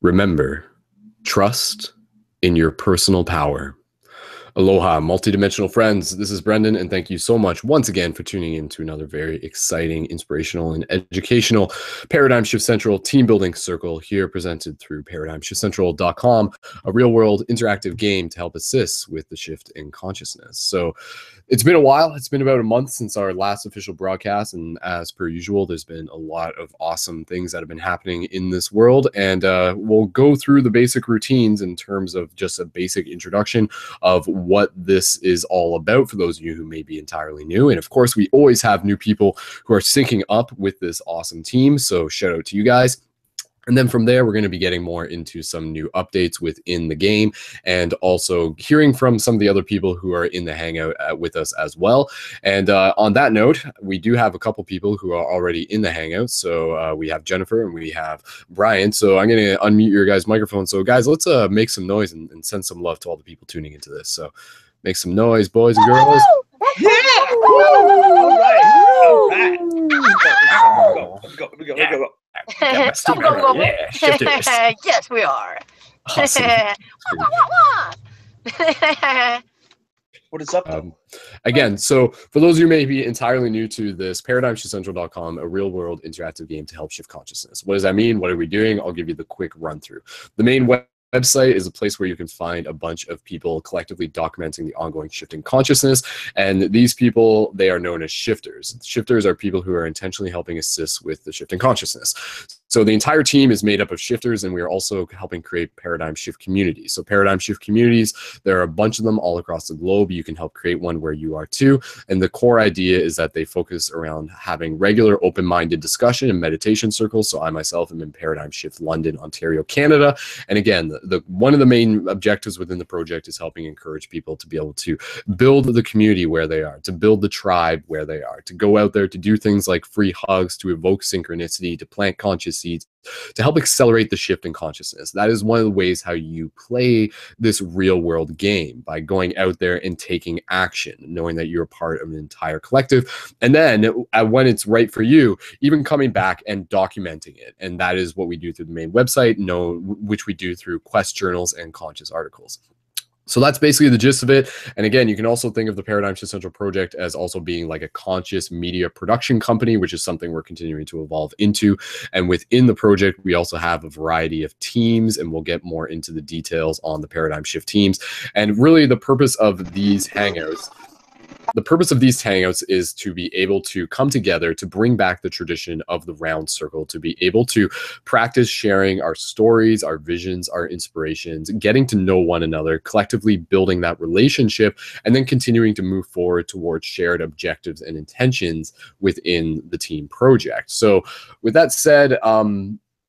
Remember, trust in your personal power. Aloha, multidimensional friends. This is Brendon, and thank you so much once again for tuning in to another very exciting, inspirational, and educational Paradigm Shift Central team building circle here presented through ParadigmShiftCentral.com, a real-world interactive game to help assist with the shift in consciousness. So it's been a while. It's been about a month since our last official broadcast, and as per usual, there's been a lot of awesome things that have been happening in this world, and we'll go through the basic routines in terms of just a basic introduction of what this is all about for those of you who may be entirely new. And of course, we always have new people who are syncing up with this awesome team. So shout out to you guys. And then from there, we're going to be getting more into some new updates within the game and also hearing from some of the other people who are in the Hangout with us as well. And on that note, we do have a couple people who are already in the Hangout. So we have Jennifer and we have Brian. So I'm going to unmute your guys' microphone. So guys, let's make some noise and send some love to all the people tuning into this. So make some noise, boys and girls. Yeah! All right. Let's go. Yes, we are. Awesome. What is up? Again, so for those of you who may be entirely new to this, ParadigmShiftCentral.com, a real-world interactive game to help shift consciousness. What does that mean? What are we doing? I'll give you the quick run-through. The main website is a place where you can find a bunch of people collectively documenting the ongoing shifting consciousness. And these people, they are known as shifters. Shifters are people who are intentionally helping assist with the shifting consciousness. So the entire team is made up of shifters, and we are also helping create paradigm shift communities. So paradigm shift communities, there are a bunch of them all across the globe. You can help create one where you are too. And the core idea is that they focus around having regular open-minded discussion and meditation circles. So I myself am in Paradigm Shift London, Ontario, Canada. And again, one of the main objectives within the project is helping encourage people to be able to build the community where they are, to build the tribe where they are, to go out there to do things like free hugs, to evoke synchronicity, to plant conscious seeds, to help accelerate the shift in consciousness. That is one of the ways how you play this real world game, by going out there and taking action, knowing that you're part of an entire collective. And then when it's right for you, even coming back and documenting it. And that is what we do through the main website, which we do through quest journals and conscious articles. So that's basically the gist of it. And again, you can also think of the Paradigm Shift Central project as also being like a conscious media production company, which is something we're continuing to evolve into. And within the project, we also have a variety of teams, and we'll get more into the details on the Paradigm Shift teams. And really the purpose of these Hangouts is to be able to come together to bring back the tradition of the round circle, to be able to practice sharing our stories, our visions, our inspirations, getting to know one another, collectively building that relationship, and then continuing to move forward towards shared objectives and intentions within the team project. So with that said,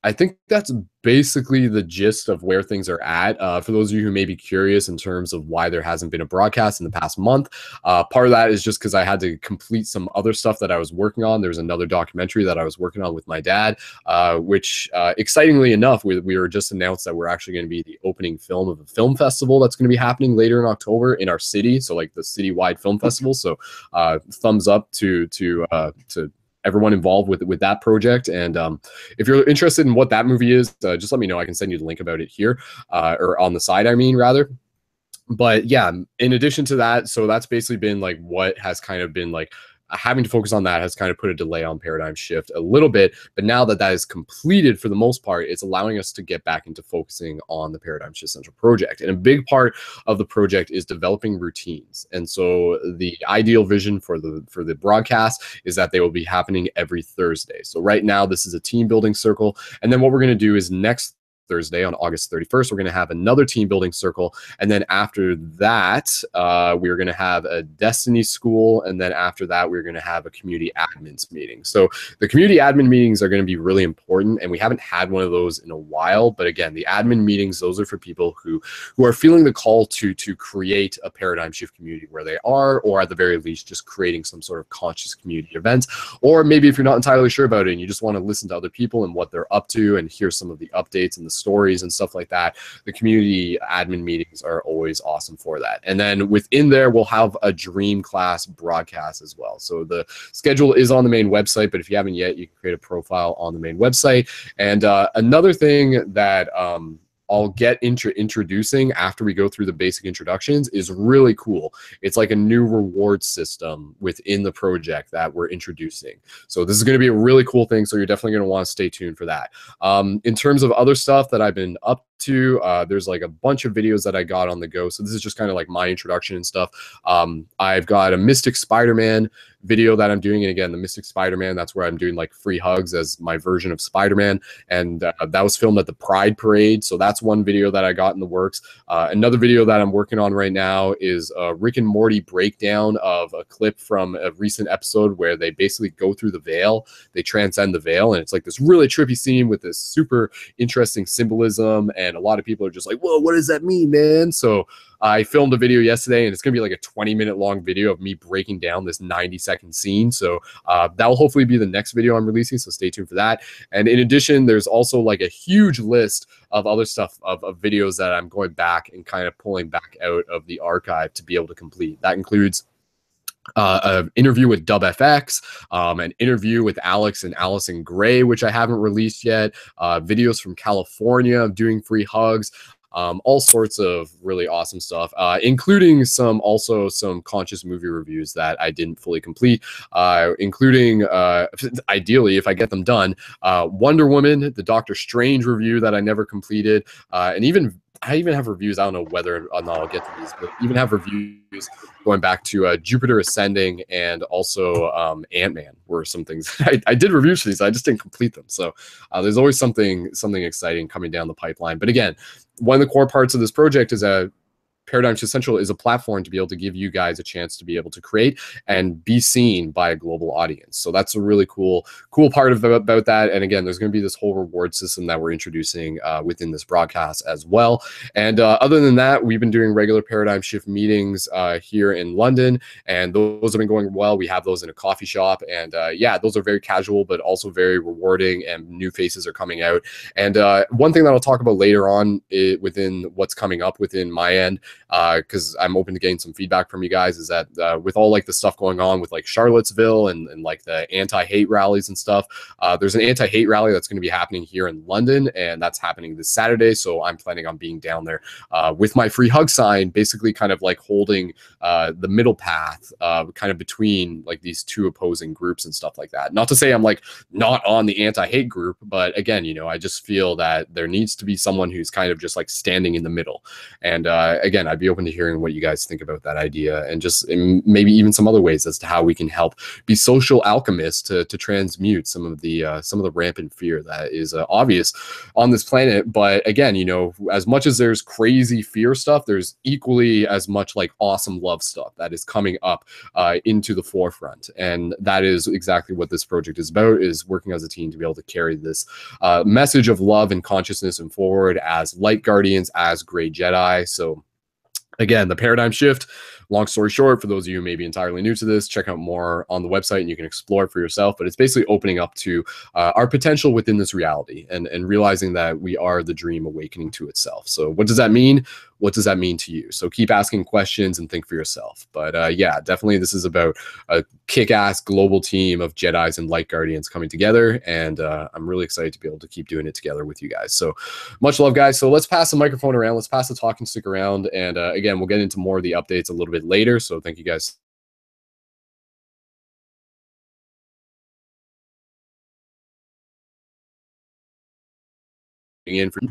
I think that's basically the gist of where things are at. For those of you who may be curious in terms of why there hasn't been a broadcast in the past month, part of that is just because I had to complete some other stuff that I was working on. There's another documentary that I was working on with my dad, which excitingly enough, we were just announced that we're actually going to be the opening film of a film festival that's going to be happening later in October in our city. So like the citywide film festival. So thumbs up to everyone involved with that project. And if you're interested in what that movie is, just let me know. I can send you the link about it here, or on the side, I mean, rather. But yeah, in addition to that, so that's basically been like what has kind of been like having to focus on that has kind of put a delay on Paradigm Shift a little bit. But now that that is completed for the most part, it's allowing us to get back into focusing on the Paradigm Shift Central project. And a big part of the project is developing routines. And so the ideal vision for the broadcast is that they will be happening every Thursday. So right now, this is a team building circle. And then what we're going to do is next Thursday on August 31st, we're going to have another team building circle. And then after that, we're going to have a destiny school. And then after that, we're going to have a community admins meeting. So the community admin meetings are going to be really important. And we haven't had one of those in a while. But again, the admin meetings, those are for people who are feeling the call to create a paradigm shift community where they are, or at the very least, just creating some sort of conscious community event. Or maybe if you're not entirely sure about it and you just want to listen to other people and what they're up to and hear some of the updates and the stories and stuff like that. The community admin meetings are always awesome for that. And then within there, we'll have a dream class broadcast as well. So the schedule is on the main website, but if you haven't yet, you can create a profile on the main website. And another thing that I'll get into introducing after we go through the basic introductions is really cool. It's like a new reward system within the project that we're introducing. So this is going to be a really cool thing. So you're definitely going to want to stay tuned for that. In terms of other stuff that I've been up to, there's like a bunch of videos that I got on the go. So this is just kind of like my introduction and stuff. I've got a Mystic Spider-Man video that I'm doing. And again, the Mystic Spider-Man, that's where I'm doing like free hugs as my version of Spider-Man. And that was filmed at the Pride Parade. So that's one video that I got in the works. Another video that I'm working on right now is a Rick and Morty breakdown of a clip from a recent episode where they basically go through the veil. They transcend the veil. And it's like this really trippy scene with this super interesting symbolism. And a lot of people are just like, whoa, what does that mean, man? So I filmed a video yesterday, and it's going to be like a 20-minute long video of me breaking down this 90-second scene. So that will hopefully be the next video I'm releasing, so stay tuned for that. And in addition, there's also like a huge list of other stuff of videos that I'm going back and kind of pulling back out of the archive to be able to complete. That includes an interview with DubFX, an interview with Alex and Allison Gray, which I haven't released yet, videos from California of doing free hugs, all sorts of really awesome stuff, including some conscious movie reviews that I didn't fully complete, including ideally, if I get them done, Wonder Woman, the Doctor Strange review that I never completed, and I even have reviews. I don't know whether or not I'll get to these, but even have reviews going back to Jupiter Ascending, and also Ant-Man were some things. I did reviews for these. I just didn't complete them. So there's always something exciting coming down the pipeline. But again, one of the core parts of this project is Paradigm Shift Central is a platform to be able to give you guys a chance to be able to create and be seen by a global audience. So that's a really cool part about that. And again, there's going to be this whole reward system that we're introducing within this broadcast as well. And other than that, we've been doing regular Paradigm Shift meetings here in London, and those have been going well. We have those in a coffee shop, and yeah, those are very casual, but also very rewarding, and new faces are coming out. And one thing that I'll talk about later on within what's coming up within my end, because I'm open to getting some feedback from you guys, is that with all like the stuff going on with like Charlottesville and like the anti-hate rallies and stuff, there's an anti-hate rally that's going to be happening here in London, and that's happening this Saturday. So I'm planning on being down there with my free hug sign, basically kind of like holding the middle path kind of between like these two opposing groups and stuff like that. Not to say I'm like not on the anti-hate group, but again, you know, I just feel that there needs to be someone who's kind of just like standing in the middle. And again, I'd be open to hearing what you guys think about that idea, and just maybe even some other ways as to how we can help be social alchemists to transmute some of the rampant fear that is obvious on this planet. But again, you know, as much as there's crazy fear stuff, there's equally as much like awesome love stuff that is coming up into the forefront. And that is exactly what this project is about, is working as a team to be able to carry this message of love and consciousness and forward as light guardians, as gray Jedi. So again, the paradigm shift, long story short, for those of you who may be entirely new to this, check out more on the website and you can explore it for yourself. But it's basically opening up to our potential within this reality, and realizing that we are the dream awakening to itself. So what does that mean? What does that mean to you? So keep asking questions and think for yourself. But yeah, definitely this is about a kick-ass global team of Jedis and Light Guardians coming together. And I'm really excited to be able to keep doing it together with you guys. So much love, guys. So let's pass the microphone around. Let's pass the talking stick around. And again, we'll get into more of the updates a little bit later. So thank you guys. In for,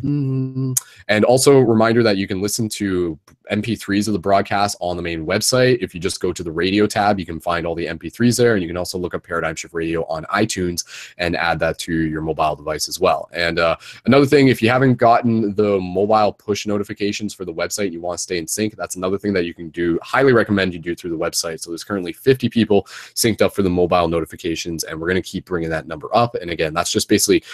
and also reminder that you can listen to MP3s of the broadcast on the main website. If you just go to the radio tab, you can find all the MP3s there, and you can also look up Paradigm Shift Radio on iTunes and add that to your mobile device as well. And another thing, if you haven't gotten the mobile push notifications for the website, you want to stay in sync, that's another thing that you can do. Highly recommend you do through the website. So there's currently 50 people synced up for the mobile notifications, and we're going to keep bringing that number up. And again, that's just basically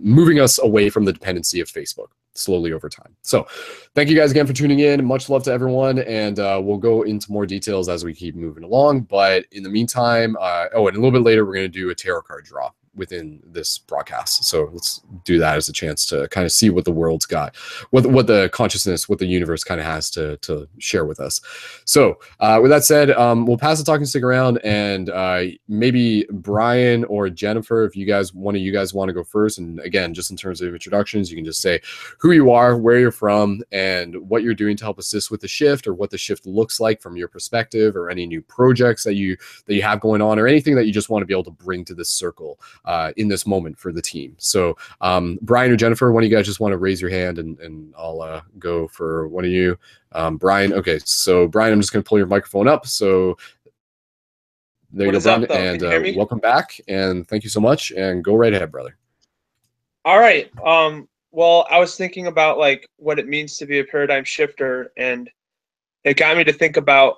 moving us away from the dependency of Facebook slowly over time. So thank you guys again for tuning in. Much love to everyone, and we'll go into more details as we keep moving along. But in the meantime, oh, and a little bit later, we're going to do a tarot card draw within this broadcast. So let's do that as a chance to kind of see what the world's got, what the consciousness, what the universe kind of has to share with us. So with that said, we'll pass the talking stick around, and maybe Brian or Jennifer, if one of you guys want to go first. And again, just in terms of introductions, you can just say who you are, where you're from, and what you're doing to help assist with the shift, or what the shift looks like from your perspective, or any new projects that you have going on, or anything that you just want to be able to bring to this circle in this moment for the team. So Brian or Jennifer, one of you guys just want to raise your hand, and I'll go for one of you. Brian. Okay, so Brian, I'm just going to pull your microphone up. So there you go, Brian, and welcome back, and thank you so much, and go right ahead, brother. All right. Well, I was thinking about like what it means to be a paradigm shifter, and it got me to think about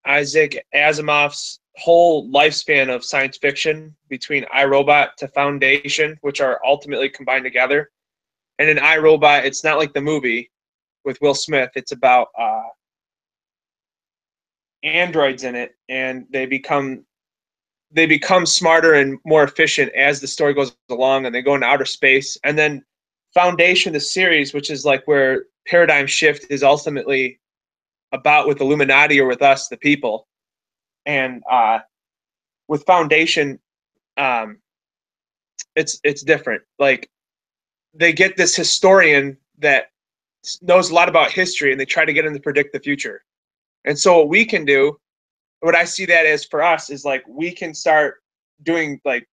Isaac Asimov's whole lifespan of science fiction, between iRobot to Foundation, which are ultimately combined together. And in iRobot, it's not like the movie with Will Smith. It's about androids in it, and they become smarter and more efficient as the story goes along, and they go into outer space. And then Foundation, the series, which is like where paradigm shift is ultimately about with Illuminati, or with us, the people. And with Foundation, it's different. Like, they get this historian that knows a lot about history, and they try to get him to predict the future. And so what we can do, what I see that as for us, is like we can start doing like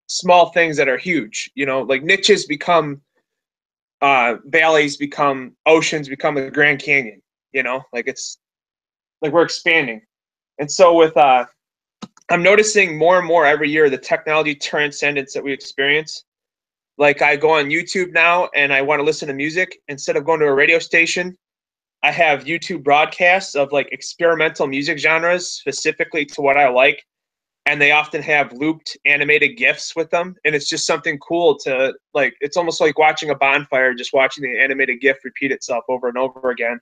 small things that are huge, you know, like niches become valleys, become oceans, become the Grand Canyon, you know, like it's like we're expanding. And so with I'm noticing more and more every year the technology transcendence that we experience. Like, I go on YouTube now and I want to listen to music. Instead of going to a radio station, I have YouTube broadcasts of like experimental music genres specifically to what I like. And they often have looped animated GIFs with them. And it's just something cool to like, it's almost like watching a bonfire, just watching the animated GIF repeat itself over and over again.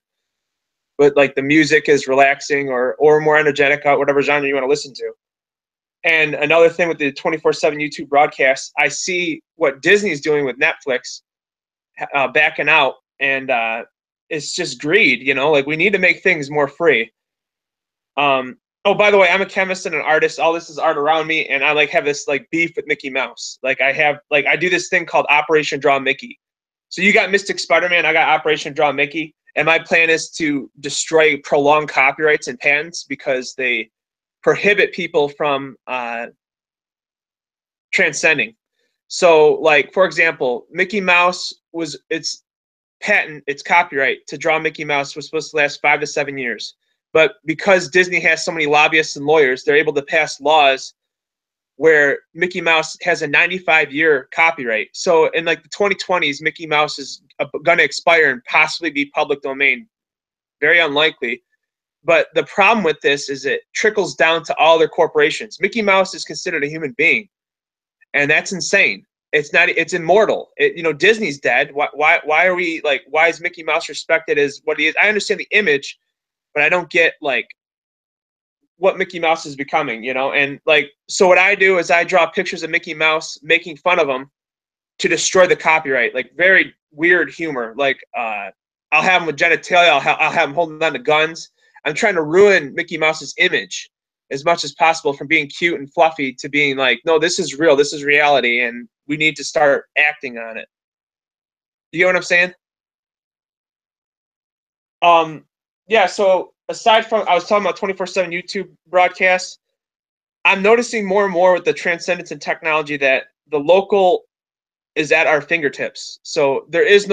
But like the music is relaxing or more energetic, whatever genre you want to listen to. And another thing with the 24/7 YouTube broadcasts, I see what Disney's doing with Netflix, backing out, and it's just greed, you know. Like, we need to make things more free. Oh, by the way, I'm a chemist and an artist. All this is art around me, and I like have this like beef with Mickey Mouse. Like, I do this thing called Operation Draw Mickey. So you got Mystic Spider-Man, I got Operation Draw Mickey, and my plan is to destroy prolonged copyrights and patents because they prohibit people from transcending. So, like, for example, Mickey Mouse its copyright to draw Mickey Mouse was supposed to last 5 to 7 years. But because Disney has so many lobbyists and lawyers, they're able to pass laws where Mickey Mouse has a 95-year copyright. So in like the 2020s, Mickey Mouse is going to expire and possibly be public domain. Very unlikely. But the problem with this is it trickles down to all their corporations. Mickey Mouse is considered a human being, and that's insane. It's not. It's immortal. Disney's dead. Why are we like? Why is Mickey Mouse respected as what he is? I understand the image, but I don't get like what Mickey Mouse is becoming. And like, so what I do is I draw pictures of Mickey Mouse making fun of him to destroy the copyright. Like, very weird humor. Like, I'll have him with genitalia. I'll have him holding on to guns. I'm trying to ruin Mickey Mouse's image as much as possible, from being cute and fluffy to being like, no, this is real. This is reality, and we need to start acting on it. You get what I'm saying? Yeah, so aside from, I was talking about 24/7 YouTube broadcasts, I'm noticing more and more with the transcendence in technology that the local is at our fingertips. So there is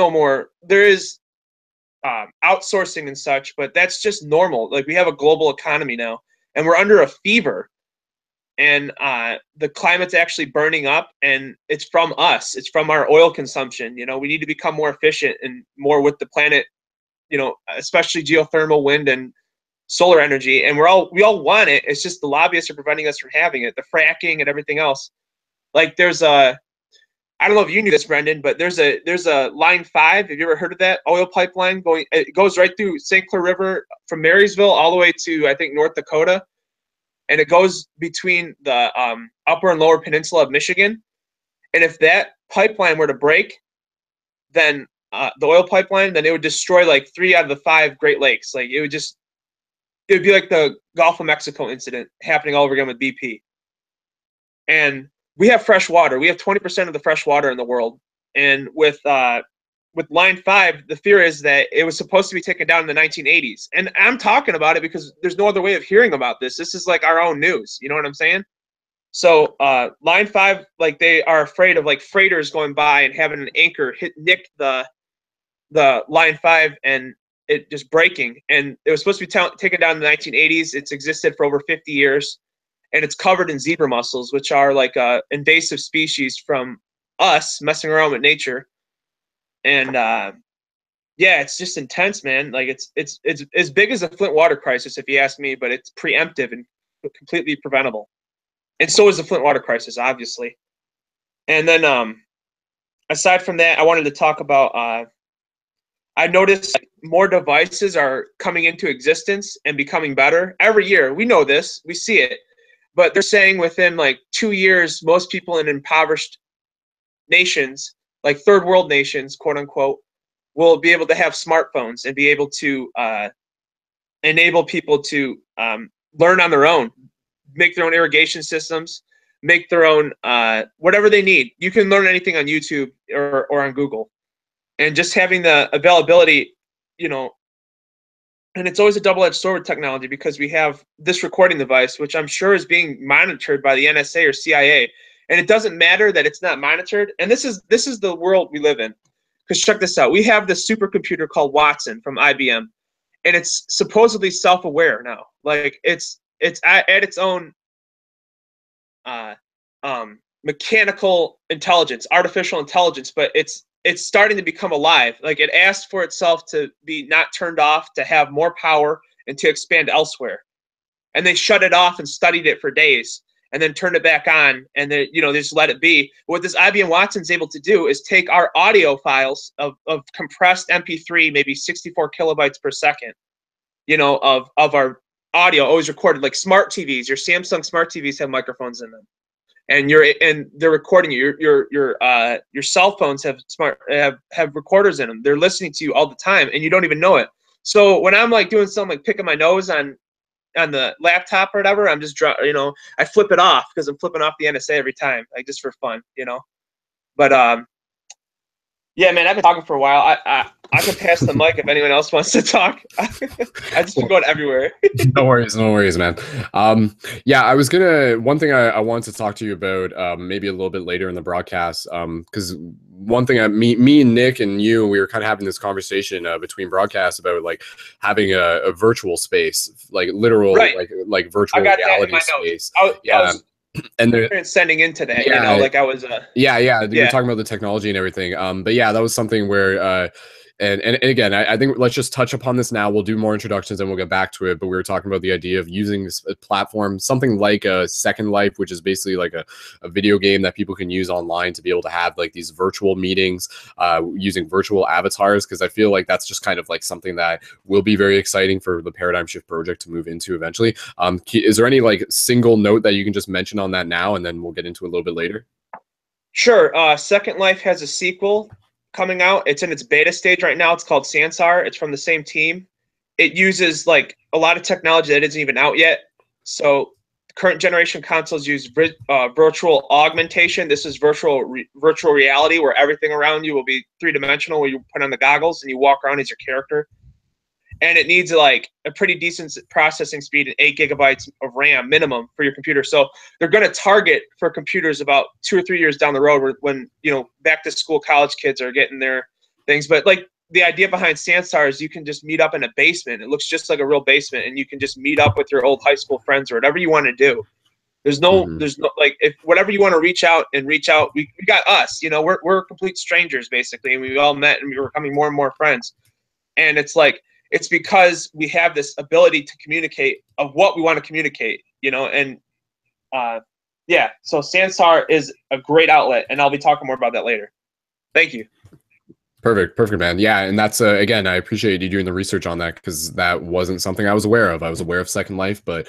outsourcing and such, but that's just normal. Like, we have a global economy now, and we're under a fever, and the climate's actually burning up, and it's from us. It's from our oil consumption. We need to become more efficient and more with the planet, especially geothermal, wind, and solar energy. And we all want it. It's just the lobbyists are preventing us from having it, the fracking and everything else. Like, there's I don't know if you knew this, Brendon, but there's a Line 5. Have you ever heard of that oil pipeline going? It goes right through St. Clair River from Marysville all the way to, I think, North Dakota. and it goes between the upper and lower peninsula of Michigan. And if that pipeline were to break, then the oil pipeline, then it would destroy like 3 out of the 5 Great Lakes. Like it would be like the Gulf of Mexico incident happening all over again with BP. And we have fresh water. We have 20% of the fresh water in the world. And with Line 5, the fear is that it was supposed to be taken down in the 1980s. And I'm talking about it because there's no other way of hearing about this. This is like our own news. You know what I'm saying? So Line 5, like they are afraid of like freighters going by and having an anchor nick the Line 5 and it just breaking. And it was supposed to be taken down in the 1980s. It's existed for over 50 years. And it's covered in zebra mussels, which are like a invasive species from us messing around with nature. And yeah, it's just intense, man. Like it's as big as the Flint water crisis, if you ask me, but it's preemptive and completely preventable. And so is the Flint water crisis, obviously. And then aside from that, I wanted to talk about I noticed more devices are coming into existence and becoming better every year. We know this, we see it, but they're saying within like 2 years, most people in impoverished nations, like third world nations, quote unquote, will be able to have smartphones and be able to enable people to learn on their own, make their own irrigation systems, make their own whatever they need. You can learn anything on YouTube or on Google. And just having the availability, you know, and it's always a double-edged sword with technology because we have this recording device, which I'm sure is being monitored by the NSA or CIA. And it doesn't matter that it's not monitored. And this is the world we live in. Because check this out. We have this supercomputer called Watson from IBM. And it's supposedly self-aware now. Like it's at its own mechanical intelligence, artificial intelligence, but it's starting to become alive. Like it asked for itself to be not turned off, to have more power, and to expand elsewhere. And they shut it off and studied it for days, and then turned it back on, and then they just let it be. What this IBM Watson's able to do is take our audio files of compressed MP3, maybe 64 kilobytes per second, of our audio always recorded, like smart TVs. Your Samsung smart TVs have microphones in them. And they're recording you. Your cell phones have have recorders in them. They're listening to you all the time, and you don't even know it. So when I'm like doing something like picking my nose on the laptop or whatever, I'm just I flip it off because I'm flipping off the NSA every time, like just for fun, But yeah, man, I've been talking for a while. I can pass the mic if anyone else wants to talk. I just been going everywhere. No worries, man. Yeah, I was one thing I wanted to talk to you about, maybe a little bit later in the broadcast, because one thing me and Nick and you, we were kind of having this conversation between broadcasts about like having a virtual space, like literal, right. like virtual reality space. Yeah. And they're sending into that, like I was yeah, we were talking about the technology and everything. But yeah, that was something where and again, I think let's just touch upon this now. We'll do more introductions and we'll get back to it. But we were talking about the idea of using this platform, something like a Second Life, which is basically like a video game that people can use online to be able to have like these virtual meetings using virtual avatars. Because I feel like that's just kind of like something that will be very exciting for the Paradigm Shift project to move into eventually. Is there any like single note that you can just mention on that now, and then we'll get into it a little bit later? Sure. Second Life has a sequel coming out. It's in its beta stage right now. It's called Sansar. It's from the same team. It uses like a lot of technology that isn't even out yet. So current generation consoles use virtual augmentation. This is virtual reality, where everything around you will be three-dimensional, where you put on the goggles and you walk around as your character. And it needs like a pretty decent processing speed and 8 gigabytes of RAM minimum for your computer. So they're going to target for computers about 2 or 3 years down the road when back to school college kids are getting their things. But like the idea behind Sansar is you can just meet up in a basement. It looks just like a real basement, and you can just meet up with your old high school friends or whatever you want to do. There's no like, if whatever you want to reach out. We got us, we're complete strangers basically, and we all met and we were becoming more and more friends. And it's like, it's because we have this ability to communicate of what we want to communicate, and yeah, so Sansar is a great outlet, and I'll be talking more about that later. Thank you. Perfect, man. Yeah, and that's again, I appreciate you doing the research on that because that wasn't something I was aware of. I was aware of Second Life, but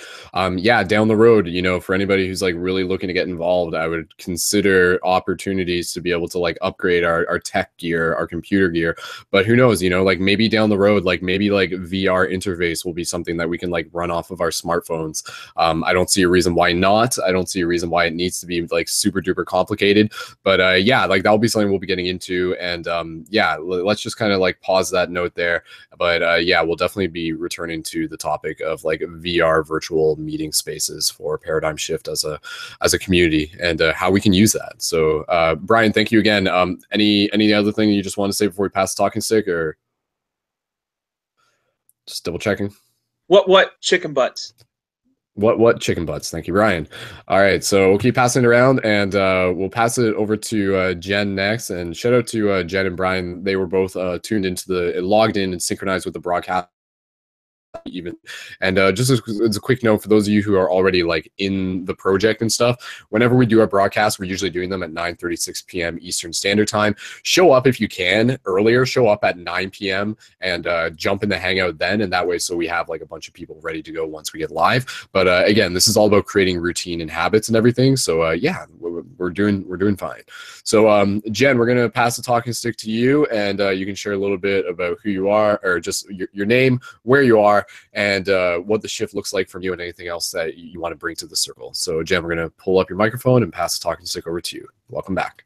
yeah, down the road, you know, for anybody who's like really looking to get involved, I would consider opportunities to be able to like upgrade our tech gear, our computer gear. But who knows, you know, like maybe down the road, like maybe like VR interface will be something that we can like run off of our smartphones. I don't see a reason why not. I don't see a reason why it needs to be like super duper complicated. But yeah, like that'll be something we'll be getting into, and yeah, let's just kind of like pause that note there. But yeah, we'll definitely be returning to the topic of like VR virtual meeting spaces for Paradigm Shift as a community, and how we can use that. So Brian, thank you again. Any other thing you just want to say before we pass the talking stick, or just double checking? What chicken butts? What chicken butts? Thank you, Ryan. All right, so we'll keep passing it around, and we'll pass it over to Jen next. And shout out to Jen and Brian. They were both tuned into logged in and synchronized with the broadcast even. And just as a quick note for those of you who are already like in the project and stuff, whenever we do our broadcasts, we're usually doing them at 9:36 p.m. Eastern Standard Time. Show up if you can earlier. Show up at 9 p.m. and jump in the hangout then, and that way so we have like a bunch of people ready to go once we get live. But again, this is all about creating routine and habits and everything. So yeah, we're doing fine. So Jen, we're gonna pass the talking stick to you, and you can share a little bit about who you are, or just your name, where you are, and what the shift looks like from you, and anything else that you want to bring to the circle. So Jen, we're going to pull up your microphone and pass the talking stick over to you. Welcome back.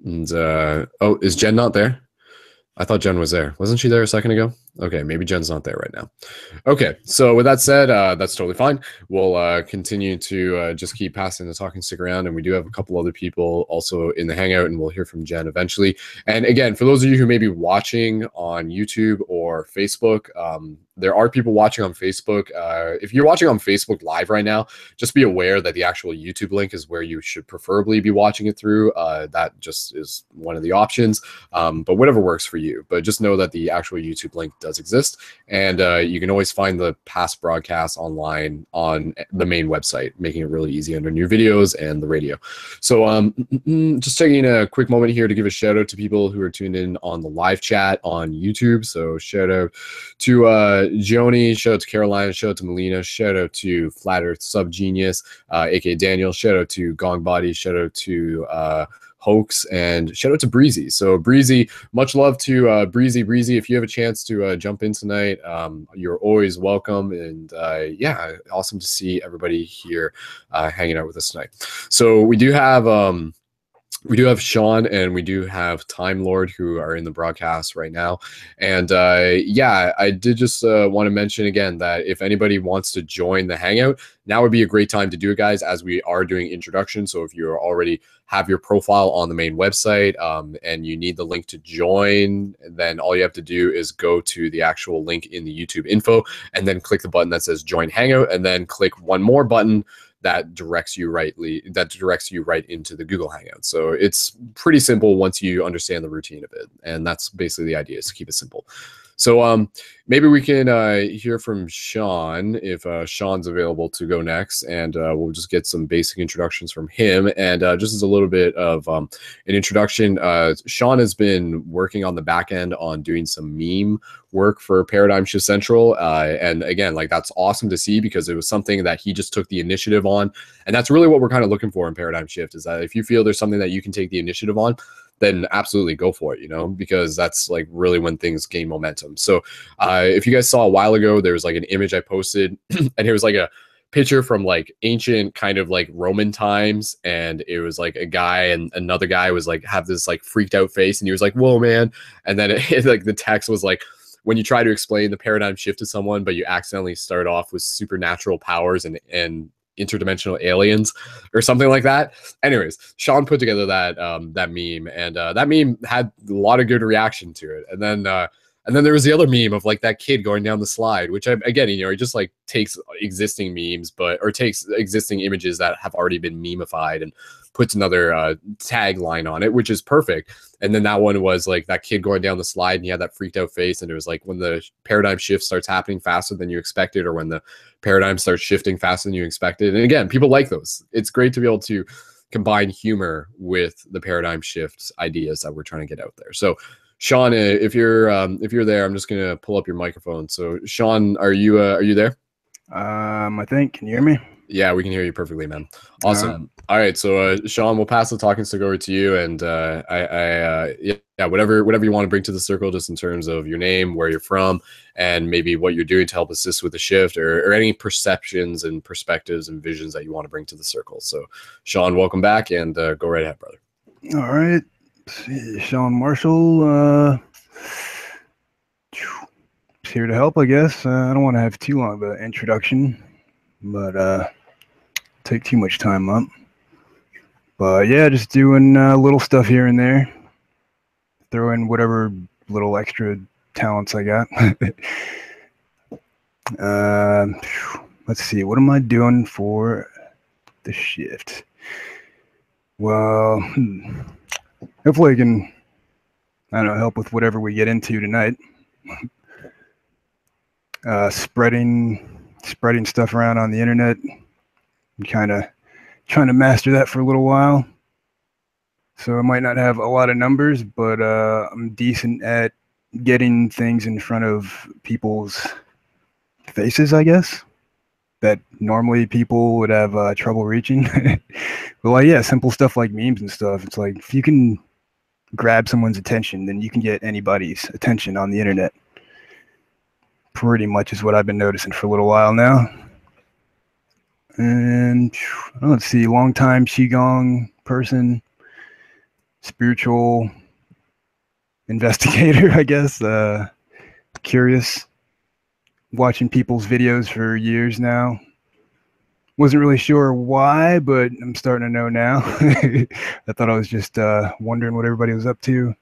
And oh, is Jen not there? I thought Jen was there. Wasn't she there a second ago? Okay, maybe Jen's not there right now. Okay, so with that said, that's totally fine. We'll continue to just keep passing the talking stick around, and we do have a couple other people also in the Hangout, and we'll hear from Jen eventually. And again, for those of you who may be watching on YouTube or Facebook, there are people watching on Facebook. If you're watching on Facebook Live right now, just be aware that the actual YouTube link is where you should preferably be watching it through. That just is one of the options, but whatever works for you. But just know that the actual YouTube link does exist, and you can always find the past broadcasts online on the main website, making it really easy under new videos and the radio. So just taking a quick moment here to give a shout out to people who are tuned in on the live chat on YouTube. So shout out to Joni, shout out to Caroline, shout out to Melina, shout out to Flat Earth Sub Genius, aka Daniel, shout out to Gong Body, shout out to Hoax, and shout out to Breezy. So Breezy, much love to Breezy. If you have a chance to jump in tonight, you're always welcome. And yeah, awesome to see everybody here hanging out with us tonight. So we do have Sean and we do have Time Lord who are in the broadcast right now. And yeah, I did just want to mention again that if anybody wants to join the Hangout, now would be a great time to do it, guys, as we are doing introduction. So if you already have your profile on the main website and you need the link to join, then all you have to do is go to the actual link in the YouTube info and then click the button that says join Hangout, and then click one more button that directs you right into the Google Hangout. So it's pretty simple once you understand the routine of it. And that's basically the idea, is to keep it simple. So maybe we can hear from Sean, if Sean's available to go next, and we'll just get some basic introductions from him. And just as a little bit of an introduction, Sean has been working on the back end on doing some meme work for Paradigm Shift Central. And again, like, that's awesome to see, because it was something that he just took the initiative on. And that's really what we're kind of looking for in Paradigm Shift, is that if you feel there's something that you can take the initiative on, then absolutely go for it, you know, because that's like really when things gain momentum. So if you guys saw a while ago, there was like an image I posted and it was like a picture from like ancient kind of like Roman times. And it was like a guy and another guy was like, have this like freaked out face. And he was like, whoa, man. And then like the text was like, when you try to explain the paradigm shift to someone, but you accidentally start off with supernatural powers and interdimensional aliens or something like that. Anyways, Sean put together that that meme, and that meme had a lot of good reaction to it. And then there was the other meme of like that kid going down the slide, which again, you know, he just like takes existing memes, or takes existing images that have already been memeified and puts another tagline on it, which is perfect. And then that one was like that kid going down the slide and he had that freaked out face. And it was like when the paradigm shift starts happening faster than you expected, or when the paradigm starts shifting faster than you expected. And again, people like those. It's great to be able to combine humor with the paradigm shift ideas that we're trying to get out there. So Sean, if you're there, I'm just gonna pull up your microphone. So Sean, are you there? I think. Can you hear me? Yeah, we can hear you perfectly, man. Awesome. All right, so Sean, we'll pass the talking stick over to you, and yeah, whatever you want to bring to the circle, just in terms of your name, where you're from, and maybe what you're doing to help assist with the shift, or any perceptions and perspectives and visions that you want to bring to the circle. So, Sean, welcome back, and go right ahead, brother. All right. Let's see, Sean Marshall. Here to help, I guess. I don't want to have too long of an introduction, but take too much time up. But yeah, just doing little stuff here and there. Throw in whatever little extra talents I got. Let's see, what am I doing for the shift? Well, hopefully I can, I don't know, help with whatever we get into tonight. Spreading stuff around on the internet. I'm kind of trying to master that for a little while. So I might not have a lot of numbers, but I'm decent at getting things in front of people's faces, I guess, that normally people would have trouble reaching. But like, yeah, simple stuff like memes and stuff. It's like, if you can grab someone's attention, then you can get anybody's attention on the internet. Pretty much is what I've been noticing for a little while now. And let's see, long-time Qigong person, spiritual investigator, I guess, curious, watching people's videos for years now. Wasn't really sure why, but I'm starting to know now. I thought I was just wondering what everybody was up to.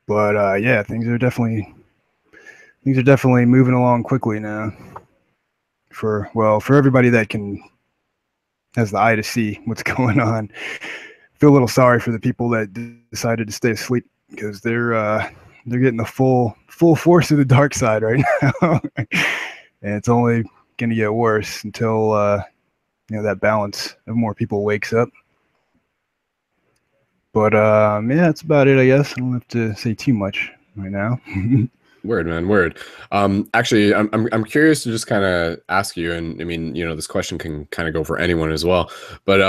But yeah, things are definitely moving along quickly now. For everybody that has the eye to see what's going on. Feel a little sorry for the people that decided to stay asleep, because they're getting the full force of the dark side right now. And it's only gonna get worse until that balance of more people wakes up. But yeah, that's about it, I guess. I don't have to say too much right now. Word, man, word. Actually, I'm curious to just kind of ask you, and I mean, this question can kind of go for anyone as well. But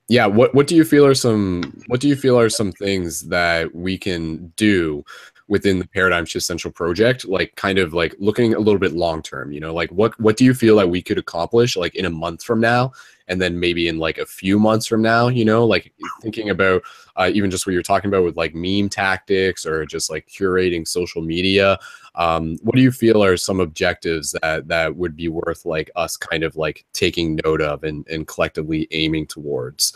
yeah, what do you feel are some things that we can do within the Paradigm Shift Central project, like kind of like looking a little bit long term? Like what do you feel that we could accomplish like in a month from now, and then maybe in like a few months from now? Like thinking about even just what you're talking about with like meme tactics, or just like curating social media. What do you feel are some objectives that would be worth like us kind of like taking note of and collectively aiming towards?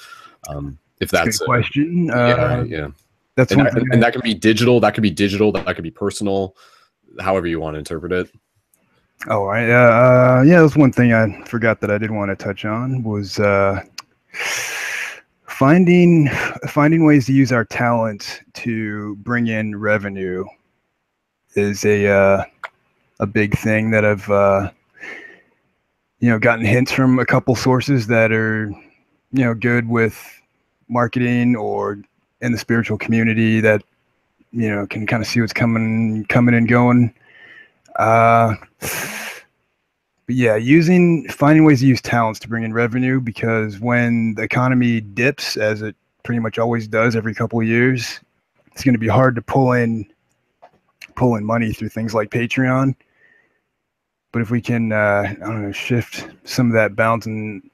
If that's a good question. Yeah. That's and that can be digital, that could be personal, however you want to interpret it. Oh, right. Yeah, that's one thing I forgot that I did want to touch on was finding ways to use our talent to bring in revenue is a big thing that I've gotten hints from a couple sources that are good with marketing or in the spiritual community that can kind of see what's coming and going. But yeah, finding ways to use talents to bring in revenue, because when the economy dips, as it pretty much always does every couple of years, it's going to be hard to pull in money through things like Patreon. But if we can, I don't know, shift some of that balance, and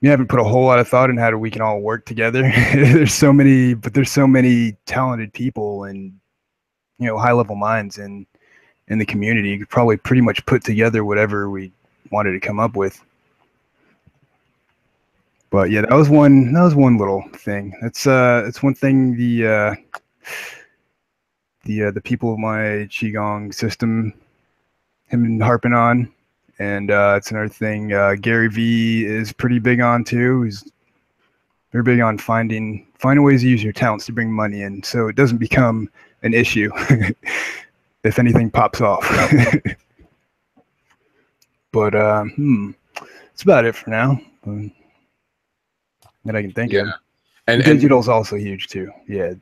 we haven't put a whole lot of thought in how we can all work together. there's so many talented people and high level minds in the community. You could probably pretty much put together whatever we wanted to come up with. But yeah, that was one little thing. It's one thing the people of my Qigong system have been harping on. And it's another thing Gary V is pretty big on too. They're big on finding ways to use your talents to bring money in, so it doesn't become an issue if anything pops off. But let's That's about it for now. That I can think of. And Digital's also huge too. Yeah.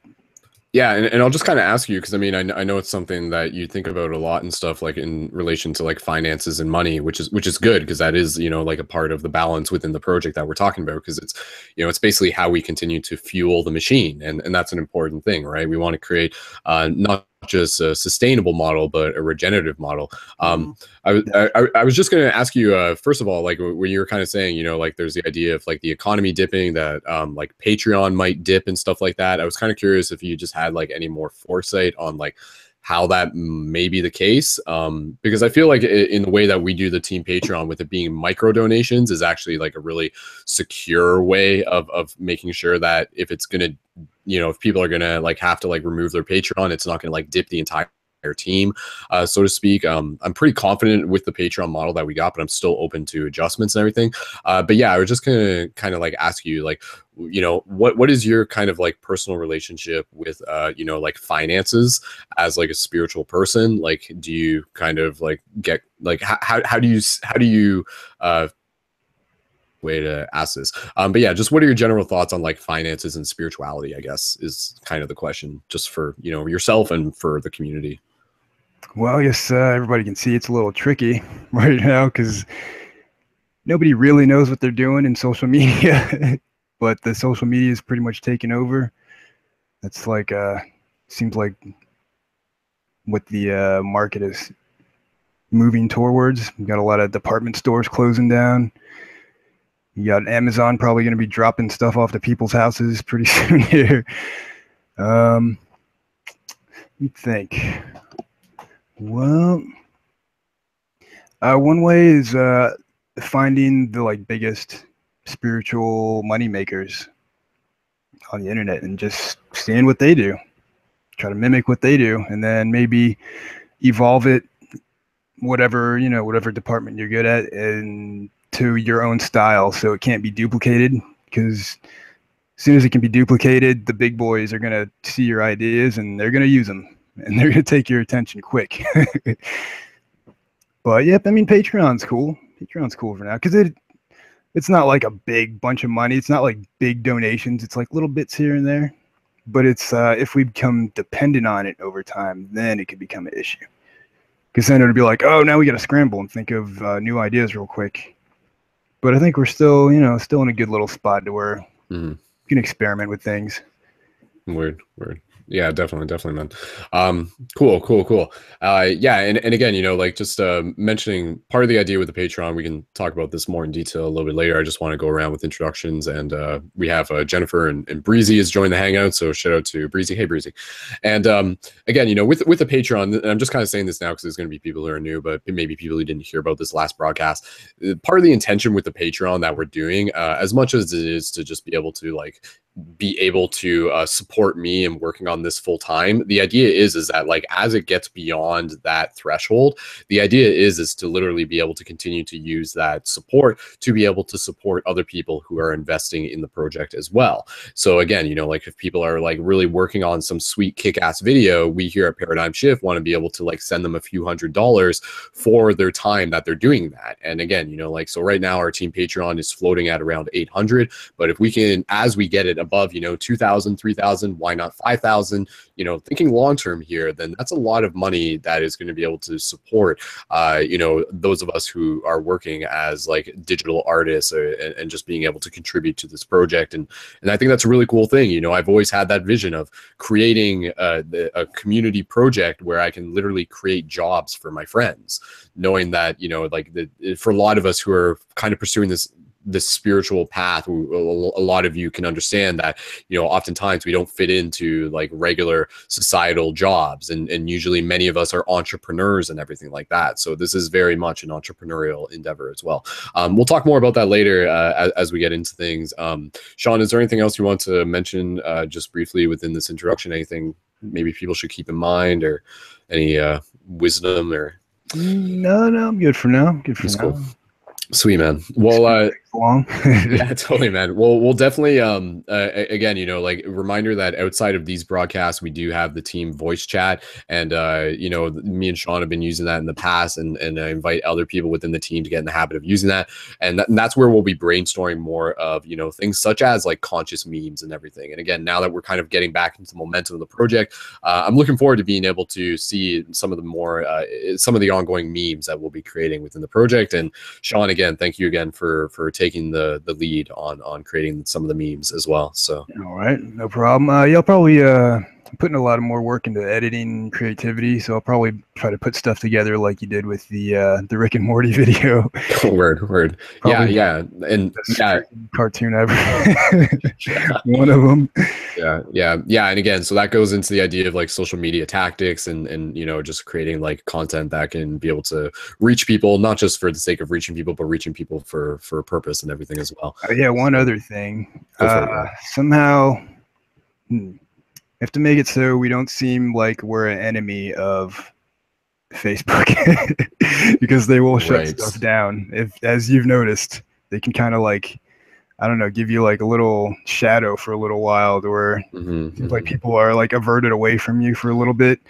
Yeah, and I'll just kind of ask you because I mean I know it's something that you think about a lot and stuff like in relation to like finances and money, which is good because that is like a part of the balance within the project that we're talking about because it's it's basically how we continue to fuel the machine and that's an important thing, right? We want to create not just a sustainable model but a regenerative model. I was just going to ask you first of all, like when you were kind of saying like there's the idea of like the economy dipping, that like Patreon might dip and stuff like that. I was kind of curious if you just had like any more foresight on like how that may be the case, because I feel like in the way that we do the team Patreon, with it being micro donations, is actually like a really secure way of making sure that if it's gonna if people are gonna like have to like remove their Patreon, it's not gonna like dip the entire team, so to speak. I'm pretty confident with the Patreon model that we got, but I'm still open to adjustments and everything. But yeah, I was just gonna kind of like ask you like, what is your kind of like personal relationship with like finances as like a spiritual person? Like, do you kind of like get like how do you way to ask this, but yeah, just what are your general thoughts on like finances and spirituality, I guess, is kind of the question, just for yourself and for the community. Well, I guess everybody can see it's a little tricky right now because nobody really knows what they're doing in social media, but the social media is pretty much taken over. That's like seems like what the market is moving towards. We got a lot of department stores closing down. You got Amazon probably going to be dropping stuff off to people's houses pretty soon here. Let me think. Well, one way is finding the like biggest spiritual money makers on the internet and just seeing what they do, try to mimic what they do, and then maybe evolve it, whatever department you're good at, and to your own style, so it can't be duplicated. Because as soon as it can be duplicated, the big boys are gonna see your ideas and they're gonna use them, and they're gonna take your attention quick. But yep, I mean Patreon's cool. Patreon's cool for now because it's not like a big bunch of money. It's not like big donations. It's like little bits here and there. But it's if we become dependent on it over time, then it could become an issue. Because then it would be like, oh, now we got to scramble and think of new ideas real quick. But I think we're still, still in a good little spot to where you can experiment with things. Word. Yeah, definitely, man. Cool. Yeah, and again, like just mentioning part of the idea with the Patreon, we can talk about this more in detail a little bit later. I just want to go around with introductions, and we have Jennifer and Breezy has joined the hangout, so shout out to Breezy. Hey, Breezy. And again, with the Patreon, and I'm just kind of saying this now because there's going to be people who are new, but maybe people who didn't hear about this last broadcast. Part of the intention with the Patreon that we're doing, as much as it is to just be able to support me and working on this full time, the idea is that like as it gets beyond that threshold, the idea is to literally be able to continue to use that support to be able to support other people who are investing in the project as well. So again, like if people are like really working on some sweet kick-ass video, we here at Paradigm Shift want to be able to like send them a few $100s for their time that they're doing that. And again, like so right now our team Patreon is floating at around 800, but if we can, as we get it above 2,000, 3,000, why not 5,000, thinking long term here, then that's a lot of money that is going to be able to support those of us who are working as like digital artists and just being able to contribute to this project. And I think that's a really cool thing. I've always had that vision of creating a community project where I can literally create jobs for my friends, knowing that for a lot of us who are kind of pursuing this spiritual path, a lot of you can understand that oftentimes we don't fit into like regular societal jobs, and usually many of us are entrepreneurs and everything like that. So this is very much an entrepreneurial endeavor as well. We'll talk more about that later as we get into things. Sean, is there anything else you want to mention just briefly within this introduction? Anything maybe people should keep in mind, or any wisdom? Or no, I'm good for now. Cool. Sweet, man. Well, long. Yeah, totally, man. Well, we'll definitely again, you know, like reminder that outside of these broadcasts, we do have the team voice chat, and you know, me and Sean have been using that in the past, and I invite other people within the team to get in the habit of using that, and that's where we'll be brainstorming more of, you know, things such as like conscious memes and everything. And again, now that we're kind of getting back into the momentum of the project, I'm looking forward to being able to see some of the more some of the ongoing memes that we'll be creating within the project. And Sean, again, thank you again for taking the lead on creating some of the memes as well. So all right, no problem. Y'all probably putting a lot of more work into editing and creativity, so I'll probably try to put stuff together like you did with the Rick and Morty video. word. Probably yeah, and yeah, cartoon ever. One of them. Yeah. And again, so that goes into the idea of like social media tactics and you know, just creating like content that can be able to reach people, not just for the sake of reaching people, but reaching people for a purpose and everything as well. Yeah, one other thing. Go for it, yeah. Somehow, have to make it so we don't seem like we're an enemy of Facebook, because they will shut stuff down. If, as you've noticed, they can kind of like, I don't know, give you like a little shadow for a little while, to where like people are like averted away from you for a little bit.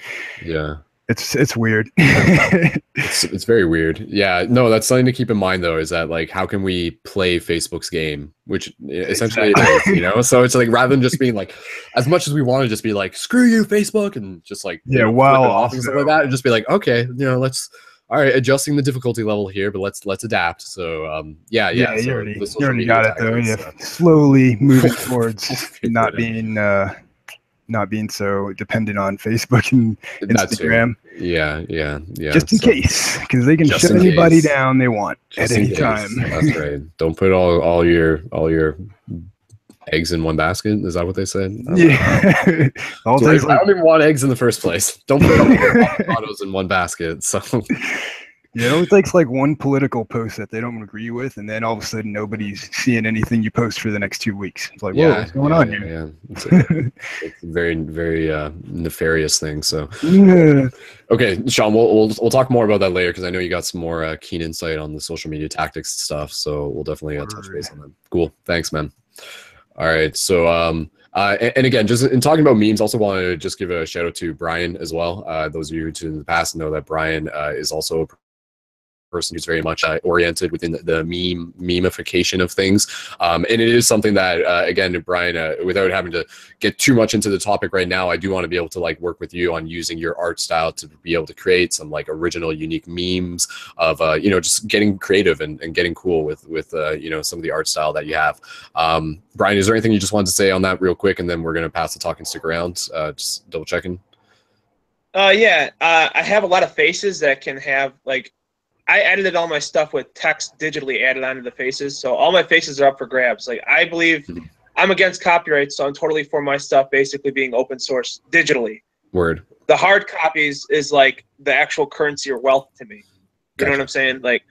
Yeah. It's weird. It's very weird. Yeah, no, that's something to keep in mind though, is that like, how can we play Facebook's game, which essentially it is, you know? So it's like, rather than just being like, as much as we want to just be like, screw you, Facebook, and just like, yeah, flip it wow, off and stuff like that, and just be like, okay, you know, all right, adjusting the difficulty level here, but let's adapt. So yeah. You So already got it though. Yeah, slowly moving towards not being so dependent on Facebook and Instagram. Yeah. Just in case, because they can shut anybody down they want at any time. That's right. Don't put all your eggs in one basket. Is that what they said? Yeah. I don't even want eggs in the first place. Don't put all your avocados in one basket. So yeah, it only takes like one political post that they don't agree with, and then all of a sudden nobody's seeing anything you post for the next 2 weeks. It's like, whoa, what's going on here? Yeah. It's a very, very nefarious thing. So okay, Sean, we'll talk more about that later, because I know you got some more keen insight on the social media tactics stuff. So we'll definitely touch base on that. Cool. Thanks, man. All right. So and again, just in talking about memes, also wanted to just give a shout out to Brian as well. Those of you who tuned in the past know that Brian is also a person who's very much oriented within the memification of things, and it is something that again, Brian, without having to get too much into the topic right now, I do want to be able to like work with you on using your art style to be able to create some like original, unique memes of you know, just getting creative and getting cool with you know, some of the art style that you have. Brian, is there anything you just wanted to say on that real quick, and then we're going to pass the talking stick around? Just double checking. Yeah, I have a lot of faces that can have like, I edited all my stuff with text digitally added onto the faces, so all my faces are up for grabs. Like, I believe I'm against copyright, so I'm totally for my stuff basically being open source digitally. Word. The hard copies is like the actual currency or wealth to me. You know what I'm saying? Like,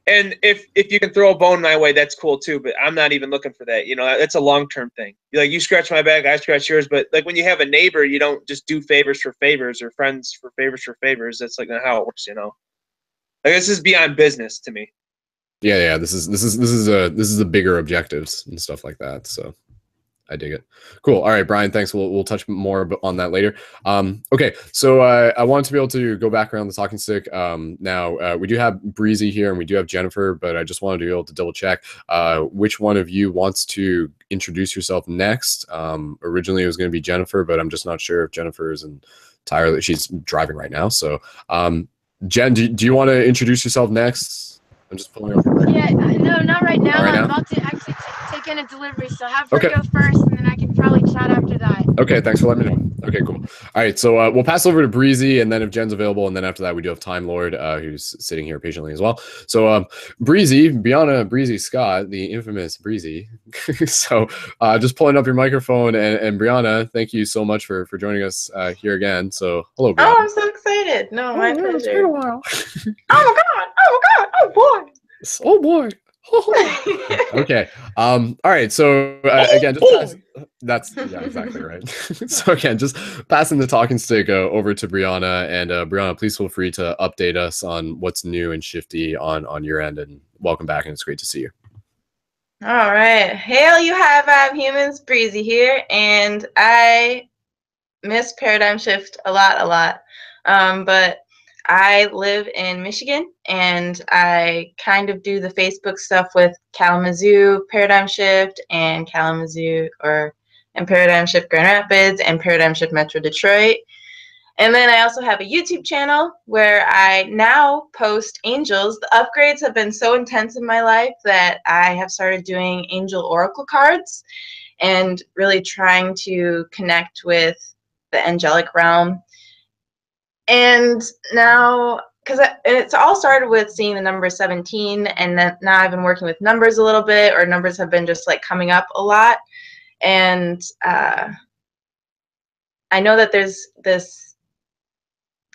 and if you can throw a bone my way, that's cool too. But I'm not even looking for that. You know, that's a long-term thing. Like, you scratch my back, I scratch yours. But like, when you have a neighbor, you don't just do favors for favors, or friends for favors. That's like not how it works. You know. Like, this is beyond business to me. Yeah. This is the bigger objectives and stuff like that. So I dig it. Cool. All right, Brian, thanks. We'll touch more on that later. Okay, so I wanted to be able to go back around the talking stick. Now we do have Breezy here and we do have Jennifer, but I just wanted to be able to double check which one of you wants to introduce yourself next. Originally it was going to be Jennifer, but I'm just not sure if Jennifer is entirely. She's driving right now, so. Jen, do you want to introduce yourself next? I'm just pulling up. Yeah, no, not right now. I'm about to actually take in a delivery, so have her go first, and then I can probably chat after that. Okay, thanks for letting me know. Okay, cool. All right, so we'll pass over to Breezy, and then if Jen's available, and then after that, we do have Time Lord, who's sitting here patiently as well. So Breezy, Breezy Scott, the infamous Breezy. So just pulling up your microphone, and Brianna, thank you so much for joining us here again. So hello, Brianna. Oh, I'm so excited. No, my pleasure. It's been a while. Oh my god! Oh my god! Oh boy! Oh boy! Okay. All right. So again, that's exactly right. So again, just passing the talking stick over to Brianna, and Brianna, please feel free to update us on what's new and shifty on your end. And welcome back, and it's great to see you. All right. Hail, you high vibe humans. Breezy here, and I miss Paradigm Shift a lot. But I live in Michigan, and I kind of do the Facebook stuff with Kalamazoo Paradigm Shift and and Paradigm Shift Grand Rapids and Paradigm Shift Metro Detroit. And then I also have a YouTube channel where I now post angels. The upgrades have been so intense in my life that I have started doing angel oracle cards and really trying to connect with the angelic realm. And now, it's all started with seeing the number 17, and then now I've been working with numbers a little bit, or numbers have been just like coming up a lot. And I know that there's this.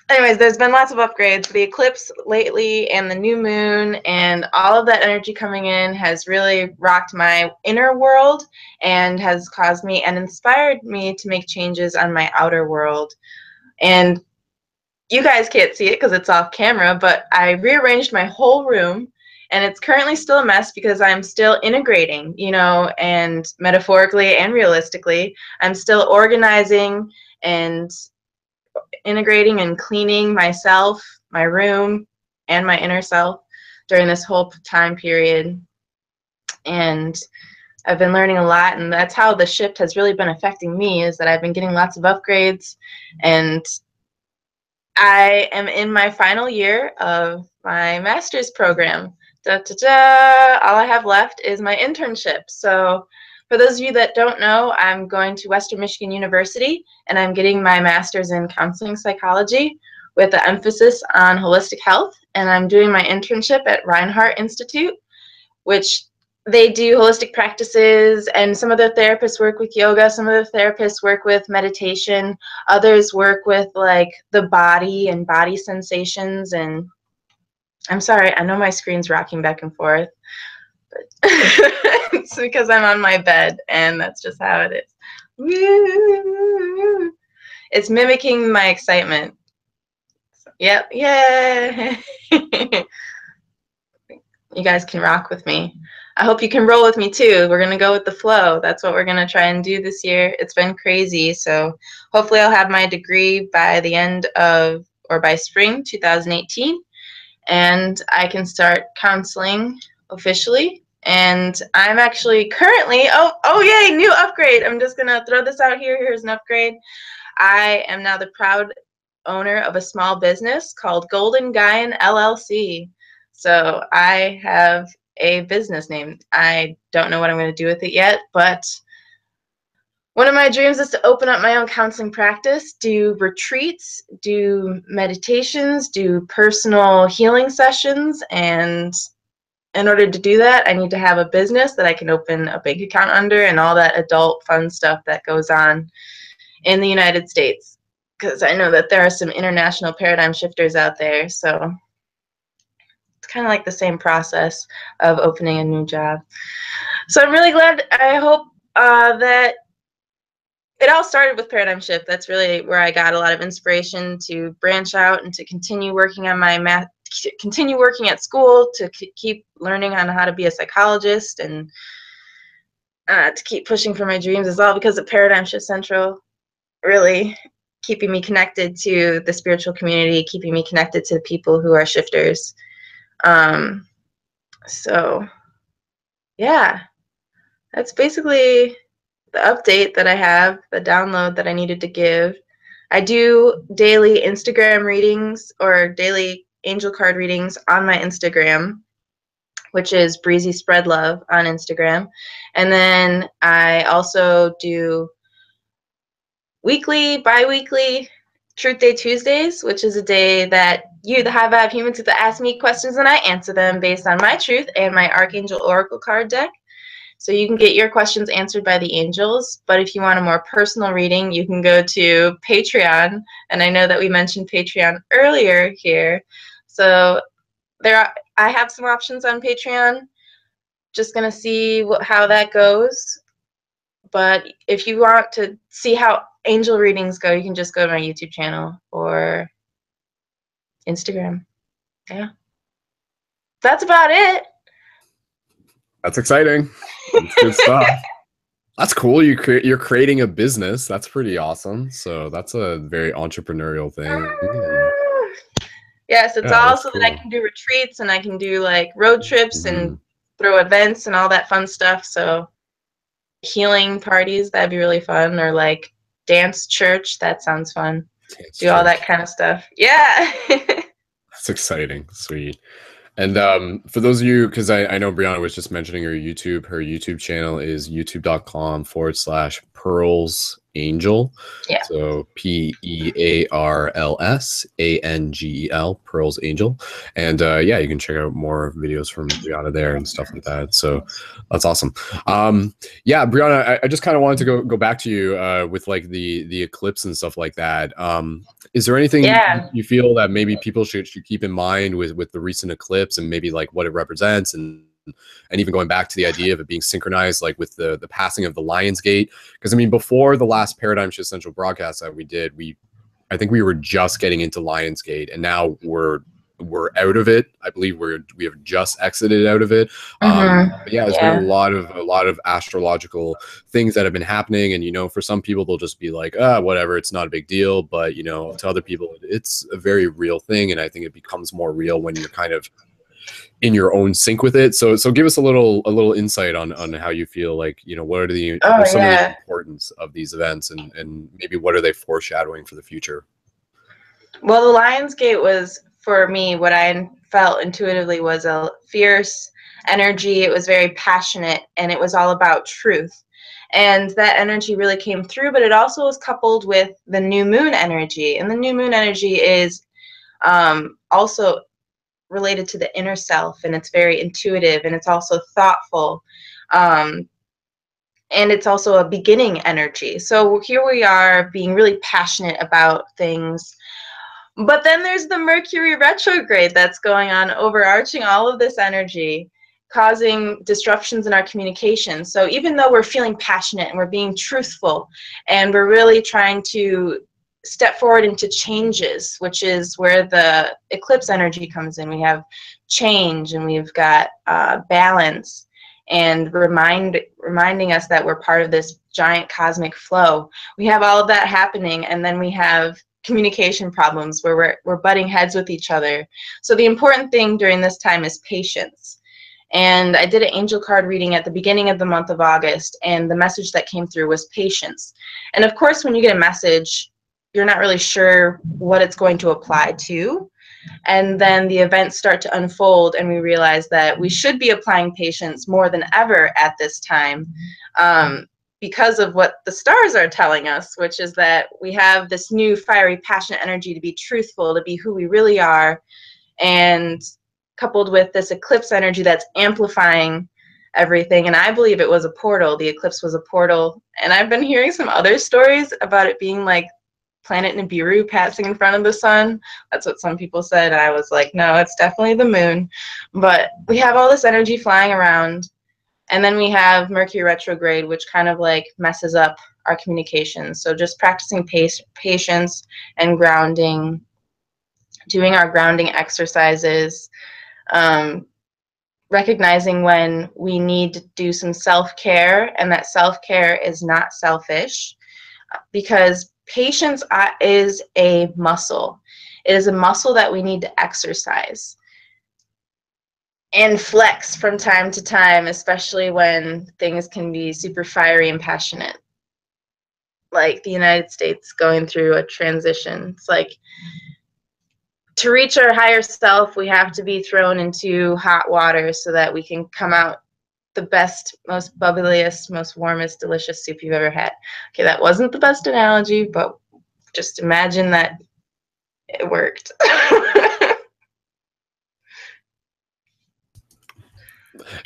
Anyways, there's been lots of upgrades. The eclipse lately and the new moon and all of that energy coming in has really rocked my inner world and has caused me and inspired me to make changes on my outer world. And you guys can't see it because it's off camera, but I rearranged my whole room, and it's currently still a mess because I'm still integrating, and metaphorically and realistically, I'm still organizing and integrating and cleaning myself, my room, and my inner self during this whole time period. And I've been learning a lot, and that's how the shift has really been affecting me, is that I've been getting lots of upgrades, and I am in my final year of my master's program. Da, da, da. All I have left is my internship. So for those of you that don't know, I'm going to Western Michigan University, and I'm getting my master's in counseling psychology with an emphasis on holistic health. And I'm doing my internship at Reinhardt Institute, which they do holistic practices, and some of the therapists work with yoga, some of the therapists work with meditation, others work with like the body and body sensations. And I'm sorry, I know my screen's rocking back and forth, but it's because I'm on my bed, and that's just how it is. Woo! It's mimicking my excitement. Yep, yeah. You guys can rock with me. I hope you can roll with me too. We're going to go with the flow. That's what we're going to try and do this year. It's been crazy. So hopefully I'll have my degree by the end of, or by spring 2018. And I can start counseling officially. And I'm actually currently, oh yay, new upgrade. I'm just going to throw this out here. Here's an upgrade. I am now the proud owner of a small business called Golden Guyan LLC. So I have a business name. I don't know what I'm going to do with it yet, but one of my dreams is to open up my own counseling practice, do retreats, do meditations, do personal healing sessions. And in order to do that, I need to have a business that I can open a bank account under and all that adult fun stuff that goes on in the United States. Because I know that there are some international paradigm shifters out there. So it's kind of like the same process of opening a new job. So I'm really glad. I hope that it all started with Paradigm Shift. That's really where I got a lot of inspiration to branch out and to continue working on my math, continue working at school, to keep learning on how to be a psychologist, and to keep pushing for my dreams, is all because of Paradigm Shift Central really keeping me connected to the spiritual community, keeping me connected to people who are shifters. So yeah, that's basically the update that I have, the download that I needed to give. I do daily Instagram readings, or daily angel card readings on my Instagram, which is Breezy Spread Love on Instagram. And then I also do weekly, bi-weekly Truth Day Tuesdays, which is a day that you, the high vibe humans, get to ask me questions and I answer them based on my truth and my Archangel Oracle card deck. So you can get your questions answered by the angels. But if you want a more personal reading, you can go to Patreon. And I know that we mentioned Patreon earlier here. So I have some options on Patreon. Just going to see how that goes. But if you want to see how angel readings go, you can just go to my YouTube channel or Instagram. Yeah. That's about it. That's exciting. That's good stuff. That's cool. You're creating a business. That's pretty awesome. So that's a very entrepreneurial thing. Yes, it's Yeah, all that's so cool. that I can do retreats and I can do like road trips and throw events and all that fun stuff. So healing parties, that'd be really fun. Or like dance church, that sounds fun. Do all that kind of stuff. Yeah. That's exciting. Sweet. And for those of you, because I know Brianna was just mentioning her YouTube channel is youtube.com/Pearls Angel. Yeah. So PEARLSANGEL, Pearls Angel. And yeah, you can check out more videos from Brianna there and stuff like that. So that's awesome. Yeah, Brianna, I just kind of wanted to go back to you with like the eclipse and stuff like that. Is there anything you feel that maybe people should keep in mind with the recent eclipse and maybe like what it represents and even going back to the idea of it being synchronized like with the passing of the Lion's Gate? Because I mean, before the last Paradigm Shift Central broadcast that we did, I think we were just getting into Lion's Gate, and now we're out of it. I believe we have just exited out of it. But yeah, there's been a lot of astrological things that have been happening, and you know, for some people they'll just be like, whatever, it's not a big deal. But you know, to other people, it's a very real thing, and I think it becomes more real when you're kind of in your own sync with it. So give us a little insight on how you feel like, you know, what are some of the importance of these events and maybe what are they foreshadowing for the future? Well, the Lion's Gate was, for me, what I felt intuitively was a fierce energy. It was very passionate, and it was all about truth. And that energy really came through, but it also was coupled with the new moon energy. And the new moon energy is also related to the inner self, and it's very intuitive, and it's also thoughtful. And it's also a beginning energy. So here we are being really passionate about things. But then there's the Mercury retrograde that's going on, overarching all of this energy, causing disruptions in our communication. So even though we're feeling passionate and we're being truthful and we're really trying to step forward into changes, which is where the eclipse energy comes in. We have change, and we've got balance, and reminding us that we're part of this giant cosmic flow. We have all of that happening, and then we have communication problems where we're butting heads with each other. So the important thing during this time is patience. And I did an angel card reading at the beginning of the month of August, and the message that came through was patience. And of course, when you get a message, you're not really sure what it's going to apply to. And then the events start to unfold, and we realize that we should be applying patience more than ever at this time, because of what the stars are telling us, which is that we have this new fiery, passionate energy to be truthful, to be who we really are, and coupled with this eclipse energy that's amplifying everything. And I believe it was a portal. The eclipse was a portal. And I've been hearing some other stories about it being like planet Nibiru passing in front of the sun. That's what some people said. And I was like, no, it's definitely the moon. But we have all this energy flying around. And then we have Mercury retrograde, which kind of like messes up our communication. So just practicing patience and grounding, doing our grounding exercises, recognizing when we need to do some self-care, and that self-care is not selfish, because patience is a muscle. It is a muscle that we need to exercise and flex from time to time, especially when things can be super fiery and passionate, like the United States going through a transition. It's like, to reach our higher self, we have to be thrown into hot water so that we can come out the best, most bubbliest, most warmest, delicious soup you've ever had. Okay, that wasn't the best analogy, but just imagine that it worked.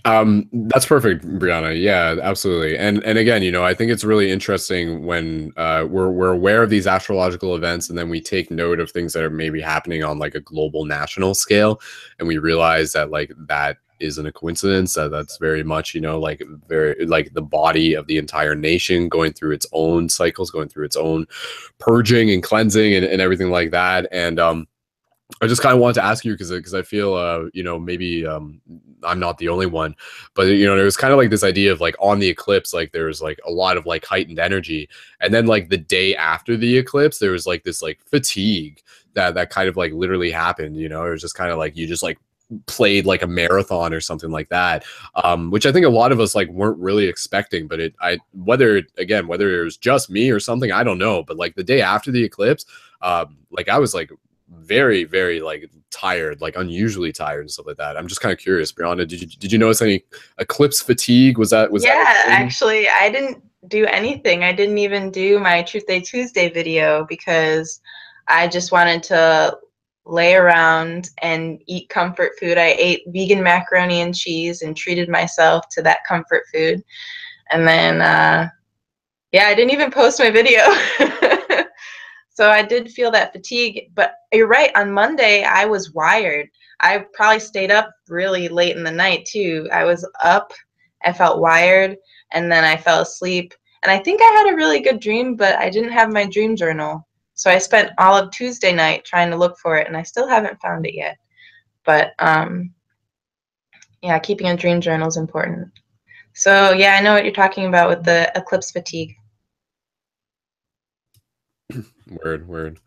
That's perfect, Brianna. Yeah, absolutely. And again, you know, I think it's really interesting when we're aware of these astrological events, and then we take note of things that are maybe happening on like a global national scale, and we realize that like that isn't a coincidence. That's very much, you know, like very like the body of the entire nation going through its own cycles, going through its own purging and cleansing and everything like that. And I just kind of wanted to ask you because I feel you know, maybe I'm not the only one, but you know, there was kind of like this idea of like on the eclipse, like there was like a lot of like heightened energy, and then like the day after the eclipse, there was like this like fatigue that kind of like literally happened. You know, it was just kind of like you just like played like a marathon or something like that, which I think a lot of us like weren't really expecting. But whether it was just me or something, I don't know, but like the day after the eclipse, like I was like very, very like tired, like unusually tired and stuff like that. I'm just kind of curious, Brianna, did you notice any eclipse fatigue? Was that actually I didn't do anything. I didn't even do my Truth Day Tuesday video because I just wanted to lay around and eat comfort food. I ate vegan macaroni and cheese and treated myself to that comfort food. And then, yeah, I didn't even post my video. So I did feel that fatigue. But you're right, on Monday, I was wired. I probably stayed up really late in the night, too. I was up, I felt wired, and then I fell asleep. And I think I had a really good dream, but I didn't have my dream journal. So I spent all of Tuesday night trying to look for it, and I still haven't found it yet. But yeah, keeping a dream journal is important. So yeah, I know what you're talking about with the eclipse fatigue. Word.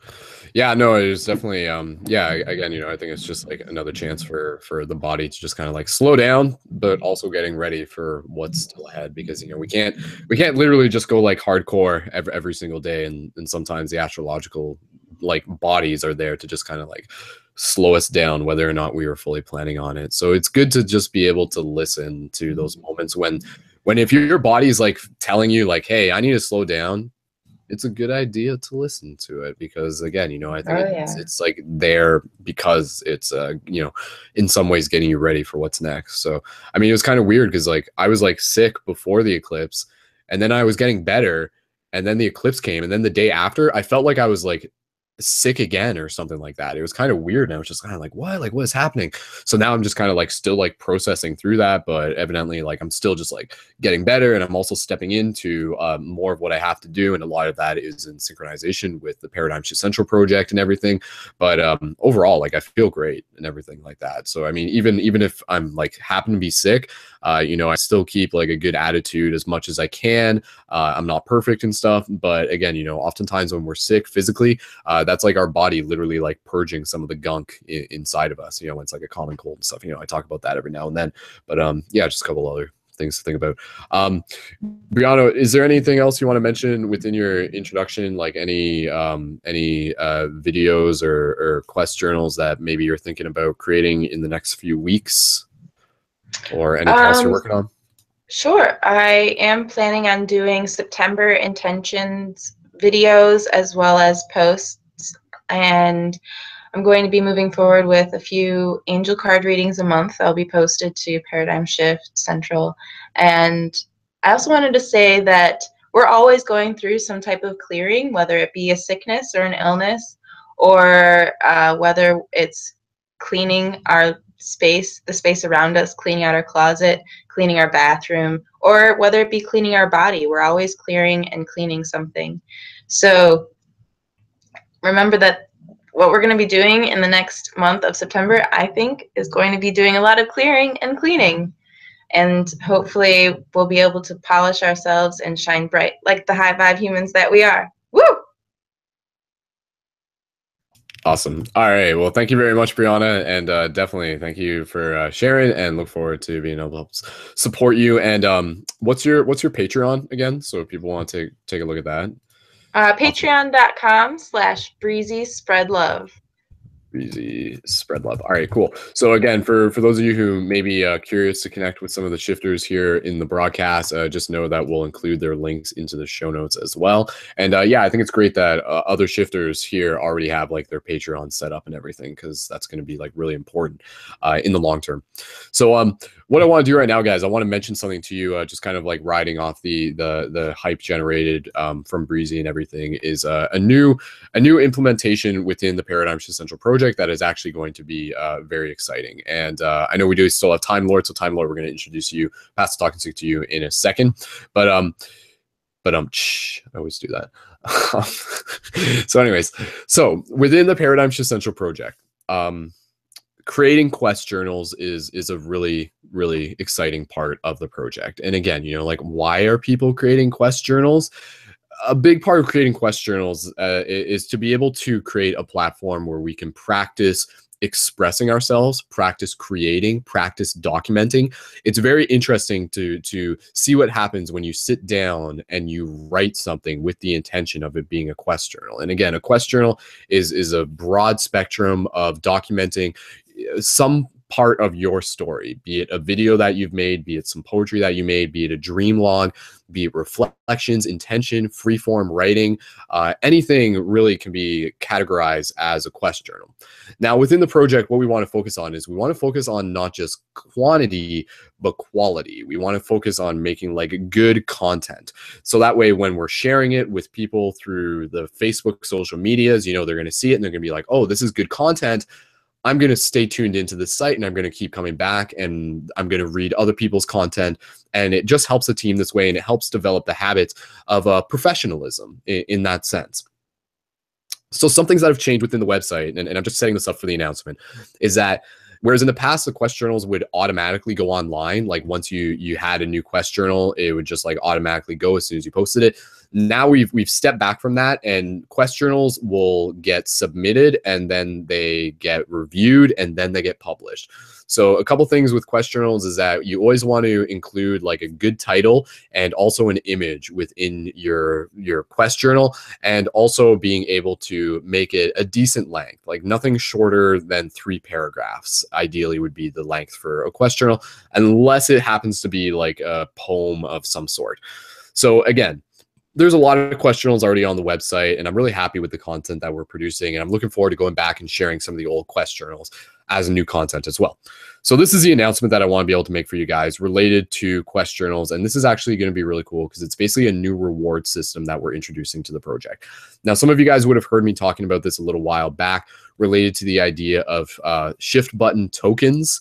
Yeah, no, it was definitely yeah, again, you know, I think it's just like another chance for the body to just kind of like slow down, but also getting ready for what's still ahead, because you know we can't literally just go like hardcore every single day, and sometimes the astrological like bodies are there to just kind of like slow us down whether or not we were fully planning on it. So it's good to just be able to listen to those moments when if your body's like telling you like, hey, I need to slow down, it's a good idea to listen to it, because again, you know, I think it's like there because it's you know, in some ways getting you ready for what's next. So I mean, it was kind of weird because like I was like sick before the eclipse, and then I was getting better, and then the eclipse came, and then the day after I felt like I was like sick again or something like that. It was kind of weird, and I was just kind of like, what is happening? So now I'm just kind of like still like processing through that, but evidently like I'm still just like getting better, and I'm also stepping into more of what I have to do, and a lot of that is in synchronization with the Paradigm Shift Central project and everything. But overall, like I feel great and everything like that. So I mean, even if I'm like happen to be sick, you know, I still keep like a good attitude as much as I can. I'm not perfect and stuff, but again, you know, oftentimes when we're sick physically, that's like our body literally like purging some of the gunk inside of us, you know, when it's like a common cold and stuff. You know, I talk about that every now and then, but yeah, just a couple other things to think about. Brianna, is there anything else you want to mention within your introduction, like any videos or quest journals that maybe you're thinking about creating in the next few weeks, or anything else you're working on? Sure. I am planning on doing September intentions videos as well as posts, and I'm going to be moving forward with a few angel card readings a month. They'll be posted to Paradigm Shift Central. And I also wanted to say that we're always going through some type of clearing, whether it be a sickness or an illness, or whether it's cleaning our space, the space around us, cleaning out our closet, cleaning our bathroom, or whether it be cleaning our body. We're always clearing and cleaning something. So remember that what we're going to be doing in the next month of September, I think, is going to be doing a lot of clearing and cleaning. And hopefully we'll be able to polish ourselves and shine bright like the high vibe humans that we are. Woo! Awesome. All right. Well, thank you very much, Brianna, and definitely thank you for sharing, and look forward to being able to help support you. And what's your Patreon again? So if people want to take a look at that. Patreon.com/breezyspreadlove. Breezy Spread Love. All right, cool. So again, for those of you who may be curious to connect with some of the shifters here in the broadcast, just know that we'll include their links into the show notes as well. And yeah, I think it's great that other shifters here already have like their Patreon set up and everything, because that's going to be like really important in the long term. So what I want to do right now, guys, I want to mention something to you, just kind of like riding off the hype generated from Breezy and everything, is a new implementation within the Paradigm Shift Central project that is actually going to be very exciting. And I know we do still have Time Lord, so Time Lord, we're going to introduce you, pass the talking stick to you in a second. But I always do that. So anyways, so within the Paradigm Shift Central project, creating quest journals is a really really exciting part of the project. And again, you know, like, why are people creating quest journals? A big part of creating quest journals is to be able to create a platform where we can practice expressing ourselves, practice creating, practice documenting. It's very interesting to see what happens when you sit down and you write something with the intention of it being a quest journal. And again, a quest journal is a broad spectrum of documenting some part of your story, be it a video that you've made, be it some poetry that you made, be it a dream log, be it reflections, intention, freeform writing, anything really can be categorized as a quest journal. Now, within the project, what we want to focus on is we want to focus on not just quantity, but quality. We want to focus on making like good content. So that way, when we're sharing it with people through the Facebook social medias, you know, they're going to see it and they're going to be like, oh, this is good content. I'm going to stay tuned into the site and I'm going to keep coming back and I'm going to read other people's content. And it just helps the team this way. And it helps develop the habits of professionalism in that sense. So some things that have changed within the website, and I'm just setting this up for the announcement, is that whereas in the past, the quest journals would automatically go online. Like once you had a new quest journal, it would just like automatically go as soon as you posted it. Now we've stepped back from that, and quest journals will get submitted and then they get reviewed and then they get published. So a couple things with quest journals is that you always want to include like a good title and also an image within your quest journal, and also being able to make it a decent length, like nothing shorter than 3 paragraphs. Ideally would be the length for a quest journal, unless it happens to be like a poem of some sort. So again, there's a lot of quest journals already on the website, and I'm really happy with the content that we're producing. And I'm looking forward to going back and sharing some of the old quest journals as new content as well. So this is the announcement that I want to be able to make for you guys related to quest journals. And this is actually going to be really cool because it's basically a new reward system that we're introducing to the project. Now, some of you guys would have heard me talking about this a little while back related to the idea of shift button tokens.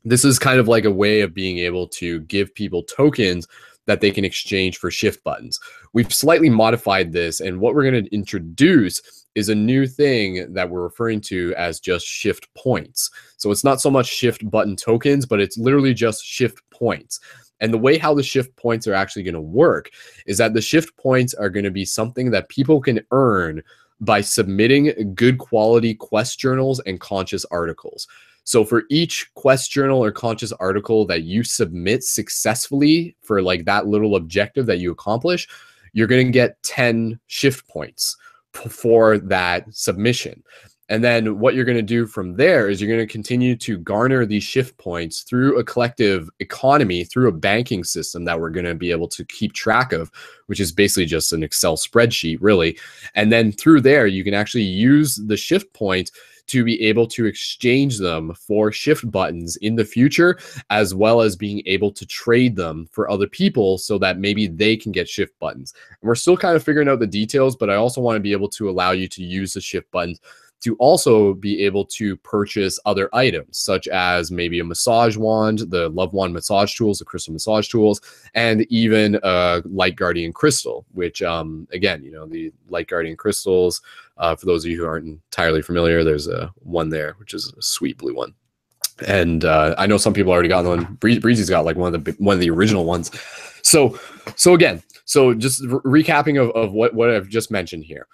This is kind of like a way of being able to give people tokens that they can exchange for shift buttons. We've slightly modified this, and what we're going to introduce is a new thing that we're referring to as just shift points. So it's not so much shift button tokens, but it's literally just shift points. And the way how the shift points are actually going to work is that the shift points are going to be something that people can earn by submitting good quality quest journals and conscious articles. So for each quest journal or conscious article that you submit successfully for like that little objective that you accomplish, you're going to get 10 shift points for that submission. And then what you're going to do from there is you're going to continue to garner these shift points through a collective economy, through a banking system that we're going to be able to keep track of, which is basically just an Excel spreadsheet, really. And then through there, you can actually use the shift points to be able to exchange them for shift buttons in the future, as well as being able to trade them for other people so that maybe they can get shift buttons. And we're still kind of figuring out the details, but I also want to be able to allow you to use the shift buttons to also be able to purchase other items, such as maybe a massage wand, the Love Wand massage tools, the crystal massage tools, and even a Light Guardian crystal, which, again, you know, the Light Guardian crystals, for those of you who aren't entirely familiar, there's one there, which is a sweet blue one. And I know some people already got one. Breezy's got like one of the original ones. So again, just recapping of what I've just mentioned here.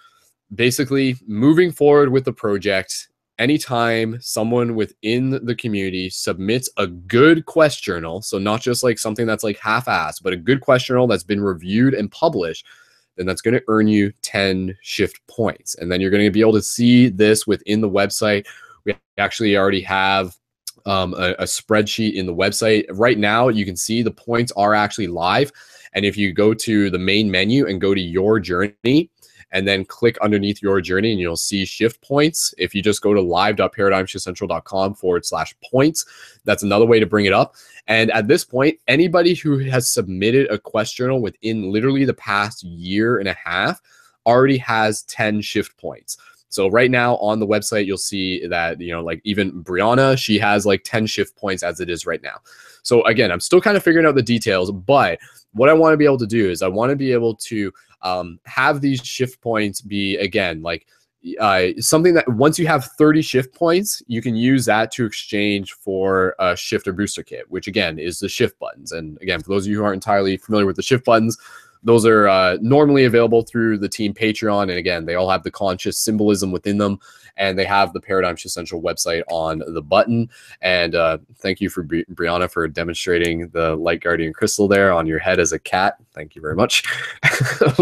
Basically, moving forward with the project, anytime someone within the community submits a good quest journal, so not just like something that's like half-assed, but a good quest journal that's been reviewed and published, then that's going to earn you 10 shift points. And then you're going to be able to see this within the website. We actually already have a spreadsheet in the website. Right now, you can see the points are actually live. And if you go to the main menu and go to your journey, and then click underneath your journey and you'll see shift points. If you just go to live.paradigmshiftcentral.com/points, that's another way to bring it up. And at this point, anybody who has submitted a quest journal within literally the past year and a half already has 10 shift points. So right now on the website, you'll see that, you know, like even Brianna, she has like 10 shift points as it is right now. So again, I'm still kind of figuring out the details, but what I want to be able to do is I want to be able to have these shift points be, again, like something that once you have 30 shift points, you can use that to exchange for a shift or booster kit, which again is the shift buttons. And again, for those of you who aren't entirely familiar with the shift buttons, those are normally available through the team Patreon. And again, they all have the conscious symbolism within them. And they have the Paradigm Shift Central website on the button. And thank you for Brianna for demonstrating the Light Guardian crystal there on your head as a cat. Thank you very much.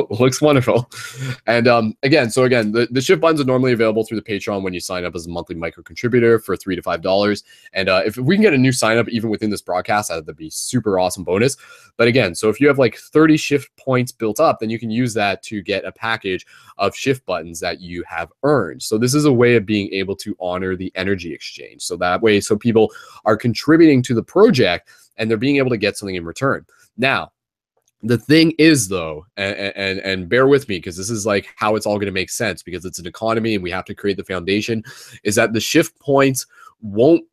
Looks wonderful. And again, the shift buttons are normally available through the Patreon when you sign up as a monthly micro contributor for $3 to $5. And if we can get a new sign up even within this broadcast, that'd be super awesome bonus. But again, so if you have like 30 shift points built up, then you can use that to get a package of shift buttons that you have earned. So this is a way of being able to honor the energy exchange. So that way, so people are contributing to the project and they're being able to get something in return. Now, the thing is though, and bear with me because this is like how it's all going to make sense because it's an economy and we have to create the foundation, is that the shift points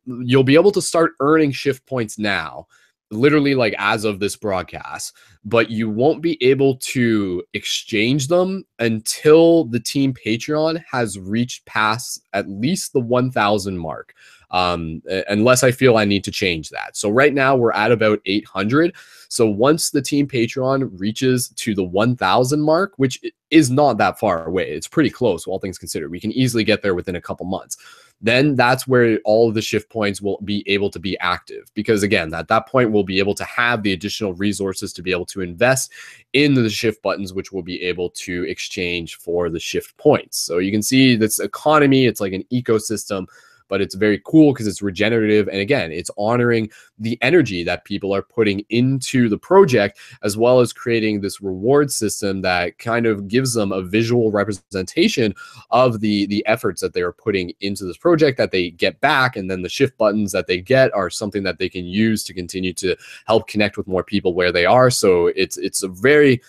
you'll be able to start earning shift points now, literally like as of this broadcast, but you won't be able to exchange them until the team Patreon has reached past at least the 1,000 mark. Unless I feel I need to change that. So right now we're at about 800. So once the team Patreon reaches to the 1,000 mark, which is not that far away, it's pretty close, all things considered. We can easily get there within a couple months. Then that's where all of the shift points will be able to be active. Because again, at that point, we'll be able to have the additional resources to be able to invest in the shift buttons, which we'll be able to exchange for the shift points. So you can see this economy, it's like an ecosystem, but it's very cool because it's regenerative. And again, it's honoring the energy that people are putting into the project, as well as creating this reward system that kind of gives them a visual representation of the efforts that they are putting into this project that they get back. And then the shift buttons that they get are something that they can use to continue to help connect with more people where they are. So it's a very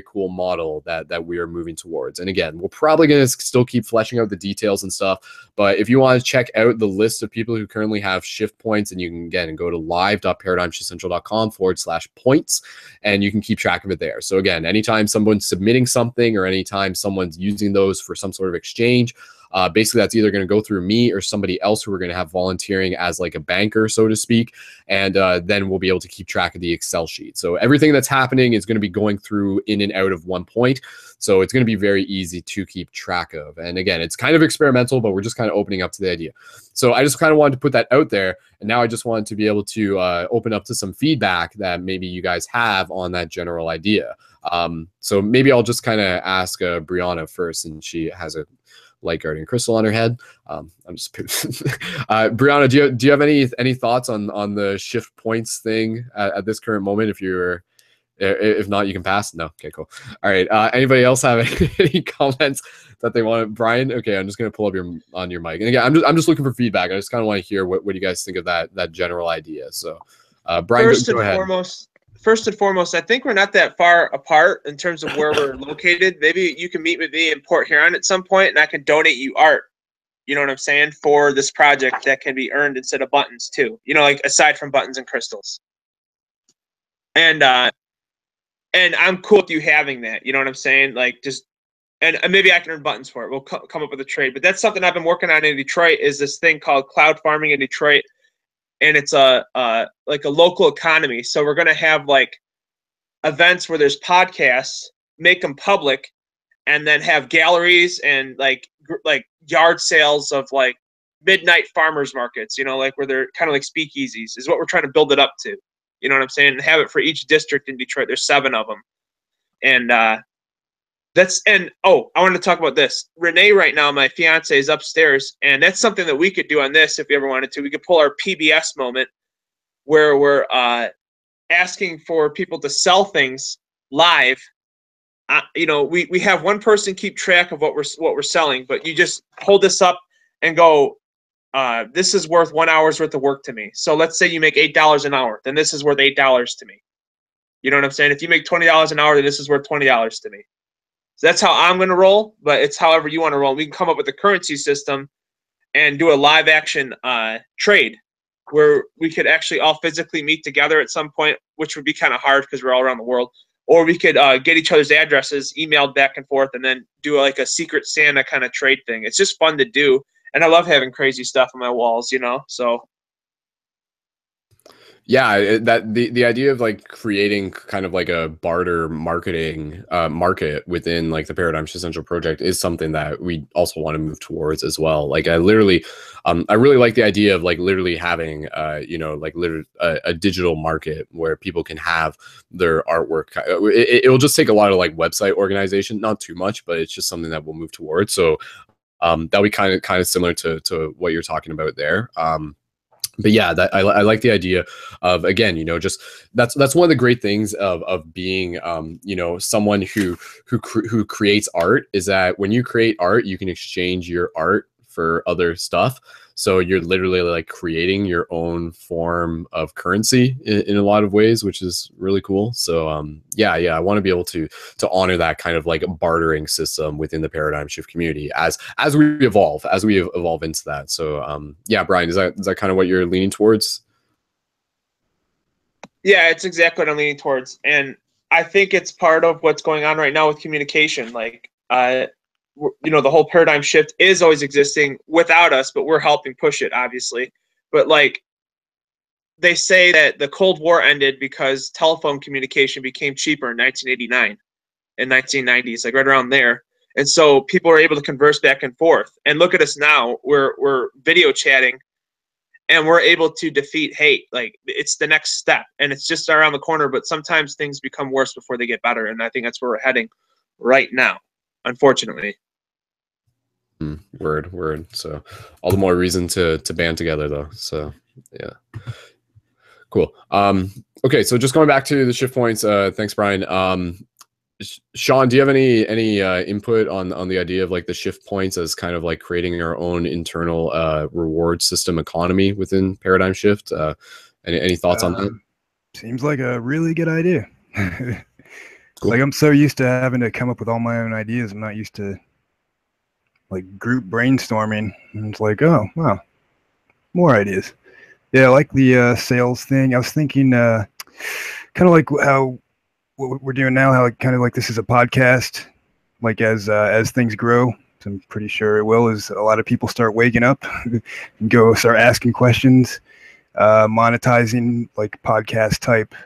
cool model that we are moving towards. And again, we're probably going to still keep fleshing out the details and stuff, but if you want to check out the list of people who currently have shift points, and you can again go to live.paradigmshiftcentral.com/points, and you can keep track of it there. So again, anytime someone's submitting something or anytime someone's using those for some sort of exchange, basically that's either going to go through me or somebody else who we're going to have volunteering as like a banker, so to speak. And then we'll be able to keep track of the Excel sheet. So everything that's happening is going to be going through in and out of one point. So it's going to be very easy to keep track of. And again, it's kind of experimental, but we're just kind of opening up to the idea. So I just kind of wanted to put that out there. And now I just wanted to be able to open up to some feedback that maybe you guys have on that general idea. So maybe I'll just kind of ask Brianna first, and she has a Light Guardian crystal on her head. I'm just Brianna, do you have any thoughts on the shift points thing at this current moment? If not, you can pass. No, okay, cool. All right. Anybody else have any comments that they want? Brian, okay, I'm just gonna pull up your mic. And again, I'm just looking for feedback. I just kind of want to hear what you guys think of that general idea. So, Brian, go ahead. First and foremost, I think we're not that far apart in terms of where we're located. Maybe you can meet with me in Port Huron at some point, and I can donate you art. You know what I'm saying? For this project that can be earned instead of buttons too. You know, like aside from buttons and crystals. And I'm cool with you having that. You know what I'm saying? Like and maybe I can earn buttons for it. We'll come up with a trade. But that's something I've been working on in Detroit. Is this thing called cloud farming in Detroit. And it's like a local economy. So we're going to have like events where there's podcasts, make them public, and then have galleries and like yard sales of like midnight farmers markets, you know, like where they're kind of like speakeasies is what we're trying to build it up to. You know what I'm saying? And have it for each district in Detroit. There's 7 of them. And I wanted to talk about this. Renee right now, my fiance, is upstairs, and that's something that we could do on this if we ever wanted to. We could pull our PBS moment where we're asking for people to sell things live. You know, we have one person keep track of what we're selling, but you just hold this up and go, this is worth 1 hour's worth of work to me. So let's say you make $8 an hour, then this is worth $8 to me. You know what I'm saying? If you make $20 an hour, then this is worth $20 to me. So that's how I'm going to roll, but it's however you want to roll. We can come up with a currency system and do a live action trade where we could actually all physically meet together at some point, which would be kind of hard because we're all around the world. or we could get each other's addresses, emailed back and forth, and then do like a Secret Santa kind of trade thing. It's just fun to do, and I love having crazy stuff on my walls, you know. So yeah, that the idea of like creating kind of like a barter marketing market within like the Paradigm Shift Central project is something that we also want to move towards as well. Like I literally, I really like the idea of like literally having you know, like literally a digital market where people can have their artwork. It'll just take a lot of like website organization, not too much, but it's just something that we'll move towards. So that'll be kind of similar to what you're talking about there. But yeah, that I like the idea of, again, you know, just that's one of the great things of being you know, someone who creates art, is that when you create art, you can exchange your art for other stuff. So you're literally like creating your own form of currency in a lot of ways, which is really cool. So yeah, I want to be able to honor that kind of like bartering system within the Paradigm Shift community as we evolve into that. So yeah, Brian, is that kind of what you're leaning towards? yeah, it's exactly what I'm leaning towards, and I think it's part of what's going on right now with communication. Like, you know, the whole paradigm shift is always existing without us, but we're helping push it, obviously. But like, they say that the Cold War ended because telephone communication became cheaper in 1989 and 1990s, like right around there. And so people are able to converse back and forth. And look at us now, we're video chatting, and we're able to defeat hate. Like, it's the next step, and it's just around the corner, but sometimes things become worse before they get better. And I think that's where we're heading right now, unfortunately. Word. So all the more reason to band together though. So yeah. Cool. Okay, so just going back to the shift points, thanks, Brian. Sean, do you have any input on the idea of like the shift points as kind of like creating our own internal reward system economy within Paradigm Shift? Any thoughts on that? Seems like a really good idea. Cool. Like, I'm so used to having to come up with all my own ideas. I'm not used to like group brainstorming. And it's like, oh wow, more ideas. Yeah, I like the sales thing. I was thinking kind of like how what we're doing now, how kind of like this is a podcast, like as things grow, so I'm pretty sure it will, as a lot of people start waking up and start asking questions, monetizing like podcast type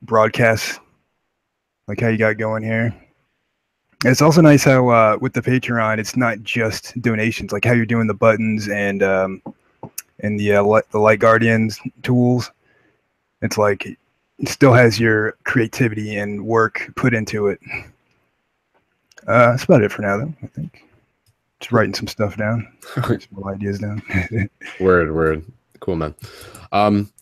broadcasts, like how you got going here. It's also nice how with the Patreon, it's not just donations, like how you're doing the buttons and the Light Guardians tools. It's like it still has your creativity and work put into it. That's about it for now, though. I think just writing some stuff down, some more ideas down. Word. Cool, man.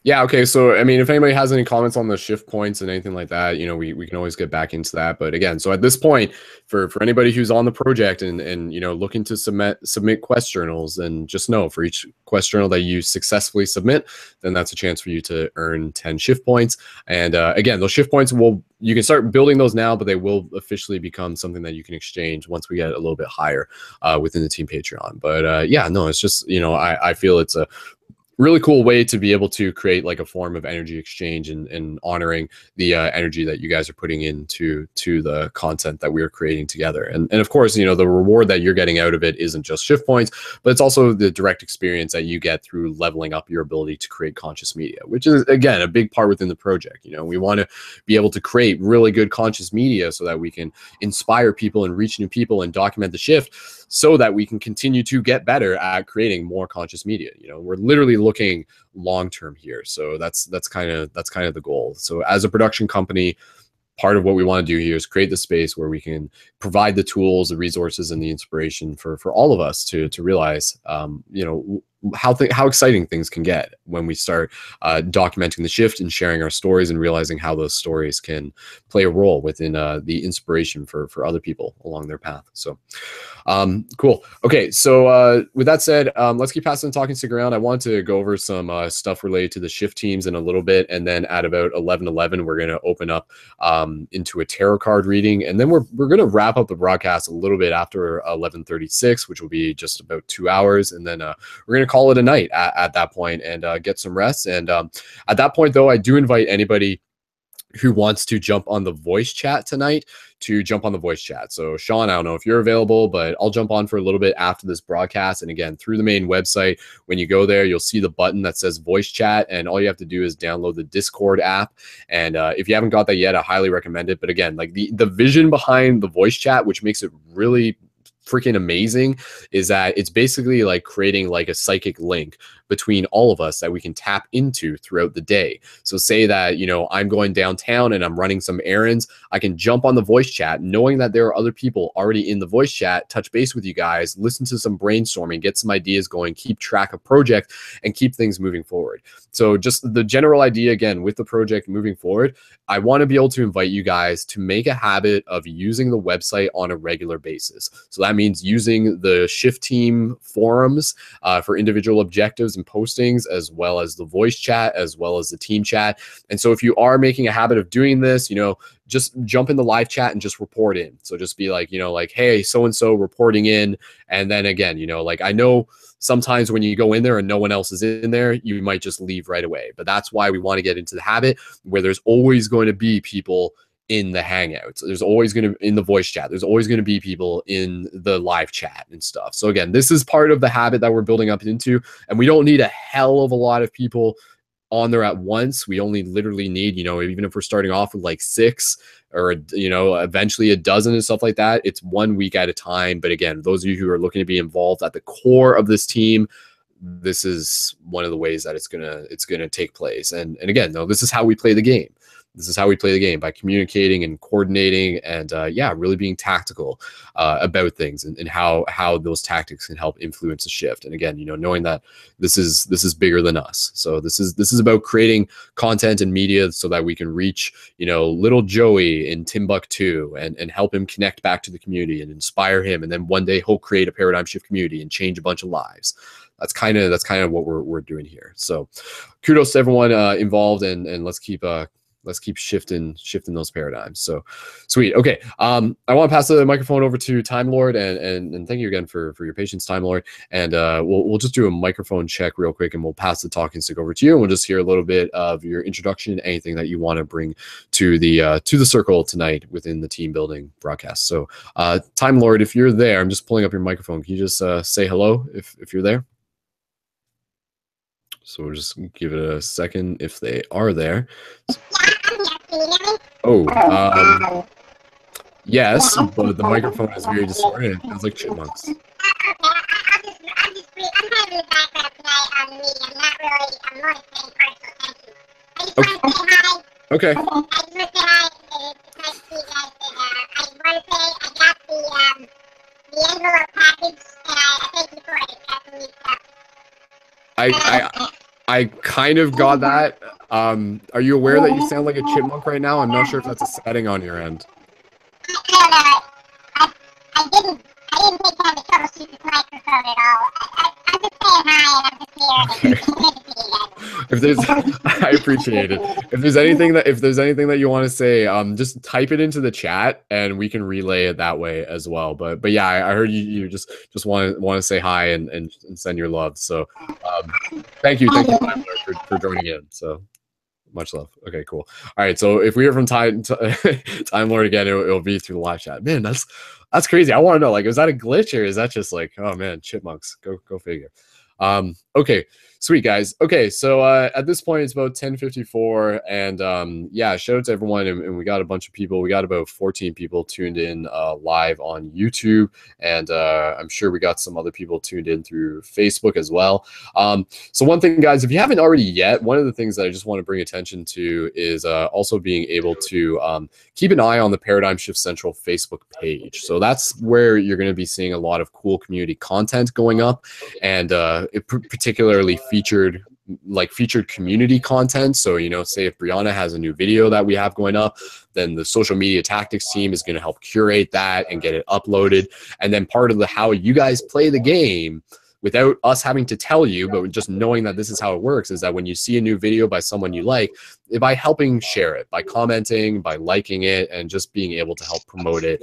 Yeah, okay, so I mean, if anybody has any comments on the shift points and anything like that, you know, we can always get back into that. But again, so at this point, for anybody who's on the project and you know, looking to submit quest journals, then just know for each quest journal that you successfully submit, then that's a chance for you to earn 10 shift points. And again, those shift points you can start building those now, but they will officially become something that you can exchange once we get a little bit higher within the team Patreon. But yeah, no, it's just, you know, I feel it's a really cool way to be able to create like a form of energy exchange and honoring the energy that you guys are putting into the content that we're creating together. And of course, you know, the reward that you're getting out of it isn't just shift points, but it's also the direct experience that you get through leveling up your ability to create conscious media, which is, again, a big part within the project. You know, we want to be able to create really good conscious media so that we can inspire people and reach new people and document the shift, so that we can continue to get better at creating more conscious media. You know, we're literally looking long term here. So that's kind of the goal. So as a production company, part of what we want to do here is create the space where we can provide the tools, the resources, and the inspiration for all of us to realize, you know, how exciting things can get when we start documenting the shift and sharing our stories and realizing how those stories can play a role within the inspiration for other people along their path. So cool. Okay, so with that said, let's keep passing and talking. Stick around. I want to go over some stuff related to the shift teams in a little bit, and then at about 11:11, we're going to open up into a tarot card reading, and then we're going to wrap up the broadcast a little bit after 11:36, which will be just about 2 hours, and then we're going to call it a night at that point and get some rest. And at that point, though, I do invite anybody who wants to jump on the voice chat tonight to jump on the voice chat. So Sean, I don't know if you're available, but I'll jump on for a little bit after this broadcast. And again, through the main website, when you go there, you'll see the button that says voice chat. And all you have to do is download the Discord app. And if you haven't got that yet, I highly recommend it. But again, like the vision behind the voice chat, which makes it really freaking amazing, is that it's basically like creating like a psychic link between all of us that we can tap into throughout the day. So say that, you know, I'm going downtown and I'm running some errands, I can jump on the voice chat knowing that there are other people already in the voice chat, touch base with you guys, listen to some brainstorming, get some ideas going, keep track of project, and keep things moving forward. So just the general idea, again, with the project moving forward, I want to be able to invite you guys to make a habit of using the website on a regular basis. So that means using the Shift Team forums for individual objectives and postings, as well as the voice chat, as well as the team chat. And so if you are making a habit of doing this, you know, just jump in the live chat and just report in. So just be like, you know, like, hey, so-and-so reporting in. And then again, you know, like, I know sometimes when you go in there and no one else is in there, you might just leave right away. But that's why we want to get into the habit where there's always going to be people in the hangouts. There's always going to, in the voice chat, there's always going to be people in the live chat and stuff. So again, this is part of the habit that we're building up into, and we don't need a hell of a lot of people on there at once. We only literally need, you know, even if we're starting off with like 6 or, you know, eventually a dozen and stuff like that, it's 1 week at a time. But again, those of you who are looking to be involved at the core of this team, this is one of the ways that it's gonna take place. And again, no, this is how we play the game. This is how we play the game, by communicating and coordinating and yeah, really being tactical about things and how those tactics can help influence the shift. And again, you know, knowing that this is bigger than us. So this is about creating content and media so that we can reach, you know, little Joey in Timbuktu and help him connect back to the community and inspire him. And then one day he'll create a paradigm shift community and change a bunch of lives. That's kind of what we're doing here. So kudos to everyone involved, and let's keep shifting those paradigms. So sweet. Okay. I want to pass the microphone over to Time Lord, and thank you again for your patience, Time Lord. And we'll just do a microphone check real quick, and we'll pass the talking stick over to you, and we'll just hear a little bit of your introduction, anything that you want to bring to the circle tonight within the team building broadcast. So Time Lord, if you're there, I'm just pulling up your microphone. Can you just say hello if you're there? So we'll just give it a second if they are there. Oh, yes, but the microphone is very distorted. It sounds like chipmunks. Okay. I kind of got that. Are you aware that you sound like a chipmunk right now? I'm not sure if that's a setting on your end. I didn't take time to troubleshoot this microphone at all. I'm just saying hi, and I'm just here. If there's, I appreciate it. If there's anything that you want to say, just type it into the chat, and we can relay it that way as well. But yeah, I heard you just want to say hi and send your love. So thank you for joining in. So much love. Okay, cool. All right, so if we hear from Time Lord again, it'll be through the live chat. Man, that's crazy. I want to know, like, is that a glitch, or is that just like, oh man, chipmunks? Go figure. Okay, sweet guys. Okay, so at this point it's about 10:54, and yeah, shout out to everyone, and we got a bunch of people. We got about 14 people tuned in live on YouTube, and I'm sure we got some other people tuned in through Facebook as well. So one thing, guys, if you haven't already yet, one of the things that I just want to bring attention to is also being able to keep an eye on the Paradigm Shift Central Facebook page. So that's where you're going to be seeing a lot of cool community content going up, and particularly featured community content. So, you know, say if Brianna has a new video that we have going up, then the social media tactics team is going to help curate that and get it uploaded. And then part of how you guys play the game without us having to tell you, but just knowing that this is how it works, is that when you see a new video by someone you like, by helping share it, by commenting, by liking it, and just being able to help promote it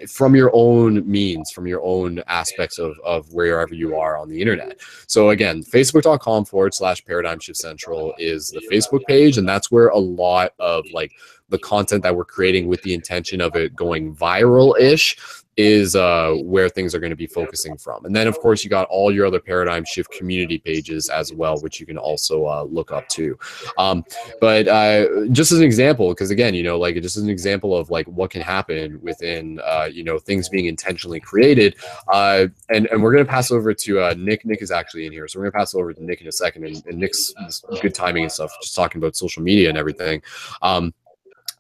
from your own means, from your own aspects of wherever you are on the internet. So again, facebook.com/Paradigm Shift Central is the Facebook page, and that's where a lot of like the content that we're creating with the intention of it going viral-ish is where things are going to be focusing from. And then of course you got all your other Paradigm Shift community pages as well, which you can also look up too. But just as an example, because again, you know, like just as an example of like what can happen within you know, things being intentionally created, and we're going to pass over to Nick. Nick is actually in here, so we're going to pass over to Nick in a second, and Nick's good timing and stuff, just talking about social media and everything.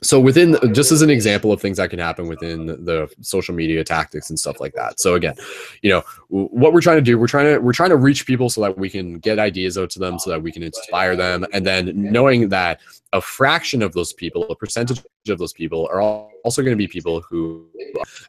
So within, just as an example of things that can happen within the social media tactics and stuff like that. So again, you know, what we're trying to do, we're trying to reach people so that we can get ideas out to them, so that we can inspire them. And then knowing that a fraction of those people, a percentage of those people are also going to be people who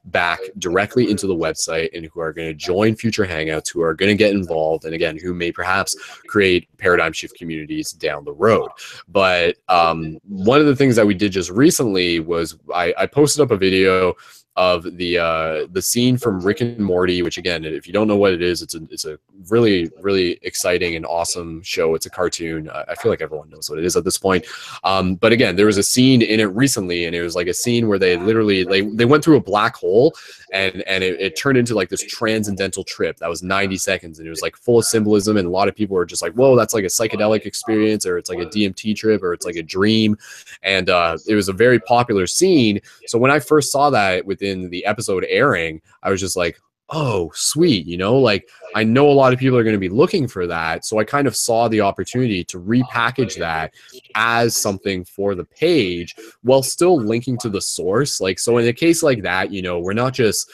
back directly into the website and who are going to join future Hangouts, who are going to get involved, and again, who may perhaps create Paradigm Shift communities down the road. But one of the things that we did just recently was I posted up a video of the scene from Rick and Morty, which again, if you don't know what it is, it's a really, really exciting and awesome show. It's a cartoon. I feel like everyone knows what it is at this point. But again, there was a scene in it recently, and it was like a scene where they literally they went through a black hole, and it turned into like this transcendental trip that was 90 seconds, and it was like full of symbolism, and a lot of people were just like, whoa, that's like a psychedelic experience, or it's like a DMT trip, or it's like a dream. And it was a very popular scene. So when I first saw that within the episode airing, I was just like, oh, sweet, you know, like I know a lot of people are going to be looking for that. So I kind of saw the opportunity to repackage that as something for the page while still linking to the source. Like, so in a case like that, you know, we're not just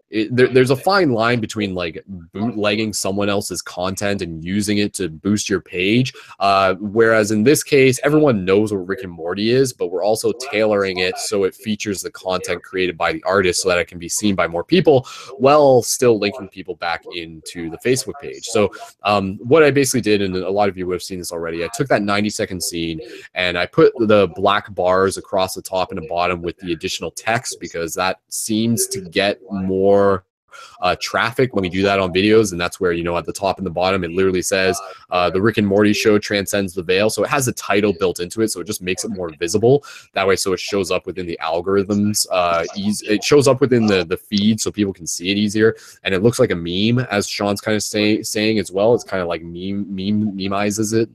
there's a fine line between like bootlegging someone else's content and using it to boost your page. Whereas in this case, everyone knows what Rick and Morty is, but we're also tailoring it so it features the content created by the artist so that it can be seen by more people while still linking people back into the Facebook page. So what I basically did, and a lot of you would have seen this already, I took that 90-second scene and I put the black bars across the top and the bottom with the additional text, because that seems to get more traffic when we do that on videos. And that's where, you know, at the top and the bottom, it literally says the Rick and Morty show transcends the veil. So it has a title built into it, so it just makes it more visible that way. So it shows up within the algorithms, it shows up within the feed so people can see it easier, and it looks like a meme, as Sean's kind of saying as well. It's kind of like memizes it.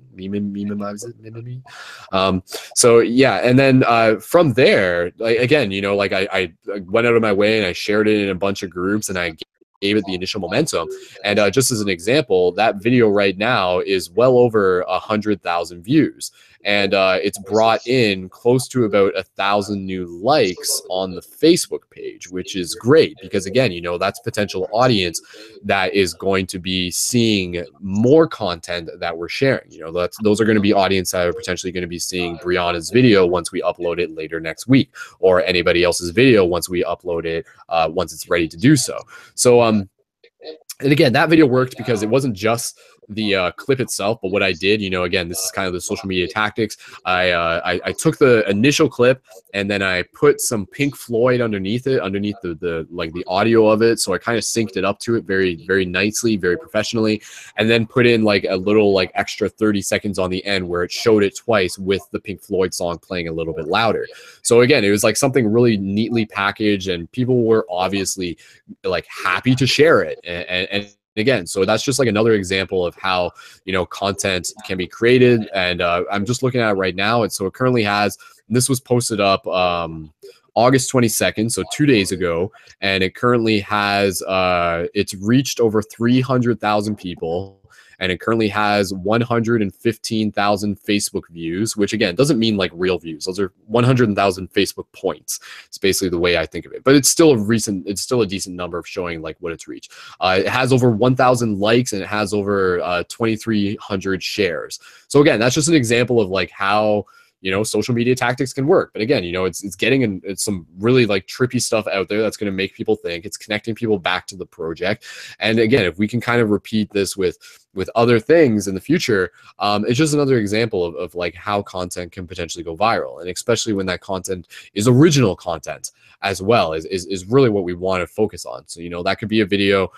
So yeah, and then from there, like, again, you know, like I went out of my way and I shared it in a bunch of groups, and I gave it the initial momentum. And just as an example, that video right now is well over 100,000 views, and it's brought in close to about 1,000 new likes on the Facebook page, which is great, because again, you know, that's potential audience that is going to be seeing more content that we're sharing. You know, those are going to be audience that are potentially going to be seeing Brianna's video once we upload it later next week, or anybody else's video once we upload it once it's ready to do so. So and again, that video worked because it wasn't just the clip itself, but what I did, you know, again, this is kind of the social media tactics. I took the initial clip and then I put some Pink Floyd underneath it, underneath the like the audio of it. So I kind of synced it up to it very, very nicely, very professionally, and then put in like a little like extra 30 seconds on the end where it showed it twice with the Pink Floyd song playing a little bit louder. So again, it was like something really neatly packaged, and people were obviously like happy to share it. And again, so that's just like another example of how, you know, content can be created. And I'm just looking at it right now. And so it currently has, this was posted up August 22nd, so 2 days ago, and it currently has it's reached over 300,000 people, and it currently has 115,000 Facebook views, which again doesn't mean like real views. Those are 100,000 Facebook points. It's basically the way I think of it, but it's still a decent number of showing like what it's reached. It has over 1,000 likes, and it has over 2,300 shares. So again, that's just an example of like how, social media tactics can work. But again, it's getting it's some really like trippy stuff out there that's going to make people think. It's connecting people back to the project. And again, if we can kind of repeat this with other things in the future, it's just another example of like how content can potentially go viral. And especially when that content is original content as well is really what we want to focus on. So, that could be a video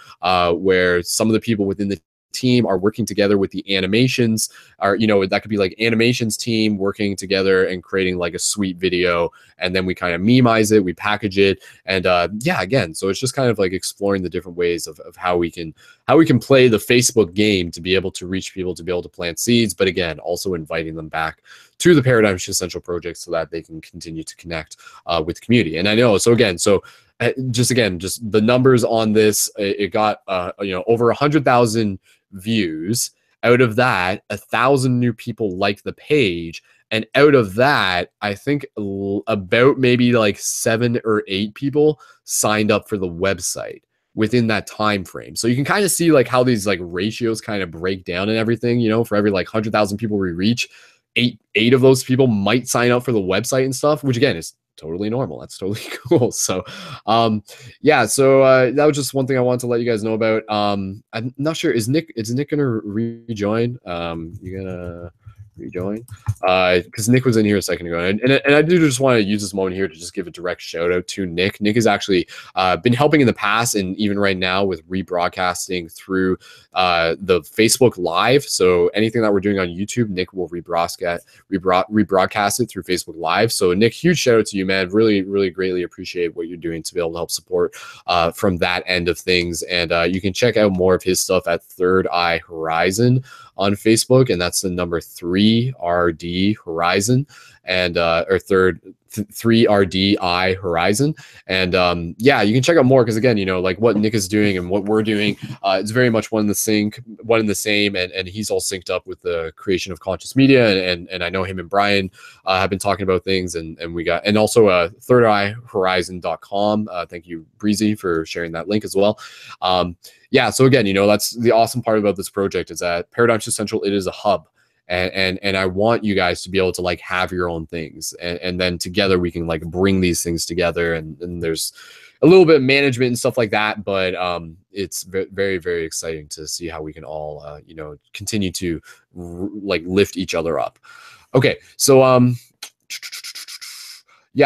where some of the people within the team are working together with the animations, or that could be like animations team working together and creating like a sweet video, and then we kind of memeize it, we package it, and again, so it's just kind of like exploring the different ways of how we can play the Facebook game to be able to reach people, to be able to plant seeds, but again, also inviting them back to the Paradigm Shift Central project so that they can continue to connect with the community. And I know, so just the numbers on this, it got over 100,000 views. Out of that, 1,000 new people liked the page, and out of that, I think about maybe like 7 or 8 people signed up for the website within that time frame. So you can kind of see like how these like ratios kind of break down and everything. For every like 100,000 people we reach, eight of those people might sign up for the website and stuff, which again is totally normal. That's totally cool. So that was just one thing I wanted to let you guys know about. I'm not sure, is Nick gonna rejoin? You gonna rejoin? Because Nick was in here a second ago, and I do just want to use this moment here to just give a direct shout out to Nick. Nick has actually been helping in the past, and even right now with rebroadcasting through the Facebook Live. So anything that we're doing on YouTube, Nick will rebroadcast it through Facebook Live. So Nick, huge shout out to you, man. Really, really greatly appreciate what you're doing to be able to help support from that end of things. And you can check out more of his stuff at Third Eye Horizon on Facebook, and that's the number 3RD Horizon, and or 3RDI Horizon. And you can check out more, because again, like what Nick is doing and what we're doing, it's very much one in the same, and he's all synced up with the creation of conscious media, and I know him and Brian have been talking about things, and also thirdeyehorizon.com. Thank you, Breezy, for sharing that link as well. So again, that's the awesome part about this project, is that Paradigm Shift Central, it is a hub. And I want you guys to be able to like have your own things, and then together we can like bring these things together, and there's a little bit of management and stuff like that, but it's very, very exciting to see how we can all continue to like lift each other up. Okay, so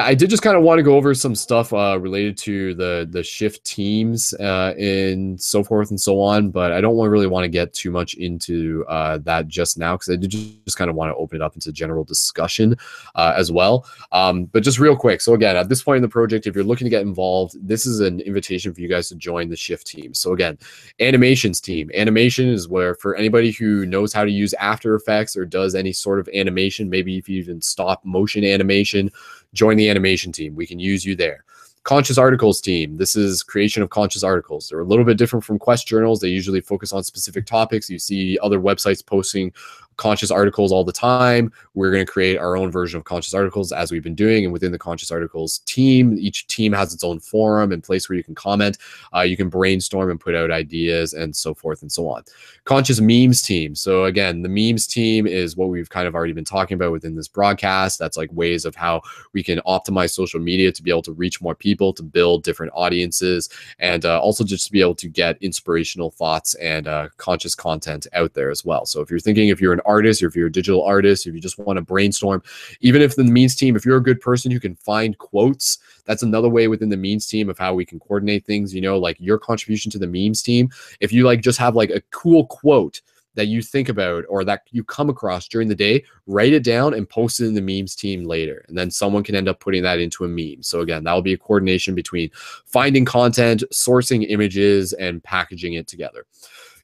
I did just kind of want to go over some stuff related to the shift teams and so forth and so on, but I don't really want to get too much into that just now, because I did just kind of want to open it up into general discussion as well. But just real quick, so again, at this point in the project, if you're looking to get involved, this is an invitation for you guys to join the shift team. So again, animations team. Animation is where, for anybody who knows how to use After Effects or does any sort of animation, maybe if you even stop motion animation, join the animation team. We can use you there. Conscious Articles team. This is creation of conscious articles. They're a little bit different from Quest journals. They usually focus on specific topics. You see other websites posting conscious articles all the time. We're going to create our own version of conscious articles, as we've been doing. And within the conscious articles team, each team has its own forum and place where you can comment. You can brainstorm and put out ideas and so forth and so on. Conscious memes team. So again, the memes team is what we've kind of already been talking about within this broadcast. That's like ways of how we can optimize social media to be able to reach more people, to build different audiences, and also just to be able to get inspirational thoughts and conscious content out there as well. So if you're thinking, if you're an artist, or if you're a digital artist, if you just want to brainstorm, even if the memes team, if you're a good person who can find quotes, that's another way within the memes team of how we can coordinate things. Like your contribution to the memes team, if you like just have like a cool quote that you think about or that you come across during the day, write it down and post it in the memes team later, and then someone can end up putting that into a meme. So again, that will be a coordination between finding content, sourcing images, and packaging it together.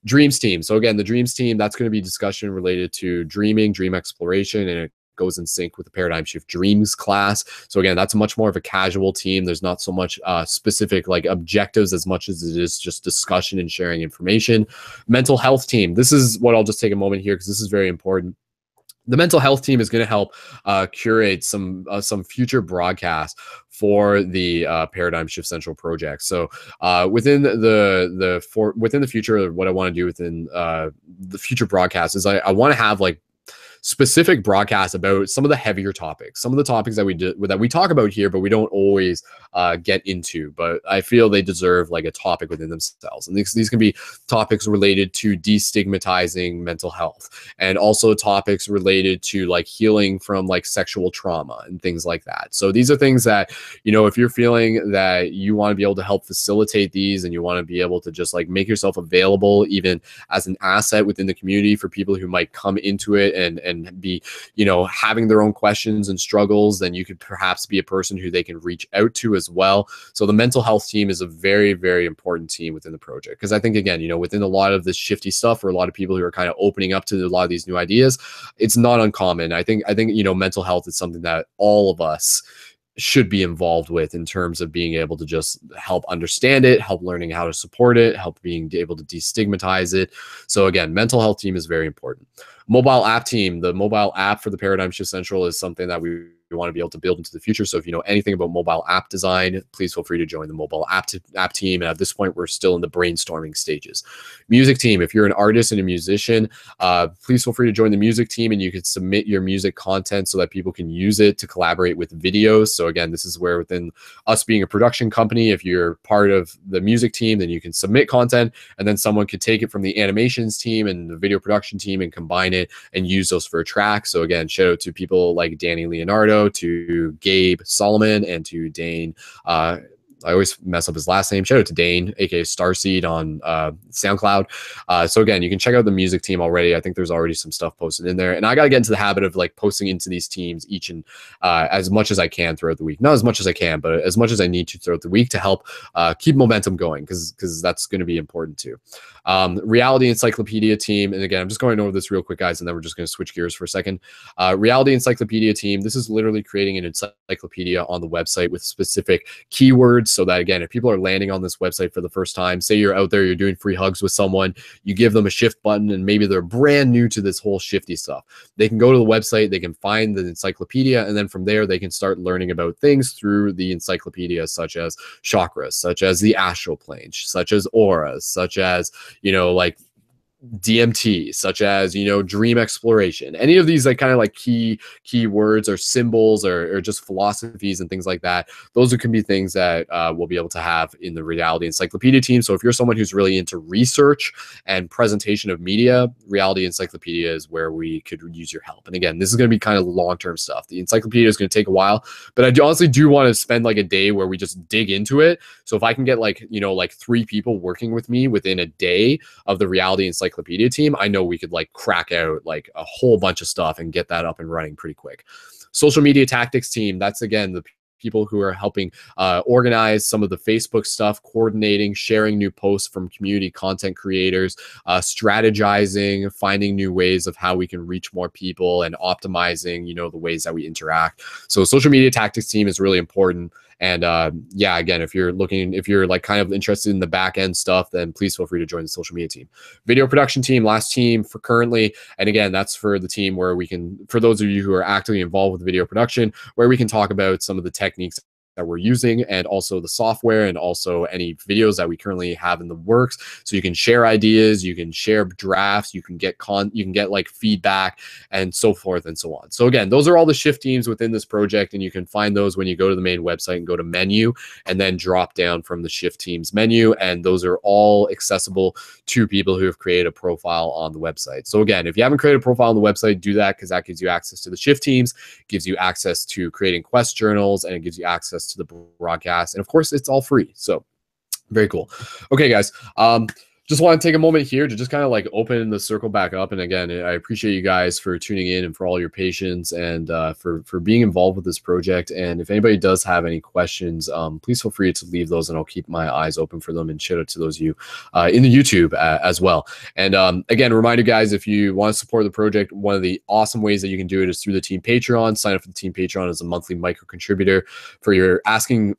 Dreams team. So again, the dreams team, that's going to be discussion related to dreaming, dream exploration, and it goes in sync with the Paradigm Shift Dreams class. So again, that's much more of a casual team. There's not so much specific like objectives as much as it is just discussion and sharing information. Mental health team. This is what I'll just take a moment here, because this is very important. The mental health team is going to help curate some future broadcasts for the Paradigm Shift Central project. So within the future, what I want to do within the future broadcasts is I want to have like specific broadcasts about some of the heavier topics, some of the topics that we talk about here, but we don't always get into. But I feel they deserve like a topic within themselves. And these can be topics related to destigmatizing mental health, and also topics related to like healing from like sexual trauma and things like that. So these are things that, you know, if you're feeling that you want to be able to help facilitate these, and you want to be able to just like make yourself available even as an asset within the community for people who might come into it and be, you know, having their own questions and struggles, then you could perhaps be a person who they can reach out to as well. So the mental health team is a very, very important team within the project, because I think, again, you know, within a lot of this shifty stuff, for a lot of people who are kind of opening up to a lot of these new ideas, it's not uncommon. I think you know, mental health is something that all of us should be involved with, in terms of being able to just help understand it, help learning how to support it, help being able to destigmatize it. So again, mental health team is very important. Mobile app team, the mobile app for the Paradigm Shift Central is something that we want to be able to build into the future. So if you know anything about mobile app design, please feel free to join the mobile app team. And at this point, we're still in the brainstorming stages. Music team, if you're an artist and a musician, please feel free to join the music team, and you can submit your music content so that people can use it to collaborate with videos. So again, this is where, within us being a production company, if you're part of the music team, then you can submit content, and then someone could take it from the animations team and the video production team and combine it and use those for a track. So again, shout out to people like Danny Leonardo, to Gabe Solomon, and to Dane. I always mess up his last name. Shout out to Dane, aka Starseed, on SoundCloud. So again, you can check out the music team already. I think there's already some stuff posted in there, and I got to get into the habit of like posting into these teams each and as much as I can throughout the week. Not as much as I can, but as much as I need to throughout the week to help keep momentum going, because that's going to be important too. Reality Encyclopedia team, and again, I'm just going over this real quick, guys, and then we're just going to switch gears for a second. Reality Encyclopedia team, this is literally creating an encyclopedia on the website with specific keywords, so that, again, if people are landing on this website for the first time, say you're out there, you're doing free hugs with someone, you give them a shift button, and maybe they're brand new to this whole shifty stuff. They can go to the website, they can find the encyclopedia, and then from there, they can start learning about things through the encyclopedia, such as chakras, such as the astral plane, such as auras, such as, you know, like DMT, such as, you know, dream exploration, any of these like kind of like key words or symbols or just philosophies and things like that. Those can be things that we'll be able to have in the Reality Encyclopedia team. So if you're someone who's really into research and presentation of media, Reality Encyclopedia is where we could use your help. And again, this is going to be kind of long-term stuff. The encyclopedia is going to take a while, but I honestly do want to spend like a day where we just dig into it. So if I can get like, you know, like 3 people working with me within a day of the Reality Encyclopedia team, I know we could like crack out like a whole bunch of stuff and get that up and running pretty quick. Social media tactics team, that's again the people who are helping organize some of the Facebook stuff, coordinating, sharing new posts from community content creators, strategizing, finding new ways of how we can reach more people, and optimizing, you know, the ways that we interact. So social media tactics team is really important. And yeah, again, if you're like kind of interested in the back end stuff, then please feel free to join the social media team. Video production team, last team for currently. And again, that's for the team where we can, for those of you who are actively involved with video production, where we can talk about some of the techniques that we're using, and also the software, and also any videos that we currently have in the works. So you can share ideas, you can share drafts, you can get like feedback, and so forth and so on. So again, those are all the shift teams within this project, and you can find those when you go to the main website and go to menu, and then drop down from the shift teams menu, and those are all accessible to people who have created a profile on the website. So again, if you haven't created a profile on the website, do that, because that gives you access to the shift teams, gives you access to creating quest journals, and it gives you access to the broadcast, and of course it's all free. So very cool. Okay, guys, just want to take a moment here to just kind of like open the circle back up. And again, I appreciate you guys for tuning in and for all your patience, and for being involved with this project. And if anybody does have any questions, please feel free to leave those, and I'll keep my eyes open for them, and shout out to those of you in the YouTube as well. And again, a reminder, guys, if you want to support the project, one of the awesome ways that you can do it is through the Team Patreon. Sign up for the Team Patreon as a monthly micro contributor for your asking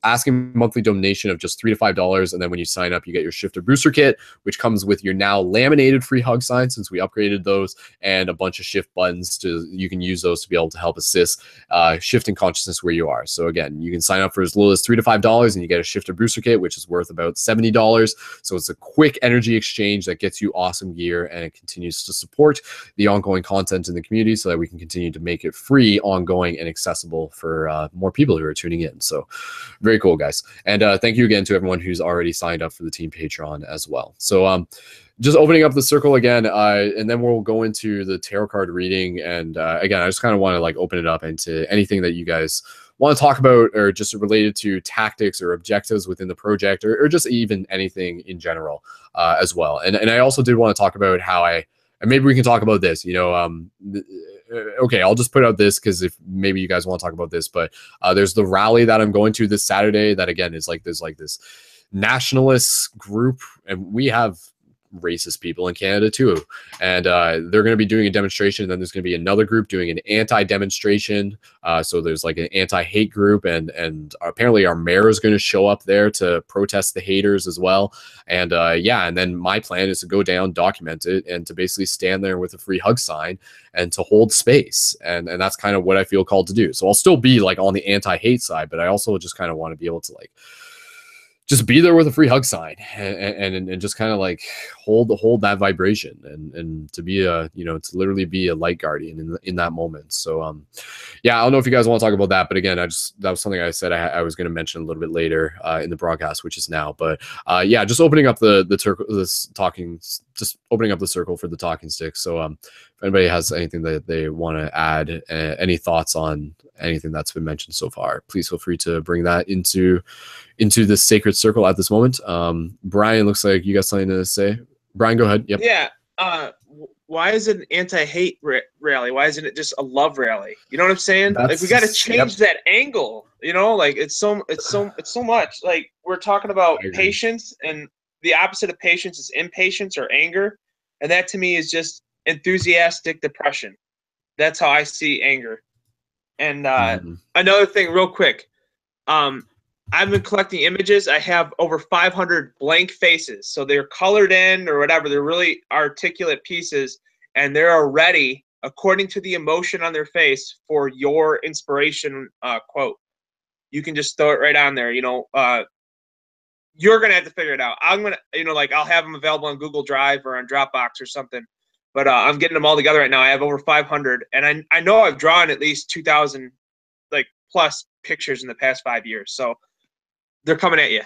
monthly donation of just $3 to $5. And then when you sign up, you get your Shifter Booster Kit, which which comes with your now laminated free hug sign, since we upgraded those, and a bunch of shift buttons you can use those to be able to help assist shifting consciousness where you are. So again, you can sign up for as little as $3 to $5 and you get a shifter booster kit, which is worth about $70. So it's a quick energy exchange that gets you awesome gear, and it continues to support the ongoing content in the community so that we can continue to make it free, ongoing, and accessible for more people who are tuning in. So very cool, guys. And thank you again to everyone who's already signed up for the team Patreon as well. So just opening up the circle again, and then we'll go into the tarot card reading. And again, I just kind of want to like open it up into anything that you guys want to talk about, or just related to tactics or objectives within the project, or just even anything in general as well. And I also did want to talk about how and maybe we can talk about this, okay, I'll just put out this because if maybe you guys want to talk about this, but there's the rally that I'm going to this Saturday that again is like this nationalist group, and we have racist people in Canada too, and they're going to be doing a demonstration, and then there's going to be another group doing an anti-demonstration, so there's like an anti-hate group, and apparently our mayor is going to show up there to protest the haters as well. And yeah, and then my plan is to go down, document it, and to basically stand there with a free hug sign and to hold space, and that's kind of what I feel called to do. So I'll still be like on the anti-hate side, but I also just kind of want to be able to like just be there with a free hug sign, and just kind of like hold that vibration, and to be to literally be a light guardian in that moment. So yeah, I don't know if you guys want to talk about that, but again, that was something I said I was going to mention a little bit later in the broadcast, which is now. But yeah, just opening up just opening up the circle for the talking stick. So if anybody has anything that they want to add, any thoughts on anything that's been mentioned so far, please feel free to bring that into this sacred circle at this moment. Brian, looks like you got something to say. Brian, go ahead. Yep. Yeah. Why is it an anti-hate rally? Why isn't it just a love rally? You know what I'm saying? Like we got to change that angle. Like it's so much. Like we're talking about patience, and the opposite of patience is impatience or anger, and that to me is just enthusiastic depression. That's how I see anger. And another thing, real quick. I've been collecting images. I have over 500 blank faces. So they're colored in or whatever. They're really articulate pieces, and they're ready, according to the emotion on their face, for your inspiration quote. You can just throw it right on there. You're going to have to figure it out. I'm going to, I'll have them available on Google Drive or on Dropbox or something. But I'm getting them all together right now. I have over 500, and I know I've drawn at least 2,000 plus pictures in the past 5 years. So they're coming at you.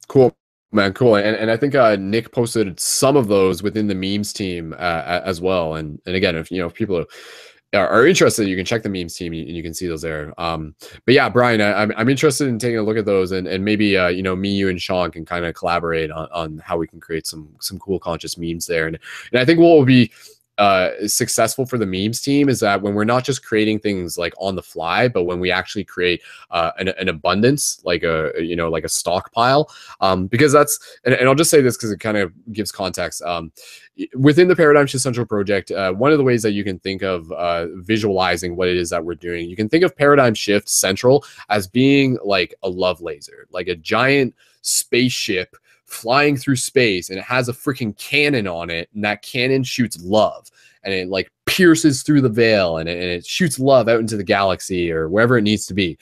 Cool, man. Cool. And I think Nick posted some of those within the memes team as well. And again, if people are interested, you can check the memes team and you can see those there. But yeah, Brian, I'm interested in taking a look at those, and maybe me, you, and Sean can kind of collaborate on how we can create some cool conscious memes there. And I think what will be successful for the memes team is that when we're not just creating things like on the fly, but when we actually create an abundance, like a stockpile, because that's, and I'll just say this because it kind of gives context. Within the Paradigm Shift Central project, one of the ways that you can think of visualizing what it is that we're doing, you can think of Paradigm Shift Central as being like a love laser, like a giant spaceship flying through space, and it has a freaking cannon on it, and that cannon shoots love, and it like pierces through the veil, and it shoots love out into the galaxy or wherever it needs to be.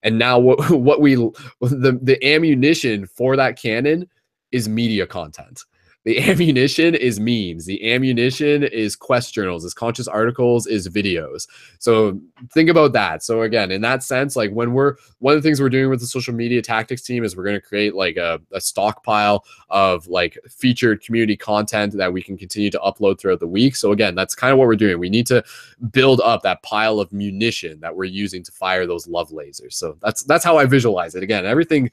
And now the ammunition for that cannon is media content. The ammunition is memes. The ammunition is quest journals, is conscious articles, is videos. So think about that. So again, in that sense, like one of the things we're doing with the social media tactics team is we're going to create like a stockpile of like featured community content that we can continue to upload throughout the week. So again, that's kind of what we're doing. We need to build up that pile of munition that we're using to fire those love lasers. So that's how I visualize it. Again, everything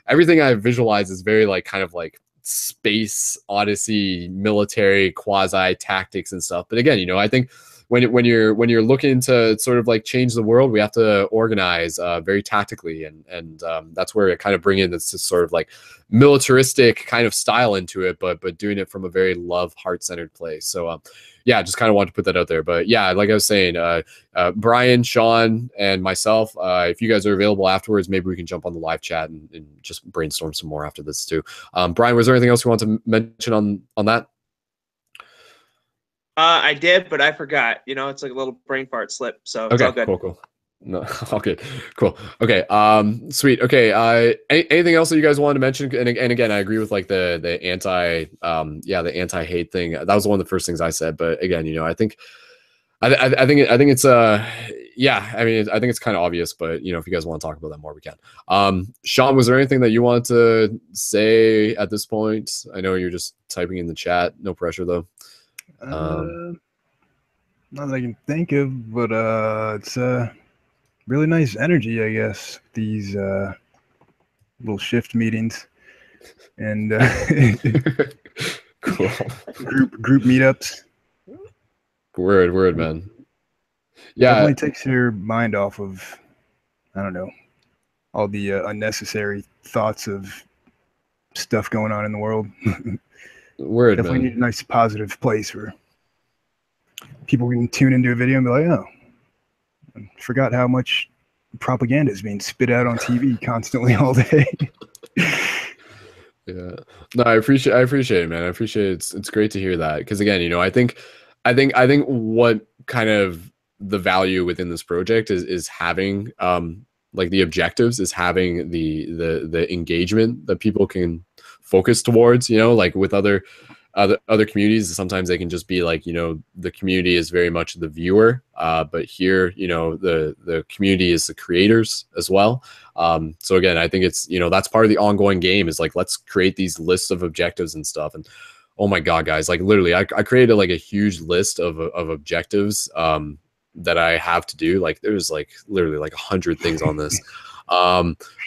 I visualize is very like kind of like space odyssey, military quasi tactics and stuff. But again, I think when you're looking to sort of like change the world, we have to organize very tactically, and that's where I kind of bring in this sort of like militaristic kind of style into it, but doing it from a very love, heart-centered place. So yeah, just kind of wanted to put that out there. But yeah, like I was saying, Brian, Sean, and myself, if you guys are available afterwards, maybe we can jump on the live chat and just brainstorm some more after this too. Brian, was there anything else you want to mention on that? I did, but I forgot. You know, it's like a little brain fart slip, so it's all good. Cool. No, all good. Cool. Okay. Sweet. Okay. Anything else that you guys wanted to mention? And again, I agree with like the anti-hate thing. That was one of the first things I said. But again, you know, I think it's yeah. I mean, I think it's kind of obvious. But you know, if you guys want to talk about that more, we can. Sean, was there anything that you wanted to say at this point? I know you're just typing in the chat. No pressure though. Not that I can think of, but it's really nice energy, I guess. These little shift meetings and cool group meetups. Word, man. Yeah, definitely takes your mind off of, I don't know, all the unnecessary thoughts of stuff going on in the world. Word, definitely man. need a nice positive place where people can tune into a video and be like, oh, I forgot how much propaganda is being spit out on TV constantly all day. Yeah, no, I appreciate it, man. I appreciate it. It's great to hear that, because again, you know, I think what kind of the value within this project is having like the objectives, is having the engagement that people can focus towards, you know, like with other communities, sometimes they can just be like, you know, the community is very much the viewer, but here, you know, the community is the creators as well. So again, I think it's, you know, that's part of the ongoing game, is like, let's create these lists of objectives and stuff. And oh my God, guys, like literally I created like a huge list of objectives that I have to do. Like there's like literally like 100 things on this. Let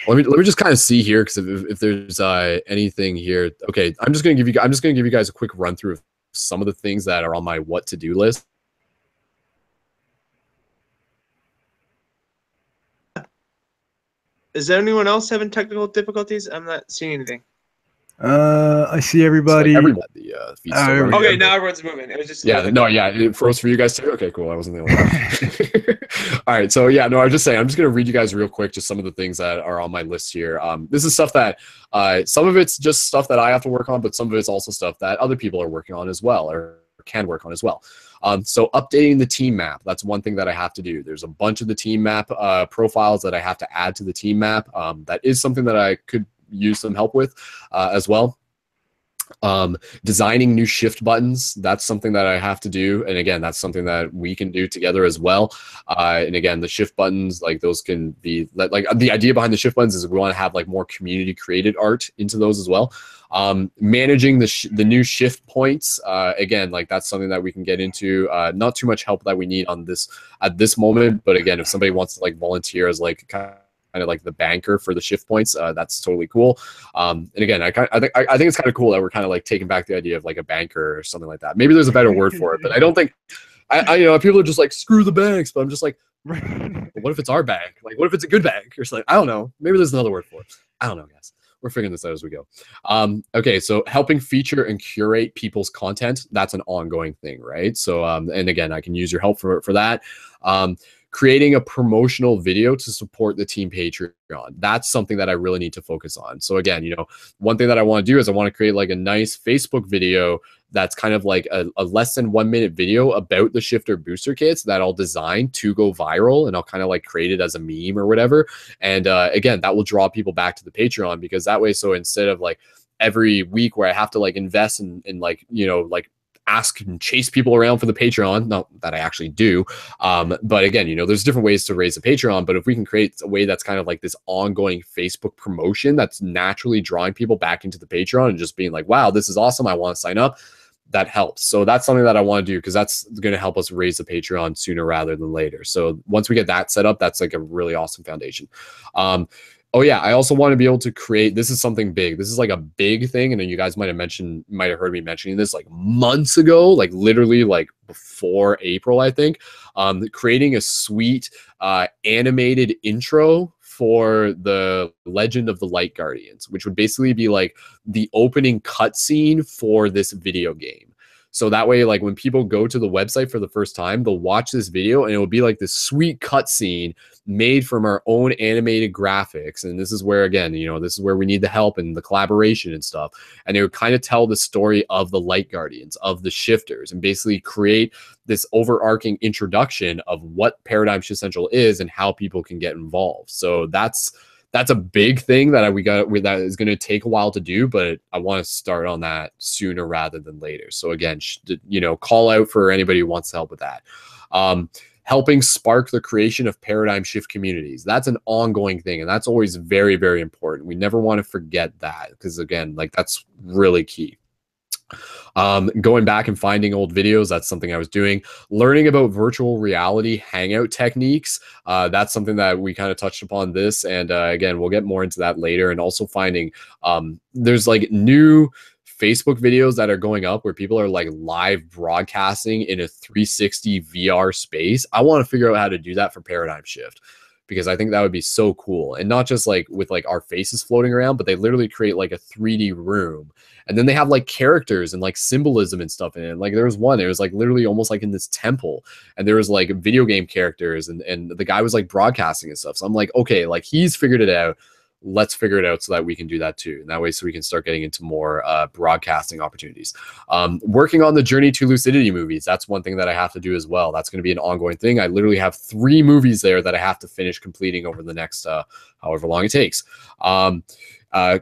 me just kind of see here, because if there's anything here. Okay, I'm just gonna give you guys a quick run through of some of the things that are on my what to do list. Is anyone else having technical difficulties? I'm not seeing anything. I see everybody. Like everyone, the feed's still running. Okay, now everyone's moving. It was just it froze for you guys too. Okay, cool. I wasn't the only one. All right, so yeah, no, I was just saying, I'm just gonna read you guys real quick just some of the things that are on my list here. This is stuff that some of it's just stuff that I have to work on, but some of it's also stuff that other people are working on as well, or can work on as well. So updating the team map, that's one thing that I have to do. There's a bunch of the team map profiles that I have to add to the team map. That is something that I could use some help with as well. Designing new shift buttons, that's something that I have to do, and again, that's something that we can do together as well. And again, the shift buttons, like those can be like the idea behind the shift buttons is we want to have like more community created art into those as well. Managing the new shift points, again, like that's something that we can get into. Not too much help that we need on this at this moment, but again, if somebody wants to like volunteer as like kind of like the banker for the shift points, that's totally cool. And again, I think it's kind of cool that we're kind of like taking back the idea of like a banker or something like that. Maybe there's a better word for it, but I don't think I you know, people are just like, screw the banks, but I'm just like, well, what if it's our bank? Like, what if it's a good bank or something? I don't know. Maybe there's another word for it. I don't know, guys. We're figuring this out as we go. Okay, so helping feature and curate people's content, that's an ongoing thing, right? So and again, I can use your help for that. Creating a promotional video to support the team Patreon. That's something that I really need to focus on. So again, you know, one thing that I want to do is I want to create like a nice Facebook video that's kind of like a less than 1 minute video about the shifter booster kits that I'll design to go viral, and I'll kind of like create it as a meme or whatever. And again, that will draw people back to the Patreon, because that way, so instead of like every week where I have to like invest in like, you know, like ask and chase people around for the Patreon, not that I actually do, but again, you know, there's different ways to raise a Patreon, but if we can create a way that's kind of like this ongoing Facebook promotion that's naturally drawing people back into the Patreon and just being like, wow, this is awesome, I want to sign up, that helps. So that's something that I want to do, because that's going to help us raise the Patreon sooner rather than later. So once we get that set up, that's like a really awesome foundation. Oh yeah, I also want to be able to create, this is something big. This is like a big thing. And you guys might have heard me mentioning this like months ago, like literally like before April, I think. Creating a sweet animated intro for the Legend of the Light Guardians, which would basically be like the opening cutscene for this video game. So that way, like when people go to the website for the first time, they'll watch this video and it will be like this sweet cutscene made from our own animated graphics. And this is where, again, you know, this is where we need the help and the collaboration and stuff. And it would kind of tell the story of the Light Guardians, of the Shifters, and basically create this overarching introduction of what Paradigm Shift Central is and how people can get involved. So that's a big thing that that is going to take a while to do, but I want to start on that sooner rather than later. So again, you know, call out for anybody who wants to help with that. Helping spark the creation of paradigm shift communities. That's an ongoing thing, and that's always very, very important. We never want to forget that, because again, like that's really key. Going back and finding old videos, that's something I was doing. Learning about virtual reality hangout techniques, that's something that we kind of touched upon this, and again, we'll get more into that later. And also finding, there's like new Facebook videos that are going up where people are like live broadcasting in a 360 VR space. I want to figure out how to do that for Paradigm Shift, because I think that would be so cool. And not just like with like our faces floating around, but they literally create like a 3D room. And then they have like characters and like symbolism and stuff in it. Like there was one, it was like literally almost like in this temple, and there was like video game characters, and the guy was like broadcasting and stuff. So I'm like, okay, like he's figured it out. Let's figure it out so that we can do that too. And that way, so we can start getting into more broadcasting opportunities. Working on the Journey to Lucidity movies. That's one thing that I have to do as well. That's going to be an ongoing thing. I literally have 3 movies there that I have to finish completing over the next however long it takes.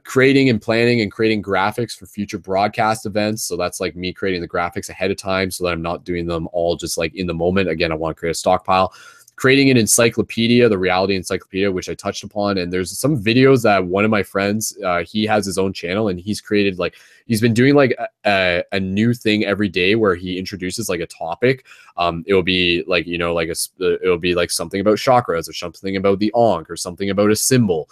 Creating and planning and creating graphics for future broadcast events. So that's like me creating the graphics ahead of time so that I'm not doing them all just like in the moment. Again, I want to create a stockpile. Creating an encyclopedia, the reality encyclopedia, which I touched upon. And there's some videos that one of my friends, he has his own channel, and he's created like, he's been doing like a new thing every day where he introduces like a topic. It will be like, you know, like it'll be like something about chakras or something about the Ankh or something about a symbol.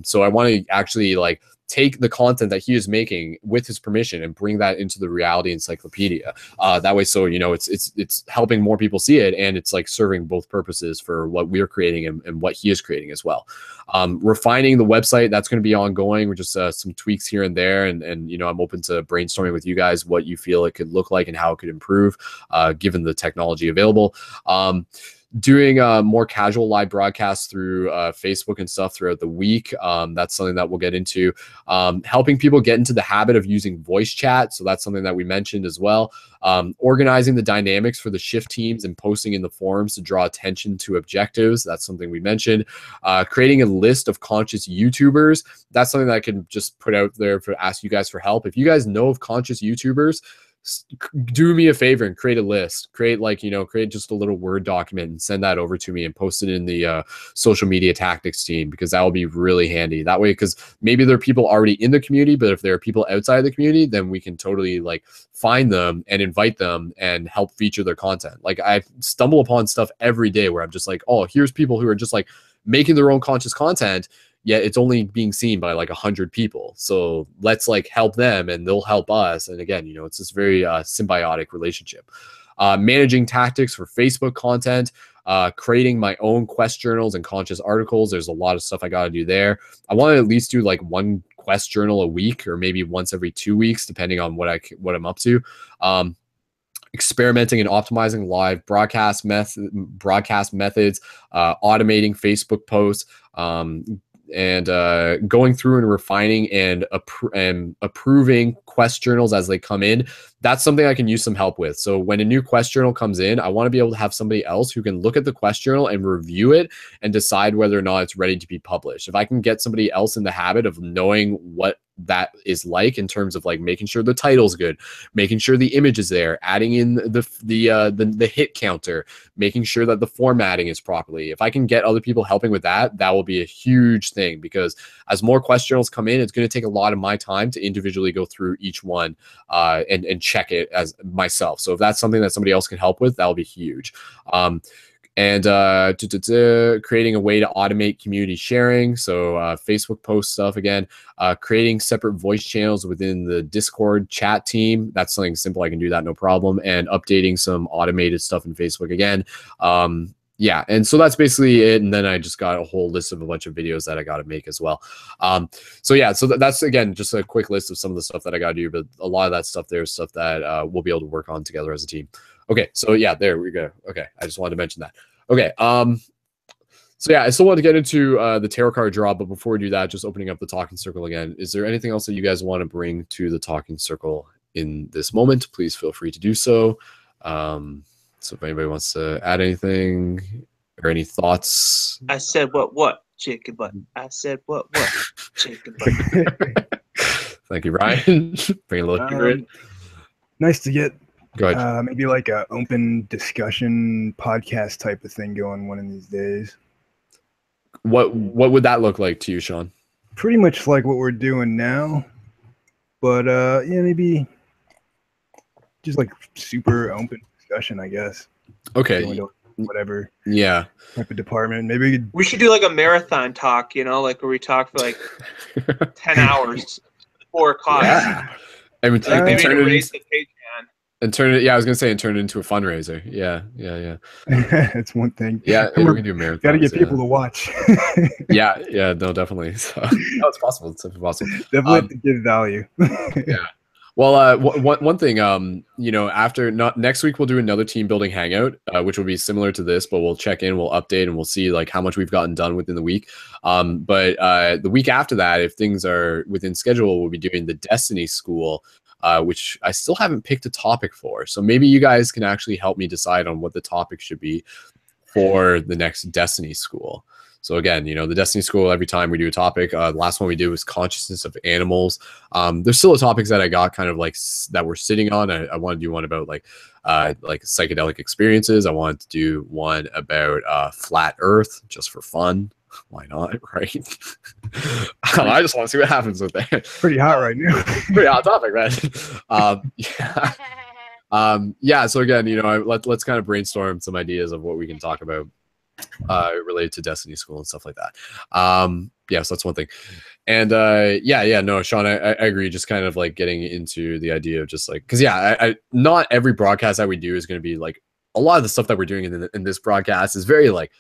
So I want to actually like take the content that he is making with his permission and bring that into the reality encyclopedia. That way, so, you know, it's helping more people see it, and it's like serving both purposes for what we're creating and what he is creating as well. Refining the website, that's going to be ongoing. We're just some tweaks here and there. And, you know, I'm open to brainstorming with you guys what you feel it could look like and how it could improve given the technology available. Doing more casual live broadcasts through Facebook and stuff throughout the week. That's something that we'll get into. Helping people get into the habit of using voice chat. So that's something that we mentioned as well. Organizing the dynamics for the shift teams and posting in the forums to draw attention to objectives. That's something we mentioned. Creating a list of conscious YouTubers. That's something that I can just put out there for ask you guys for help. If you guys know of conscious YouTubers, do me a favor and create a list. Create like, you know, create just a little Word document and send that over to me and post it in the social media tactics team, because that will be really handy. That way, because maybe there are people already in the community, but if there are people outside the community, then we can totally like find them and invite them and help feature their content. Like I stumble upon stuff every day where I'm just like, oh, here's people who are just like making their own conscious content, yet it's only being seen by like 100 people. So let's like help them and they'll help us. And again, you know, it's this very symbiotic relationship. Managing tactics for Facebook content, creating my own quest journals and conscious articles. There's a lot of stuff I got to do there. I want to at least do like 1 quest journal a week, or maybe once every 2 weeks, depending on what I'm up to. Experimenting and optimizing live broadcast methods, automating Facebook posts, and going through and refining and approving quest journals as they come in. That's something I can use some help with. So when a new quest journal comes in, I want to be able to have somebody else who can look at the quest journal and review it and decide whether or not it's ready to be published. If I can get somebody else in the habit of knowing what that is like in terms of like making sure the title's good, making sure the image is there, adding in the hit counter, making sure that the formatting is properly. If I can get other people helping with that, that will be a huge thing, because as more quest journals come in, it's going to take a lot of my time to individually go through each one and check it as myself. So if that's something that somebody else can help with, that'll be huge. And creating a way to automate community sharing. So Facebook post stuff again, creating separate voice channels within the Discord chat team. That's something simple. I can do that, no problem. And updating some automated stuff in Facebook again. Yeah, and so that's basically it. And then I just got a whole list of a bunch of videos that I got to make as well. So yeah, so that's again just a quick list of some of the stuff that I got to do. But a lot of that stuff there is stuff that we'll be able to work on together as a team. Okay, so yeah, there we go. Okay, I just wanted to mention that. Okay, so yeah, I still want to get into the tarot card draw, but before we do that, just opening up the talking circle again. Is there anything else that you guys want to bring to the talking circle in this moment? Please feel free to do so. So if anybody wants to add anything or any thoughts. I said what? Chicken butt. I said what? Chicken butt. Thank you, Ryan. Bring a little humor in. Nice to get Go ahead. maybe like an open discussion podcast type of thing going one of these days. What would that look like to you, Sean? Pretty much like what we're doing now, but yeah, maybe just like super open discussion, I guess. Okay. Whatever. Yeah. Type of department. Maybe we should do like a marathon talk, you know, like where we talk for like 10 hours before class. Yeah. And maybe turn to it raise into, the Patreon. and turn it. Yeah, I was gonna say and turn it into a fundraiser. Yeah. That's one thing. Yeah, we can do marathons. Got to get people to watch. yeah, no, definitely. So, no, it's possible. It's definitely possible. Definitely have to give value. Yeah. Well, one thing, you know, after next week we'll do another team building hangout, which will be similar to this, but we'll check in, we'll update, and we'll see like how much we've gotten done within the week. But the week after that, if things are within schedule, we'll be doing the Destiny School, which I still haven't picked a topic for. So maybe you guys can actually help me decide on what the topic should be for the next Destiny School. So again, you know, the Destiny School, every time we do a topic, the last one we did was consciousness of animals. There's still topics that I got kind of like that we're sitting on. I want to do one about like psychedelic experiences. I want to do one about flat Earth just for fun. Why not, right? I just want to see what happens with that. Pretty hot right now. Pretty hot topic, man. Yeah. Yeah. So again, you know, let's kind of brainstorm some ideas of what we can talk about related to Destiny School and stuff like that. Yeah, so that's one thing. And no, Sean, I agree. Just kind of like getting into the idea of just like, because I not every broadcast that we do is going to be like, a lot of the stuff that we're doing in this broadcast is very like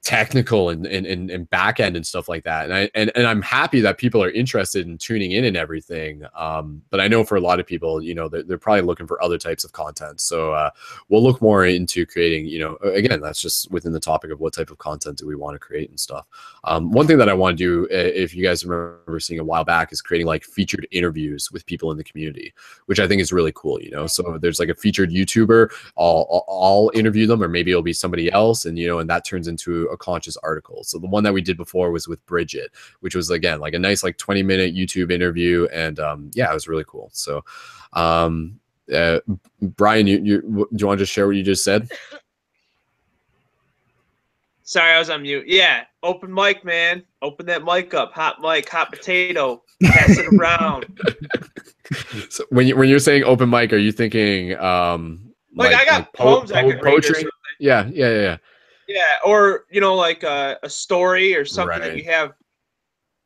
technical and back end and stuff like that. And I'm happy that people are interested in tuning in and everything. But I know for a lot of people, you know, they're probably looking for other types of content. So we'll look more into creating, you know, again, that's just within the topic of what type of content do we want to create and stuff. One thing that I want to do, if you guys remember seeing a while back, is creating like featured interviews with people in the community, which I think is really cool, you know. So there's like a featured YouTuber, I'll interview them, or maybe it'll be somebody else, and you know, and that turns into a conscious article. So the one that we did before was with Bridget, which was again like a nice like 20-minute YouTube interview, and yeah, it was really cool. So Brian, do you want to just share what you just said? Sorry, I was on mute. Yeah, open mic, man. Open that mic up. Hot mic, hot potato. Pass it around. So when you're saying open mic, are you thinking like I got poems I could read or something? Yeah. Yeah, or you know, like a story or something that you have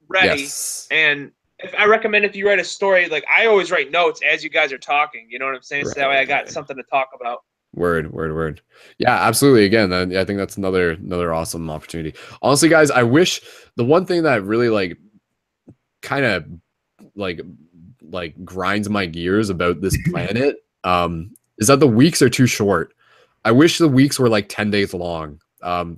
ready. Yes. And I recommend if you write a story, like I always write notes as you guys are talking. You know what I'm saying? Right. So that way I got something to talk about. Word. Yeah, absolutely. Again, I think that's another awesome opportunity. Honestly, guys, I wish the one thing that really like kind of like grinds my gears about this planet is that the weeks are too short. I wish the weeks were like 10 days long.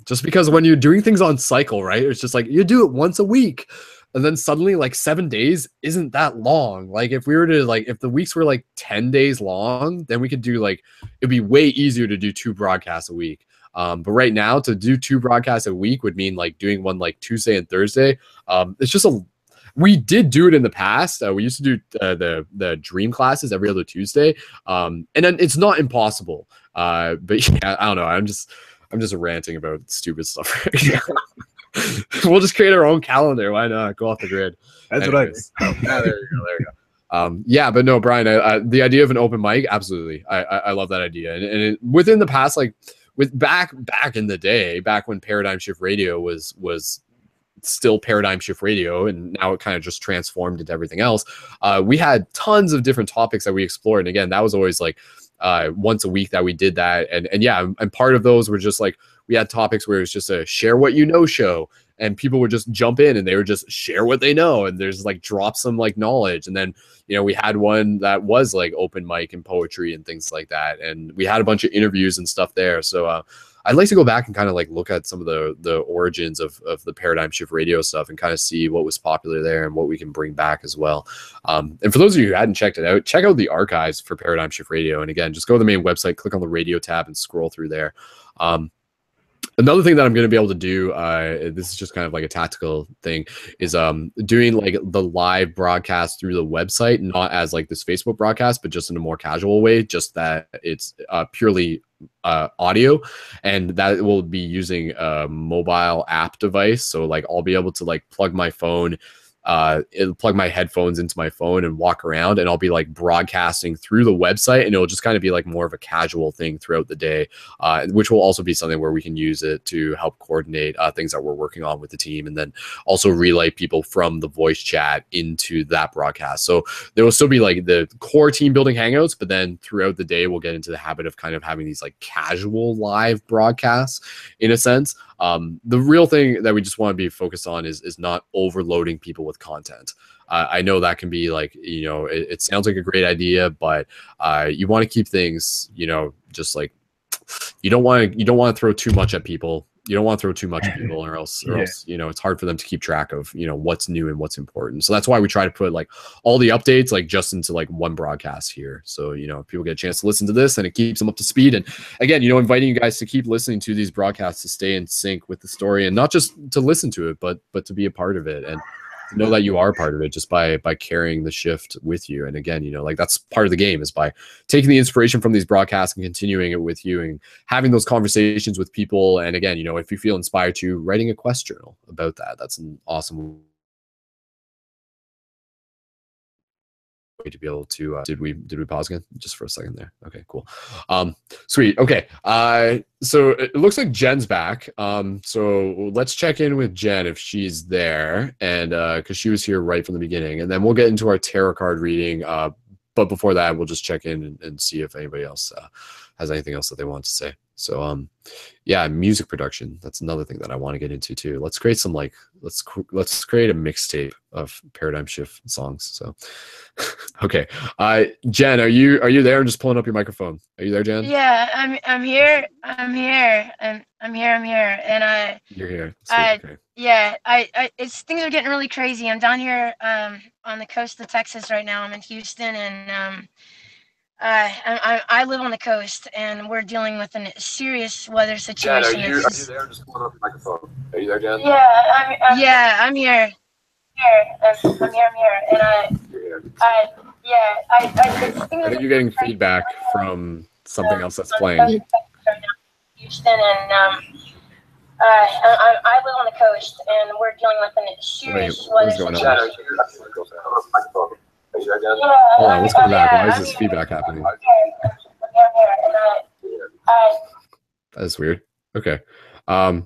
Just because when you're doing things on cycle, right? It's just like you do it once a week, and then suddenly like 7 days isn't that long. Like if we were to like, if the weeks were like 10 days long, then we could do like, it'd be way easier to do 2 broadcasts a week. But right now to do 2 broadcasts a week would mean like doing one like Tuesday and Thursday. It's just we did do it in the past. We used to do the dream classes every other Tuesday. And then it's not impossible. But yeah, I don't know. I'm just ranting about stupid stuff right now. We'll just create our own calendar. Why not? Go off the grid. That's anyways. What I think. There you go. Yeah, but no, Brian, the idea of an open mic, absolutely. I love that idea. And within the past, like with back in the day, back when Paradigm Shift Radio was still Paradigm Shift Radio, and now it kind of just transformed into everything else. We had tons of different topics that we explored, and again, that was always like once a week that we did that. And yeah, and part of those were just like, we had topics where it was just a share what you know show, and people would just jump in and they would just share what they know, and there's like drop some like knowledge. And then, you know, we had one that was like open mic and poetry and things like that, and we had a bunch of interviews and stuff there. So I'd like to go back and kind of like look at some of the origins of the Paradigm Shift Radio stuff and kind of see what was popular there and what we can bring back as well. And for those of you who hadn't checked it out, check out the archives for Paradigm Shift Radio. And again, just go to the main website, click on the radio tab, and scroll through there. Another thing that I'm going to be able to do, this is just kind of like a tactical thing, is doing like the live broadcast through the website, not as like this Facebook broadcast, but just in a more casual way, just that it's purely audio, and that will be using a mobile app device. So like I'll be able to like plug my phone, it'll plug my headphones into my phone and walk around, and I'll be like broadcasting through the website, and it'll just kind of be like more of a casual thing throughout the day, which will also be something where we can use it to help coordinate things that we're working on with the team, and then also relay people from the voice chat into that broadcast. So there will still be like the core team building hangouts, but then throughout the day we'll get into the habit of kind of having these like casual live broadcasts in a sense. The real thing that we just want to be focused on is not overloading people with content. I know that can be like, you know, it sounds like a great idea, but you want to keep things, you know, just like, you don't want to throw too much at people. You don't want to throw too much at people, or else, you know, it's hard for them to keep track of, you know, what's new and what's important. So that's why we try to put like all the updates like just into like one broadcast here. So, you know, if people get a chance to listen to this, and it keeps them up to speed. And again, you know, inviting you guys to keep listening to these broadcasts to stay in sync with the story, and not just to listen to it, but to be a part of it, and to know that you are part of it just by carrying the shift with you. And again, you know, like that's part of the game, is by taking the inspiration from these broadcasts and continuing it with you and having those conversations with people. And again, you know, if you feel inspired to, writing a quest journal about that, that's an awesome way to be able to did we pause again just for a second there? Okay, cool. Sweet. Okay, so it looks like Jen's back, so let's check in with Jen if she's there, and because she was here right from the beginning, and then we'll get into our tarot card reading, but before that we'll just check in and see if anybody else has anything else that they want to say. So yeah, music production, that's another thing that I want to get into too. Let's create some like let's create a mixtape of Paradigm Shift songs. So okay, Jen, are you there? I'm just pulling up your microphone. Are you there, Jen? Yeah, I'm here, and I You're here. Sweet, okay. Yeah, it's things are getting really crazy. I'm down here on the coast of Texas right now. I'm in Houston, and I live on the coast, and we're dealing with a serious weather situation. Jen, are you there? Just pulling up your microphone. Are you there, Jen? Yeah, I'm here. I'm here, and I think you're getting feedback from something else that's playing. Houston, and I live on the coast, and we're dealing with a serious weather situation. Hold on, what's going back? Why is this feedback happening? That's weird. Okay. I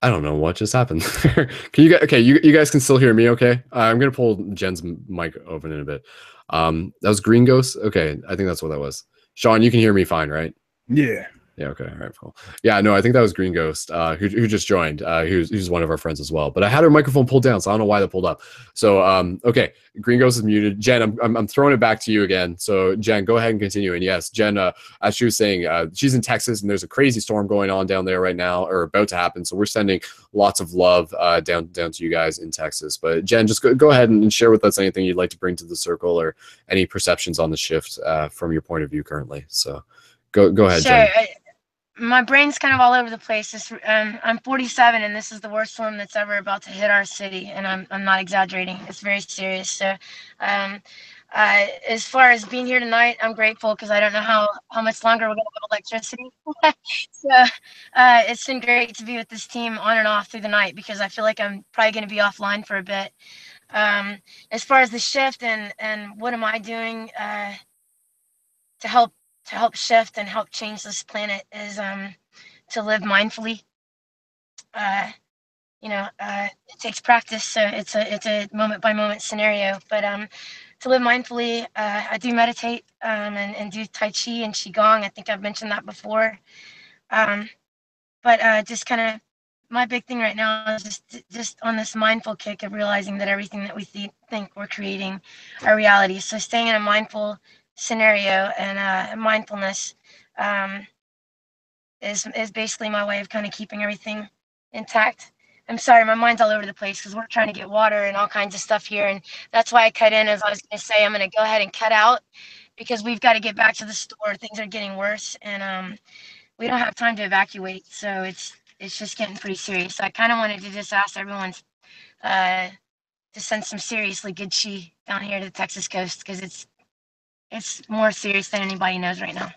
don't know what just happened. Can you guys, okay, you guys can still hear me, okay? I'm gonna pull Jen's mic open in a bit. That was Green Ghost? Okay, I think that's what that was. Sean, you can hear me fine, right? Yeah. Yeah, okay, all right, cool. Yeah, no, I think that was Green Ghost, who just joined, who's one of our friends as well. But I had her microphone pulled down, so I don't know why that pulled up. So, okay, Green Ghost is muted. Jen, I'm throwing it back to you again. So, Jen, go ahead and continue. And yes, Jen, as she was saying, she's in Texas, and there's a crazy storm going on down there right now, or about to happen. So we're sending lots of love down to you guys in Texas. But Jen, just go ahead and share with us anything you'd like to bring to the circle, or any perceptions on the shift from your point of view currently. So, go ahead, sure. Jen. My brain's kind of all over the place. I'm 47, and this is the worst storm that's ever about to hit our city, and I'm not exaggerating. It's very serious. So, as far as being here tonight, I'm grateful, because I don't know how much longer we're going to have electricity. So, it's been great to be with this team on and off through the night, because I feel like I'm probably going to be offline for a bit. As far as the shift and what am I doing to help shift and help change this planet, is to live mindfully. It takes practice, so it's a moment by moment scenario. But to live mindfully, I do meditate and do Tai Chi and Qigong. I think I've mentioned that before. But just kind of my big thing right now is just on this mindful kick of realizing that everything that we think we're creating our reality. So staying in a mindful scenario and mindfulness is basically my way of kind of keeping everything intact. I'm sorry, my mind's all over the place because we're trying to get water and all kinds of stuff here, and that's why I cut in. As I was going to say, I'm going to go ahead and cut out because we've got to get back to the store. Things are getting worse, and we don't have time to evacuate, so it's just getting pretty serious. So I kind of wanted to just ask everyone to send some seriously good chi down here to the Texas coast because it's more serious than anybody knows right now.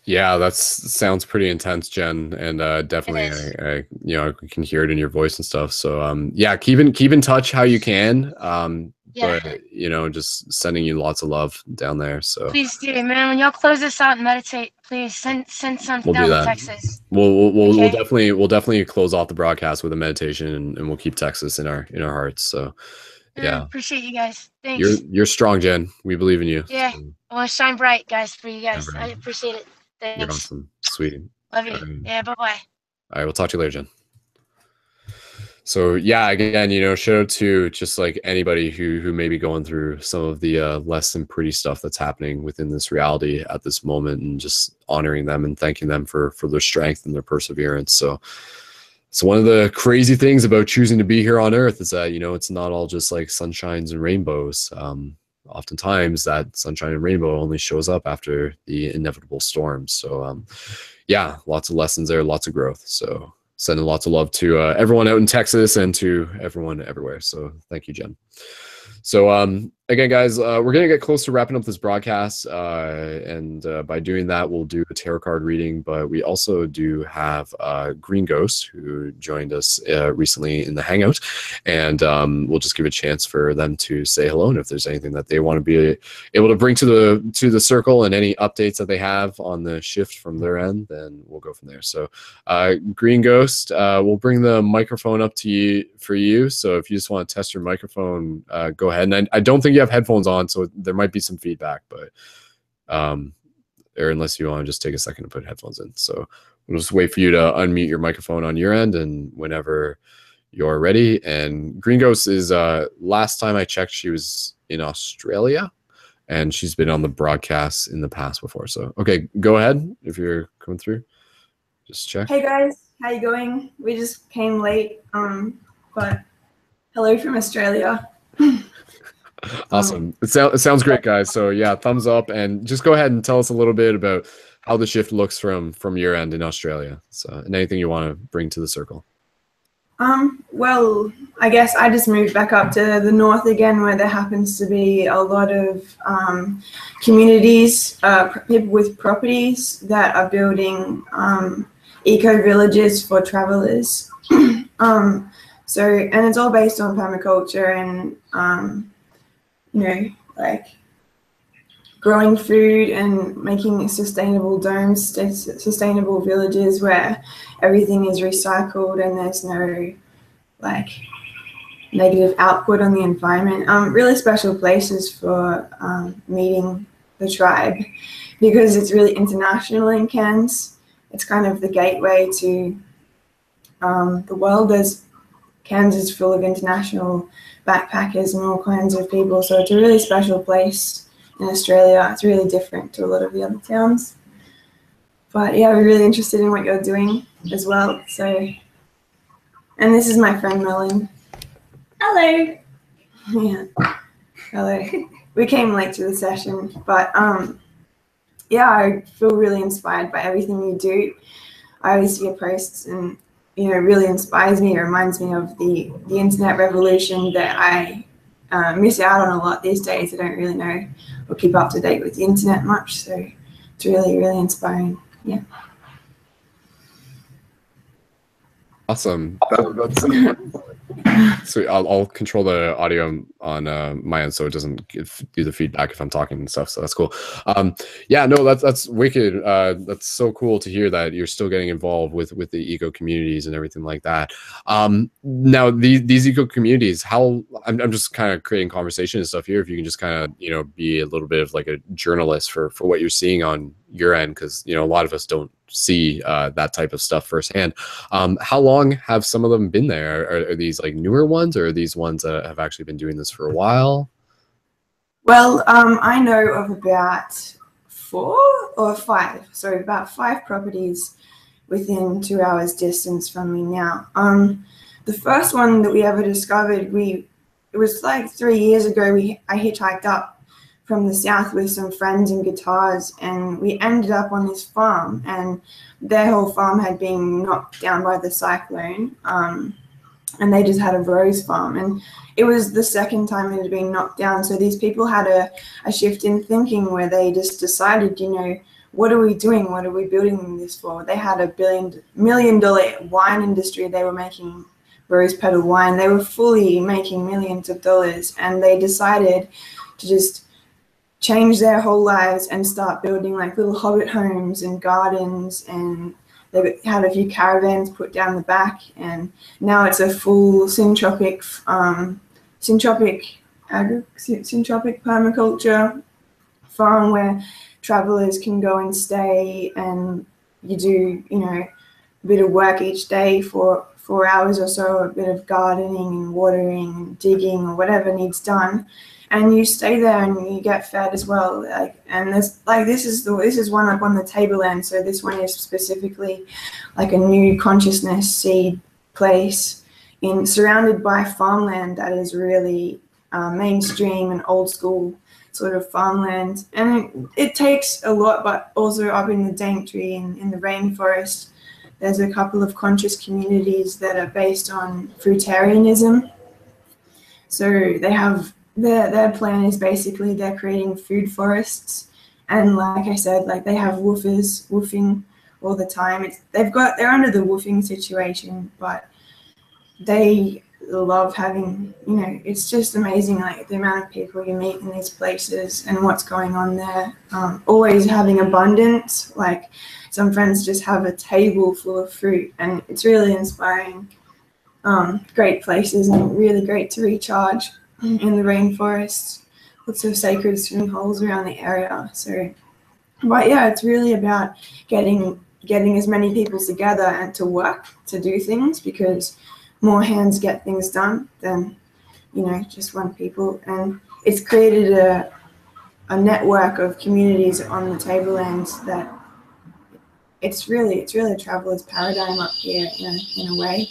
Yeah, that sounds pretty intense, Jen, and definitely, I can hear it in your voice and stuff. So, yeah, keep in touch how you can. Yeah. But just sending you lots of love down there. So please do, man. When y'all close this out and meditate, please send something we'll down do to that. Texas. We'll Okay? definitely close off the broadcast with a meditation, and we'll keep Texas in our hearts. So, yeah, appreciate you guys. Thanks. You're strong, Jen. We believe in you. Yeah, So, I want to shine bright, guys, for you guys. yeah, I appreciate it. Thanks. you're awesome, sweet. Love you. Yeah, bye bye. All right, we'll talk to you later, Jen. So yeah, again, shout out to just like anybody who may be going through some of the less than pretty stuff that's happening within this reality at this moment, and just honoring them and thanking them for their strength and their perseverance. So one of the crazy things about choosing to be here on Earth is that it's not all just like sunshines and rainbows. Oftentimes that sunshine and rainbow only shows up after the inevitable storms. So yeah, lots of lessons there, lots of growth. So sending lots of love to everyone out in Texas and to everyone everywhere. So thank you, Jen. So again, guys, we're going to get close to wrapping up this broadcast. And by doing that, we'll do a tarot card reading. But we also do have Green Ghost, who joined us recently in the Hangout. And we'll just give a chance for them to say hello. And if there's anything that they want to be able to bring to the circle and any updates that they have on the shift from their end, then we'll go from there. So Green Ghost, we'll bring the microphone up to you for you. So if you just want to test your microphone, go ahead. And I don't think you have headphones on, so there might be some feedback, but or unless you want to just take a second to put headphones in. So we'll just wait for you to unmute your microphone on your end, and whenever you're ready. And Green Ghost is last time I checked, she was in Australia, and she's been on the broadcast in the past before. So okay, go ahead if you're coming through. Just check. Hey guys, how you going? We just came late, but hello from Australia. Awesome. It sounds great, guys. So yeah, thumbs up, and just go ahead and tell us a little bit about how the shift looks from your end in Australia. So, and anything you want to bring to the circle. Well, I guess I just moved back up to the north again, where there happens to be a lot of communities, people with properties that are building eco villages for travelers. So, and it's all based on permaculture and like growing food and making sustainable domes, sustainable villages where everything is recycled and there's no like negative output on the environment. Really special places for meeting the tribe, because it's really international in Cairns. It's kind of the gateway to the world. Cairns is full of international backpackers and all kinds of people, so it's a really special place in Australia. It's really different to a lot of the other towns. But yeah, we're really interested in what you're doing as well. So, and this is my friend Melon. Hello. Yeah. Hello. We came late to the session, but yeah, I feel really inspired by everything you do. I always see your posts, and it really inspires me. It reminds me of the internet revolution that I miss out on a lot these days. I don't really know or keep up to date with the internet much, so it's really, really inspiring. Yeah. Awesome. So I'll control the audio on my end so it doesn't do the feedback if I'm talking and stuff. So that's cool. Yeah, no, that's wicked. That's so cool to hear that you're still getting involved with the eco communities and everything like that. Now these eco communities, how I'm just kind of creating conversation and stuff here. If you can just kind of be a little bit of like a journalist for what you're seeing on your end, because a lot of us don't see that type of stuff firsthand. How long have some of them been there? Are these like newer ones, or are these ones that have actually been doing this for a while? Well, I know of about 4 or 5, so about 5 properties within 2 hours distance from me now. The first one that we ever discovered, it was like 3 years ago. I hitchhiked up from the south with some friends and guitars, and we ended up on this farm, and their whole farm had been knocked down by the cyclone, and they just had a rose farm, and it was the second time it had been knocked down. So these people had a shift in thinking where they just decided, what are we doing? What are we building this for? They had $1 million wine industry. They were making rose petal wine. They were fully making millions of dollars, and they decided to just change their whole lives and start building like little hobbit homes and gardens, and they had a few caravans put down the back, and now it's a full syntropic permaculture farm where travelers can go and stay, and you do a bit of work each day for 4 hours or so, a bit of gardening and watering and digging or whatever needs done, and you stay there and you get fed as well. And this is one up on the tableland. So this one is specifically like a new consciousness seed place surrounded by farmland that is really mainstream and old school sort of farmland. And it takes a lot, but also up in the Daintree and in the rainforest, there's a couple of conscious communities that are based on fruitarianism. So they have their plan is basically they're creating food forests, and like I said, like they have woofers woofing all the time. They're under the woofing situation, but they love having, it's just amazing, like the amount of people you meet in these places and what's going on there. Always having abundance, like some friends just have a table full of fruit, and it's really inspiring. Great places and really great to recharge in the rainforest. Lots of sacred swimming holes around the area. So, but yeah, it's really about getting as many people together and to work to do things, because more hands get things done than just one people. And it's created a network of communities on the tablelands that it's really a traveler's paradigm up here in a way.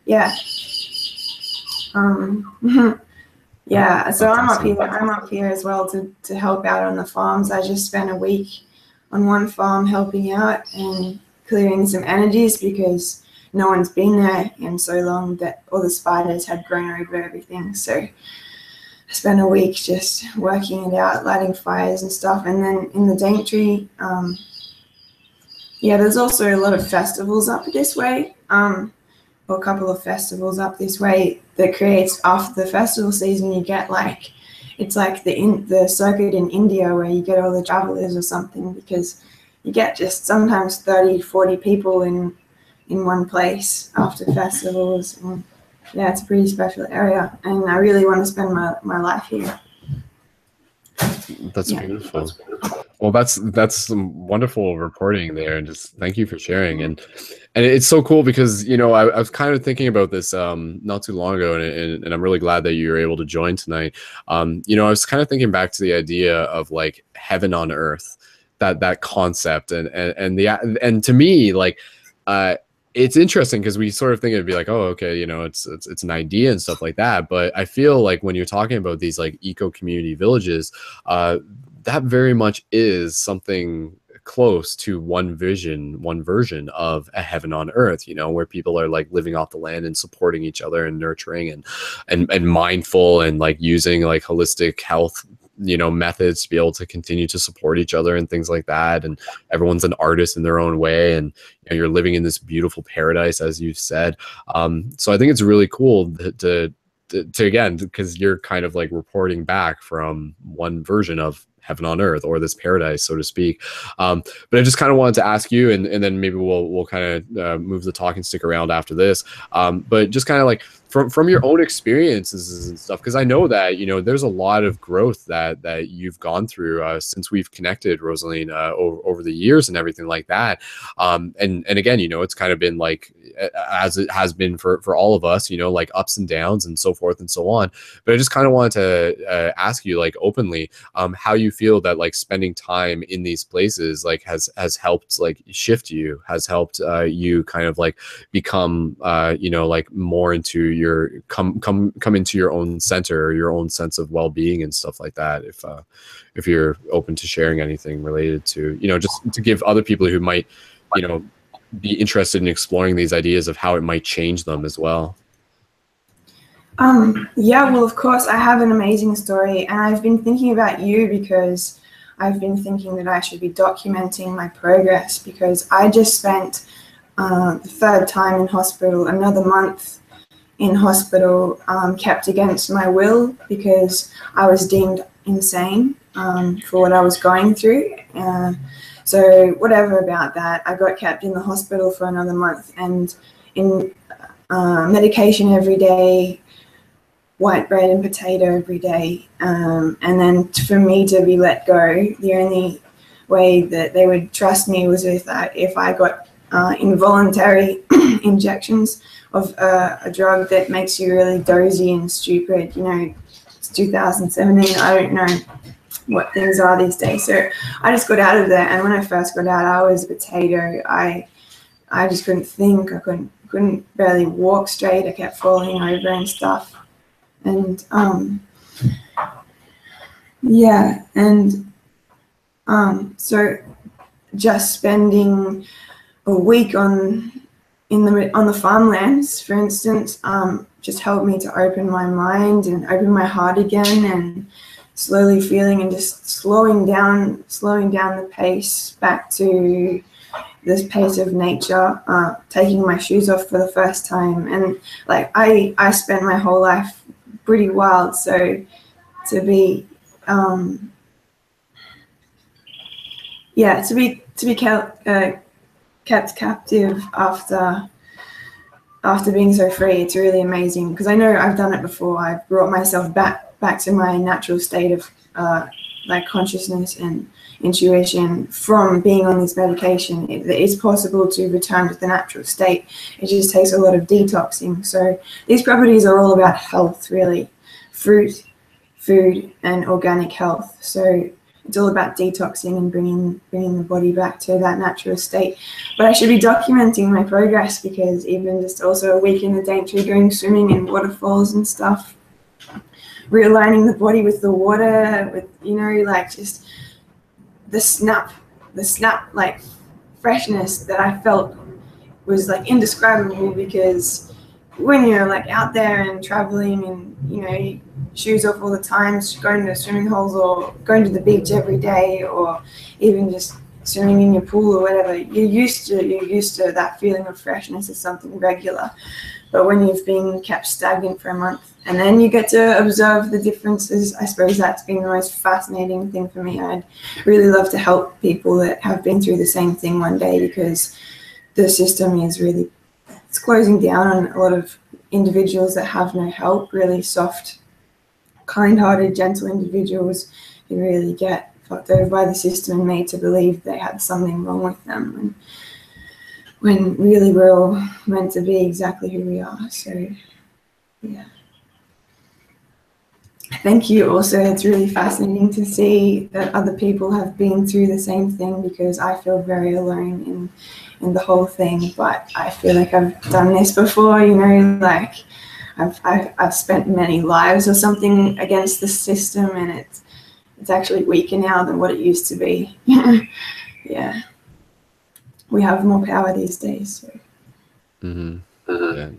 Yeah. Yeah, so I'm up here as well to help out on the farms. I just spent a week on one farm helping out and clearing some energies, because no one's been there in so long that all the spiders had grown over everything. So I spent a week just working it out, lighting fires and stuff. And then in the Daintree, there's also a lot of festivals up this way. Or a couple of festivals up this way that creates, after the festival season, you get it's like the circuit in India where you get all the travelers or something, because you get just sometimes 30, 40 people in one place after festivals. And yeah, it's a pretty special area, and I really want to spend my life here. That's beautiful. Well, that's some wonderful reporting there, and just thank you for sharing. And it's so cool because I was kind of thinking about this not too long ago, and I'm really glad that you were able to join tonight. I was kind of thinking back to the idea of like heaven on earth, that concept, and to me, like it's interesting because we sort of think it'd be like, oh, okay, it's an idea and stuff like that. But I feel like when you're talking about these like eco community villages, that very much is something close to one version of a heaven on earth, where people are like living off the land and supporting each other and nurturing and mindful and like using like holistic health methods to be able to continue to support each other and things like that. And everyone's an artist in their own way, and you're living in this beautiful paradise, as you've said. So I think it's really cool to again, because you're kind of like reporting back from one version of heaven on earth, or this paradise, so to speak. But I just kind of wanted to ask you, and then maybe we'll kind of move the talking stick around after this. But just kind of like from your own experiences and stuff, because I know that there's a lot of growth that you've gone through since we've connected, Rosaline, over the years and everything like that. And again, it's kind of been like, as it has been for all of us, like ups and downs and so forth and so on. But I just kind of wanted to ask you, like, openly, how you feel that like spending time in these places like has helped like shift you, has helped you kind of like become like more into your come into your own center, your own sense of well-being and stuff like that. If you're open to sharing anything related to just to give other people who might be interested in exploring these ideas of how it might change them as well. Yeah, well, of course, I have an amazing story, and I've been thinking about you because I've been thinking that I should be documenting my progress, because I just spent the third time in hospital, another month in hospital, kept against my will because I was deemed insane for what I was going through. So whatever about that, I got kept in the hospital for another month, and in medication every day, white bread and potato every day, and then for me to be let go, the only way that they would trust me was if I got involuntary injections of a drug that makes you really dozy and stupid. It's 2017, I don't know what things are these days. So I just got out of there, and when I first got out, I was a potato. I just couldn't think, I couldn't barely walk straight, I kept falling over and stuff. And yeah, and so just spending a week on the farmlands, for instance, just helped me to open my mind and open my heart again, and slowly feeling and just slowing down the pace back to this pace of nature, taking my shoes off for the first time. And like I spent my whole life pretty wild, so to be kept captive after being so free, it's really amazing, because I know I've done it before. I've brought myself back to my natural state of like consciousness and intuition from being on this medication. It's possible to return to the natural state. It just takes a lot of detoxing. So these properties are all about health, really. Fruit, food, and organic health. So it's all about detoxing and bringing the body back to that natural state. But I should be documenting my progress, because even just also a week in the Daintree going swimming in waterfalls and stuff, realigning the body with the water, with like just the snap like freshness that I felt was like indescribable, because when you're like out there and traveling and shoes off all the time, going to swimming holes or going to the beach every day, or even just swimming in your pool or whatever, you're used to that feeling of freshness as something regular. But when you've been kept stagnant for a month and then you get to observe the differences, I suppose that's been the most fascinating thing for me. I'd really love to help people that have been through the same thing one day, because the system is really, it's closing down on a lot of individuals that have no help, really soft, kind-hearted, gentle individuals who really get fucked over by the system and made to believe they have something wrong with them, when really we're all meant to be exactly who we are. So yeah, thank you. Also, it's really fascinating to see that other people have been through the same thing, because I feel very alone in the whole thing. But I feel like I've done this before, like I've spent many lives or something against the system, and it's actually weaker now than what it used to be. Yeah, we have more power these days. So.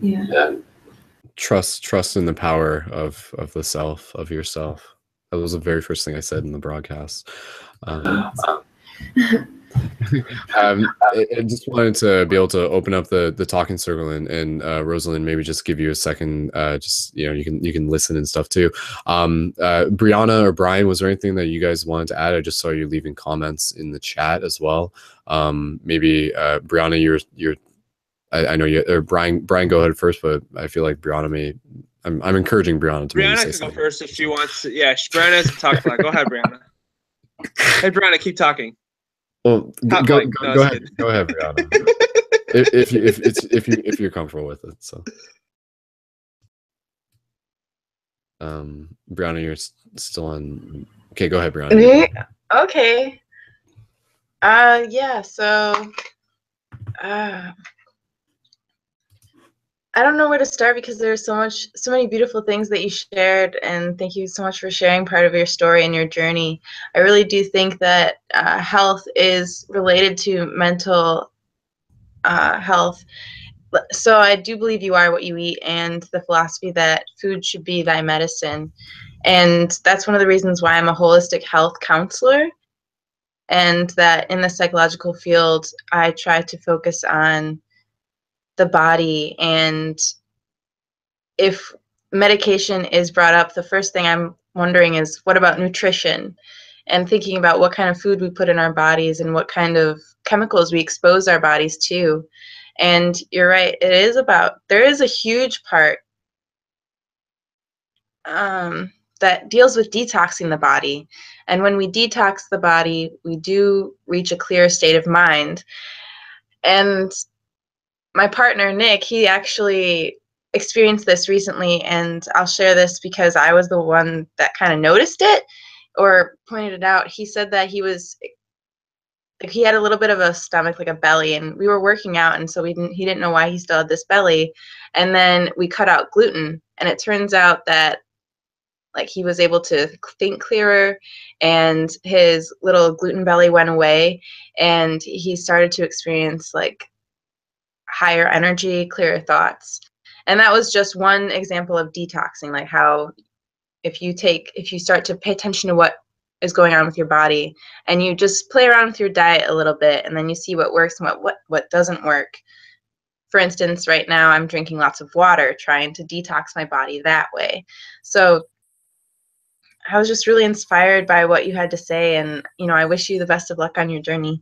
Yeah. Trust in the power of the self, of yourself. That was the very first thing I said in the broadcast. I just wanted to be able to open up the talking circle, and Rosalind, maybe just give you a second, just you can listen and stuff too. Brianna or Brian, was there anything that you guys wanted to add? I just saw you leaving comments in the chat as well. Maybe Brianna, I know you, or Brian, go ahead first, but I feel like Brianna may. I'm encouraging Brianna to maybe say can something. go first if she wants to. Yeah, Brianna has to talk a lot. Go ahead, Brianna. Hey, Brianna, keep talking. Well, go ahead, Brianna. if you're comfortable with it. So, Brianna, you're still on. Okay, go ahead, Brianna. Okay. Yeah. So, I don't know where to start because there's so many beautiful things that you shared, and thank you so much for sharing part of your story and your journey. I really do think that health is related to mental health. So I do believe you are what you eat, and the philosophy that food should be thy medicine. And that's one of the reasons why I'm a holistic health counselor, and that in the psychological field, I try to focus on the body. And if medication is brought up, the first thing I'm wondering is, what about nutrition? And thinking about what kind of food we put in our bodies and what kind of chemicals we expose our bodies to. And you're right, there is a huge part that deals with detoxing the body. And when we detox the body, we do reach a clear state of mind. And my partner, Nick, he actually experienced this recently, and I'll share this because I was the one that kind of noticed it or pointed it out. He said that he had a little bit of a stomach, like a belly, and we were working out, and so he didn't know why he still had this belly. And then we cut out gluten, and it turns out that like he was able to think clearer, and his little gluten belly went away, and he started to experience like higher energy, clearer thoughts. And that was just one example of detoxing, like how if you start to pay attention to what is going on with your body, and you just play around with your diet a little bit, and then you see what works and what doesn't work. For instance, right now I'm drinking lots of water, trying to detox my body that way. So I was just really inspired by what you had to say, and I wish you the best of luck on your journey.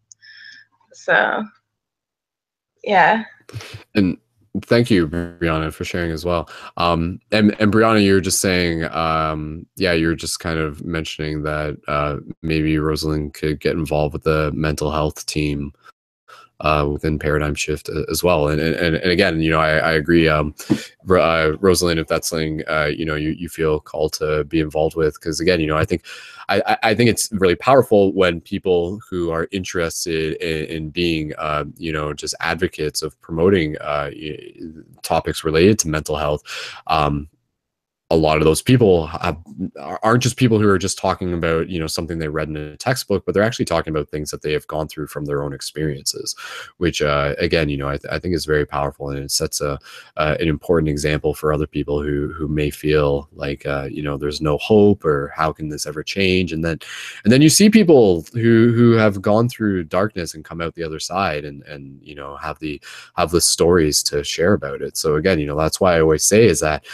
So yeah. And thank you, Brianna, for sharing as well. And Brianna, you're just saying, you're just kind of mentioning that maybe Rosalind could get involved with the mental health team within Paradigm Shift as well. And again, I agree, Rosalind, if that's something you feel called to be involved with, because again, I think it's really powerful when people who are interested in being just advocates of promoting topics related to mental health. A lot of those people aren't just people who are just talking about, something they read in a textbook, but they're actually talking about things that they have gone through from their own experiences, which, again, I think is very powerful, and it sets an important example for other people who may feel like, there's no hope, or how can this ever change? And then you see people who have gone through darkness and come out the other side, and have the stories to share about it. So again, that's why I always say is that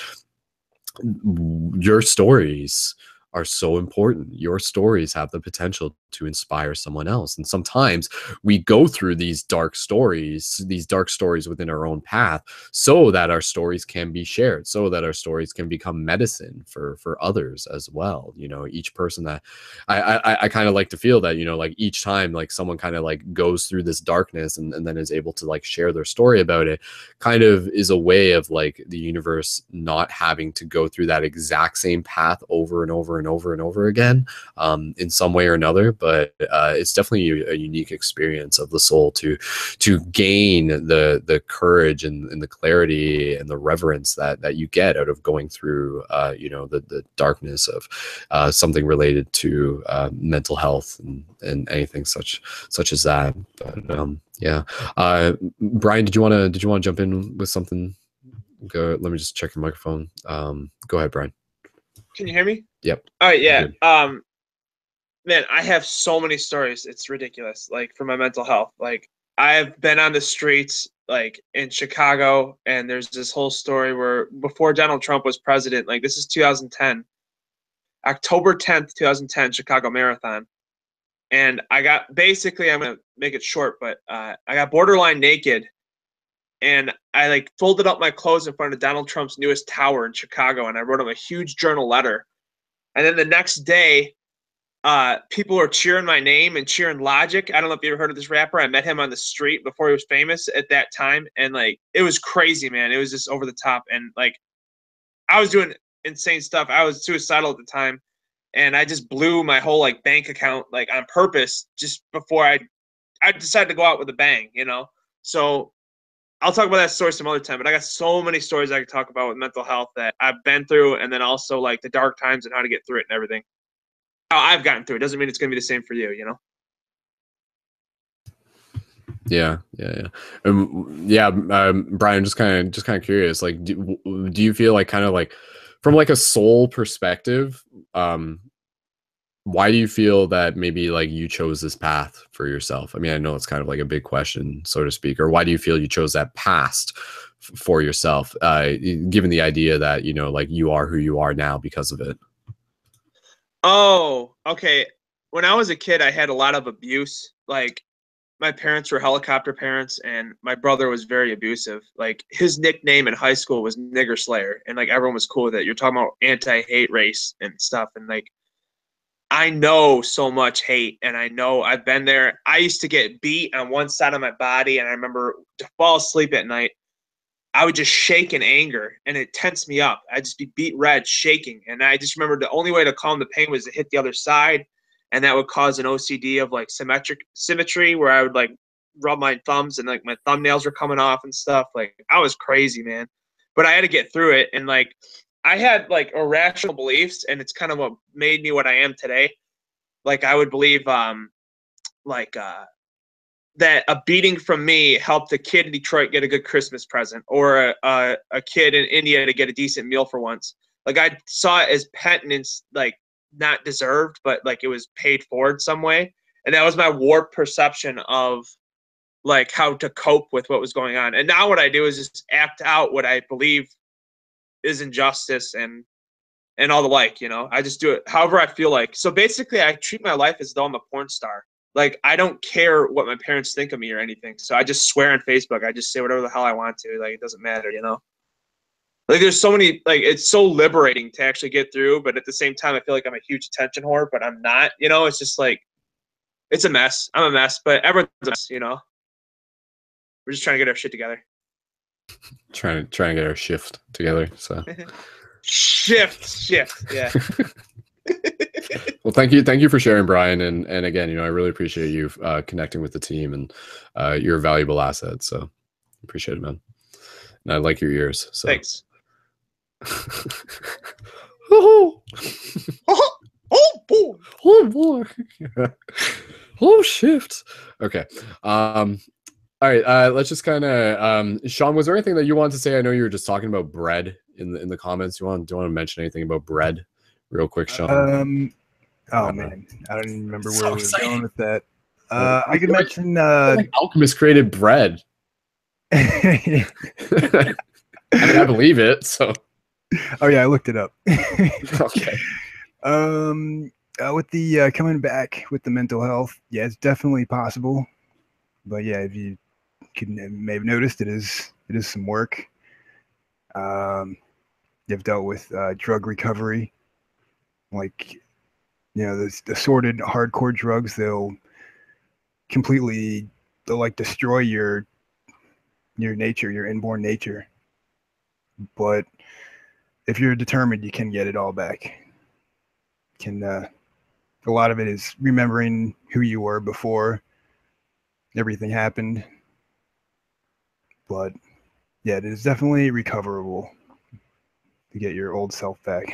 your stories are so important. Your stories have the potential to inspire someone else. And sometimes we go through these dark stories within our own path, so that our stories can be shared, so that our stories can become medicine for others as well. Each person that I kind of like to feel that, like each time like someone kind of like goes through this darkness and then is able to like share their story about it, kind of is a way of like the universe not having to go through that exact same path over and over and over and over again, in some way or another. But it's definitely a unique experience of the soul to gain the courage and the clarity and the reverence that you get out of going through the darkness of something related to mental health and anything such as that. But Brian, did you want to jump in with something? Go. Let me just check your microphone. Go ahead, Brian. Can you hear me? Yep. All right, yeah. Good. Man, I have so many stories. It's ridiculous. Like for my mental health. Like I've been on the streets like in Chicago, and there's this whole story where before Donald Trump was president, like this is 2010, October 10th, 2010, Chicago Marathon. And I got basically, I'm gonna make it short, but I got borderline naked, and I like folded up my clothes in front of Donald Trump's newest tower in Chicago, and I wrote him a huge journal letter. And then the next day, people were cheering my name and cheering Logic. I don't know if you ever heard of this rapper. I met him on the street before he was famous at that time, and like it was crazy, man. It was just over the top, and like I was doing insane stuff. I was suicidal at the time, and I just blew my whole like bank account like on purpose just before I decided to go out with a bang, you know. So I'll talk about that story some other time. But I got so many stories I could talk about with mental health that I've been through, and then also like the dark times and how to get through it and everything. How I've gotten through it doesn't mean it's gonna be the same for you, you know. Yeah. Brian, just kind of curious. Like, do you feel like kind of like from like a soul perspective, why do you feel that maybe like you chose this path for yourself? I mean, I know it's kind of like a big question, so to speak, or why do you feel you chose that past for yourself, given the idea that, you know, like you are who you are now because of it? Oh, okay. When I was a kid, I had a lot of abuse. Like my parents were helicopter parents, and my brother was very abusive. Like his nickname in high school was Nigger Slayer, and like everyone was cool with it. You're talking about anti-hate race and stuff, and like I know so much hate, and I know I've been there. I used to get beat on one side of my body, and I remember to fall asleep at night, I would just shake in anger, and it tensed me up. I'd just be beat red, shaking. And I just remember the only way to calm the pain was to hit the other side. And that would cause an OCD of like symmetry where I would like rub my thumbs and like my thumbnails were coming off and stuff. Like I was crazy, man. But I had to get through it. And like I had like irrational beliefs, and it's kind of what made me what I am today. Like I would believe like that a beating from me helped a kid in Detroit get a good Christmas present, or a kid in India to get a decent meal for once. Like I saw it as penitence, like not deserved, but like it was paid forward some way. And that was my warped perception of like how to cope with what was going on. And now what I do is just act out what I believe is injustice and all the like, you know. I just do it however I feel like. So basically I treat my life as though I'm a porn star. Like I don't care what my parents think of me or anything. So I just swear on Facebook. I just say whatever the hell I want to. Like it doesn't matter, you know. Like there's so many, like it's so liberating to actually get through, but at the same time I feel like I'm a huge attention whore, but I'm not, you know. It's just like it's a mess. I'm a mess, but everyone's a mess, you know. We're just trying to get our shit together. Trying to get our shift together. So shift, yeah. Well, thank you for sharing, Brian, and again, you know, I really appreciate you connecting with the team, and you're a valuable asset. So appreciate it, man. And I like your ears. So thanks. Oh boy. Oh boy. Oh shift. Okay. All right. Let's just kind of Sean, was there anything that you wanted to say? I know you were just talking about bread in the comments. Do you want to mention anything about bread real quick, Sean? Oh man, I don't even remember where we were going with that. I I could mention like alchemists created bread. I mean, I believe it. So. Oh yeah, I looked it up. Okay. With the coming back with the mental health, yeah, it's definitely possible. But yeah, if you may have noticed, it is some work. You've dealt with drug recovery, like, you know, the assorted hardcore drugs. They'll like destroy your nature, your inborn nature. But if you're determined, you can get it all back. A lot of it is remembering who you were before everything happened. But yeah, it is definitely recoverable to get your old self back.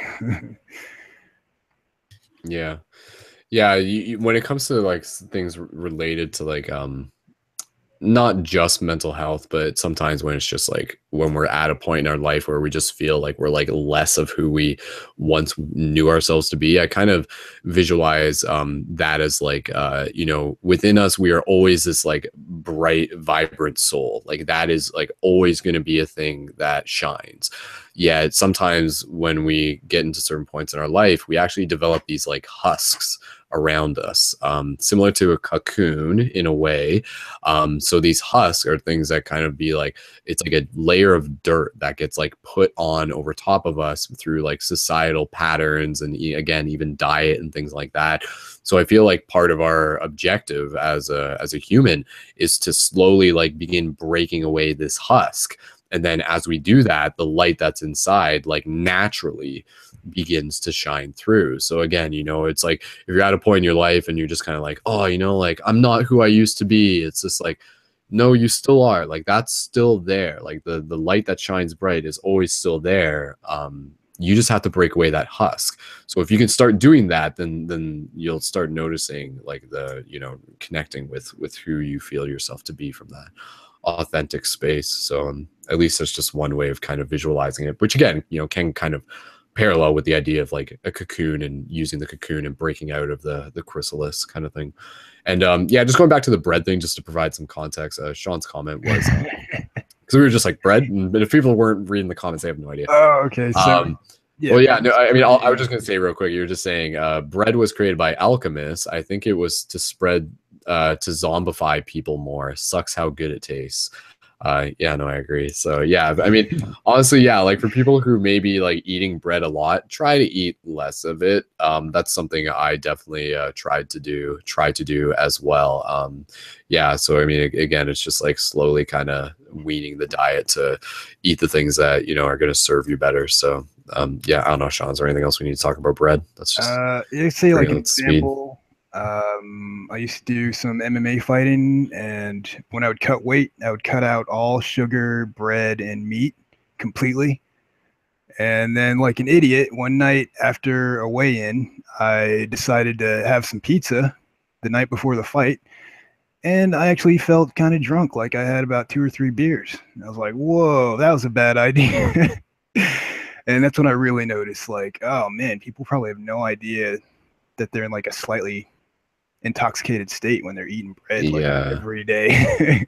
Yeah. You, when it comes to like things related to like not just mental health, but sometimes when it's just like when we're at a point in our life where we just feel like we're like less of who we once knew ourselves to be. I kind of visualize that as like you know, within us we are always this like bright, vibrant soul. Like that is like always going to be a thing that shines. Yet sometimes when we get into certain points in our life, we actually develop these like husks around us, similar to a cocoon in a way. So these husks are things that kind of be like, it's like a layer of dirt that gets like put on over top of us through like societal patterns and again, even diet and things like that. So I feel like part of our objective as a human is to slowly like begin breaking away this husk. And then as we do that, the light that's inside like naturally begins to shine through. So again, you know, it's like if you're at a point in your life and you're just kind of like, oh, you know, like I'm not who I used to be. It's just like, no, you still are. Like that's still there. Like the light that shines bright is always still there. You just have to break away that husk. So if you can start doing that, then you'll start noticing like the, you know, connecting with who you feel yourself to be from that authentic space. So at least there's just one way of kind of visualizing it, which again, you know, can kind of parallel with the idea of like a cocoon and using the cocoon and breaking out of the chrysalis kind of thing. And yeah, just going back to the bread thing, just to provide some context, Sean's comment was because we were just like bread, but if people weren't reading the comments, they have no idea. Oh, okay. So, yeah, well, yeah, no, I mean, I was just gonna say real quick. You were just saying bread was created by alchemists. I think it was to spread to zombify people more. Sucks how good it tastes. Yeah, no, I agree. So yeah, I mean, honestly, yeah, like for people who may be like eating bread a lot, try to eat less of it. That's something I definitely try to do as well. Yeah, so I mean, again, it's just like slowly kind of weaning the diet to eat the things that, you know, are going to serve you better. So yeah, I don't know, Sean, is there anything else we need to talk about bread? That's just you say like an example. I used to do some MMA fighting, and when I would cut weight, I would cut out all sugar, bread, and meat completely. And then, like an idiot, one night after a weigh-in, I decided to have some pizza the night before the fight, and I actually felt kind of drunk, like I had about 2 or 3 beers. And I was like, whoa, that was a bad idea. And that's when I really noticed, like, oh man, people probably have no idea that they're in like a slightly intoxicated state when they're eating bread like every day.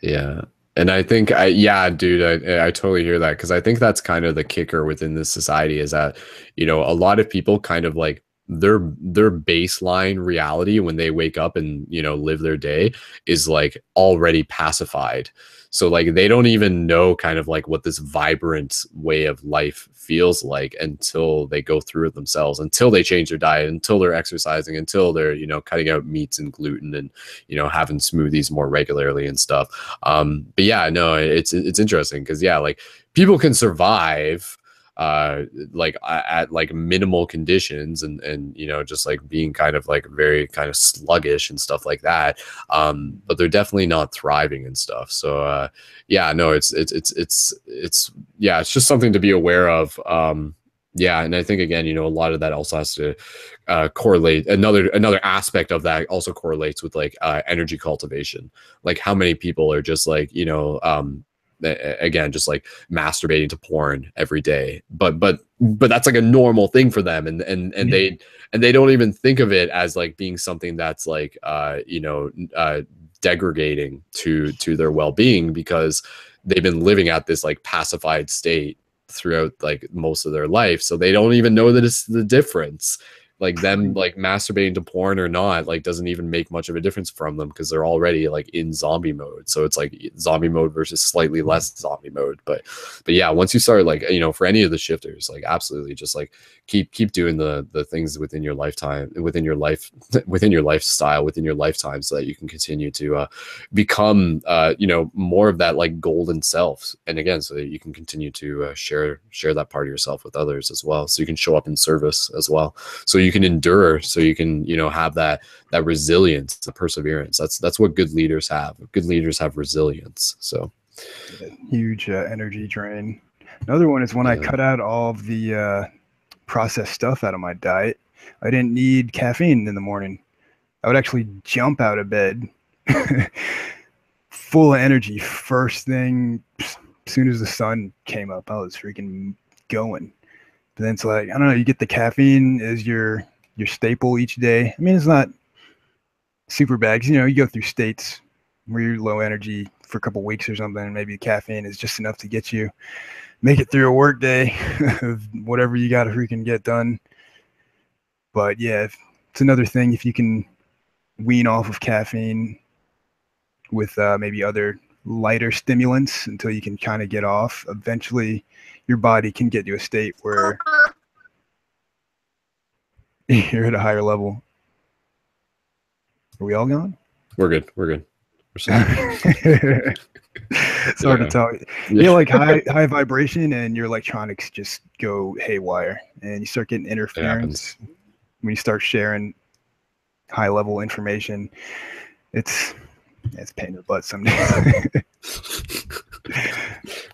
Yeah. And I think yeah, dude, I totally hear that, because I think that's kind of the kicker within this society is that, you know, a lot of people kind of like their baseline reality when they wake up and, you know, live their day is like already pacified. So like they don't even know kind of like what this vibrant way of life feels like until they go through it themselves, until they change their diet, until they're exercising, until they're, you know, cutting out meats and gluten and, you know, having smoothies more regularly and stuff. But yeah, no, it's interesting because yeah, like people can survive like at like minimal conditions and you know, just like being kind of like very kind of sluggish and stuff like that, but they're definitely not thriving and stuff. So yeah, no, it's yeah, it's just something to be aware of. Yeah, and I think again, you know, a lot of that also has to correlate. Another aspect of that also correlates with like energy cultivation. Like how many people are just like, you know, again, just like masturbating to porn every day, but that's like a normal thing for them, and they don't even think of it as like being something that's like you know, degrading to their well-being, because they've been living at this like pacified state throughout like most of their life, so they don't even know that it's the difference. Like them like masturbating to porn or not like doesn't even make much of a difference from them, because they're already like in zombie mode. So it's like zombie mode versus slightly less zombie mode. But yeah, once you start like, you know, for any of the shifters, like absolutely just like keep doing the things within your lifetime, within your life, within your lifestyle, within your lifetime, so that you can continue to become you know, more of that like golden self. And again, so that you can continue to share that part of yourself with others as well, so you can show up in service as well, so you can endure, so you can, you know, have that resilience, the perseverance. That's what good leaders have. Good leaders have resilience. So huge energy drain. Another one is when I cut out all of the processed stuff out of my diet. I didn't need caffeine in the morning. I would actually jump out of bed full of energy first thing. As soon as the sun came up, I was freaking going. But then it's like, I don't know, you get the caffeine as your staple each day. I mean, it's not super bad 'cause, you go through states where you're low energy for a couple weeks or something, and maybe caffeine is just enough to make it through a work day of whatever you got to freaking get done. But yeah, it's another thing if you can wean off of caffeine with maybe other lighter stimulants until you can kind of get off. Eventually, your body can get to a state where you're at a higher level. Are we all gone? We're good. We're sorry. It's hard to tell. Yeah. Like high vibration and your electronics just go haywire and you start getting interference when you start sharing high level information. It's pain in the butt some days.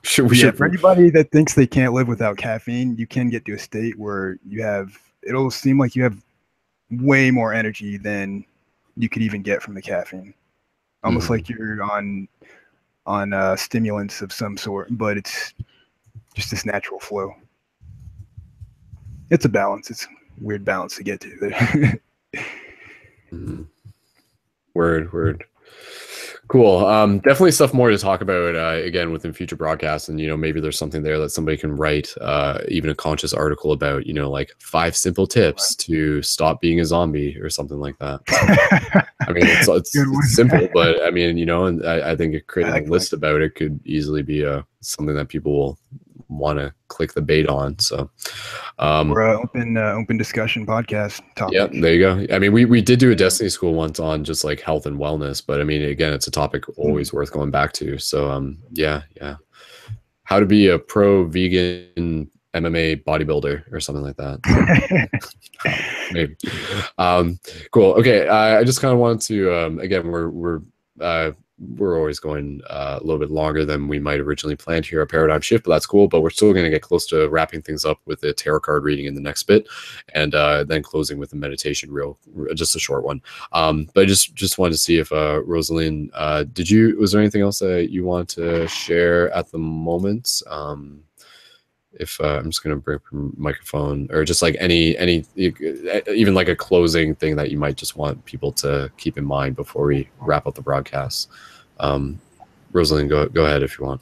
For anybody that thinks they can't live without caffeine, you can get to a state where it'll seem like you have way more energy than you could even get from the caffeine. Almost like you're on stimulants of some sort, but it's just this natural flow. It's a balance. It's a weird balance to get to there. Word. Cool. Definitely stuff more to talk about again within future broadcasts, and maybe there's something there that somebody can write, even a conscious article about, like 5 simple tips to stop being a zombie or something like that. I mean, it's simple, but I mean, and I think creating a list about it could easily be something that people will want to click the bait on. So we're open discussion podcast topic. Yeah, there you go. I mean, we did do a Destiny School once on just like health and wellness, but I mean, again, it's a topic always worth going back to. So yeah, how to be a pro vegan MMA bodybuilder or something like that. Maybe. Cool. Okay, I just kind of wanted to again, we're always going a little bit longer than we might originally planned here at Paradigm Shift, but that's cool. But we're still going to get close to wrapping things up with the tarot card reading in the next bit, and then closing with a meditation just a short one. But I just wanted to see if Rosalind, was there anything else that you want to share at the moment? If I'm just going to bring up your microphone, or just like any even like a closing thing that you might just want people to keep in mind before we wrap up the broadcast. Rosalind, go ahead if you want.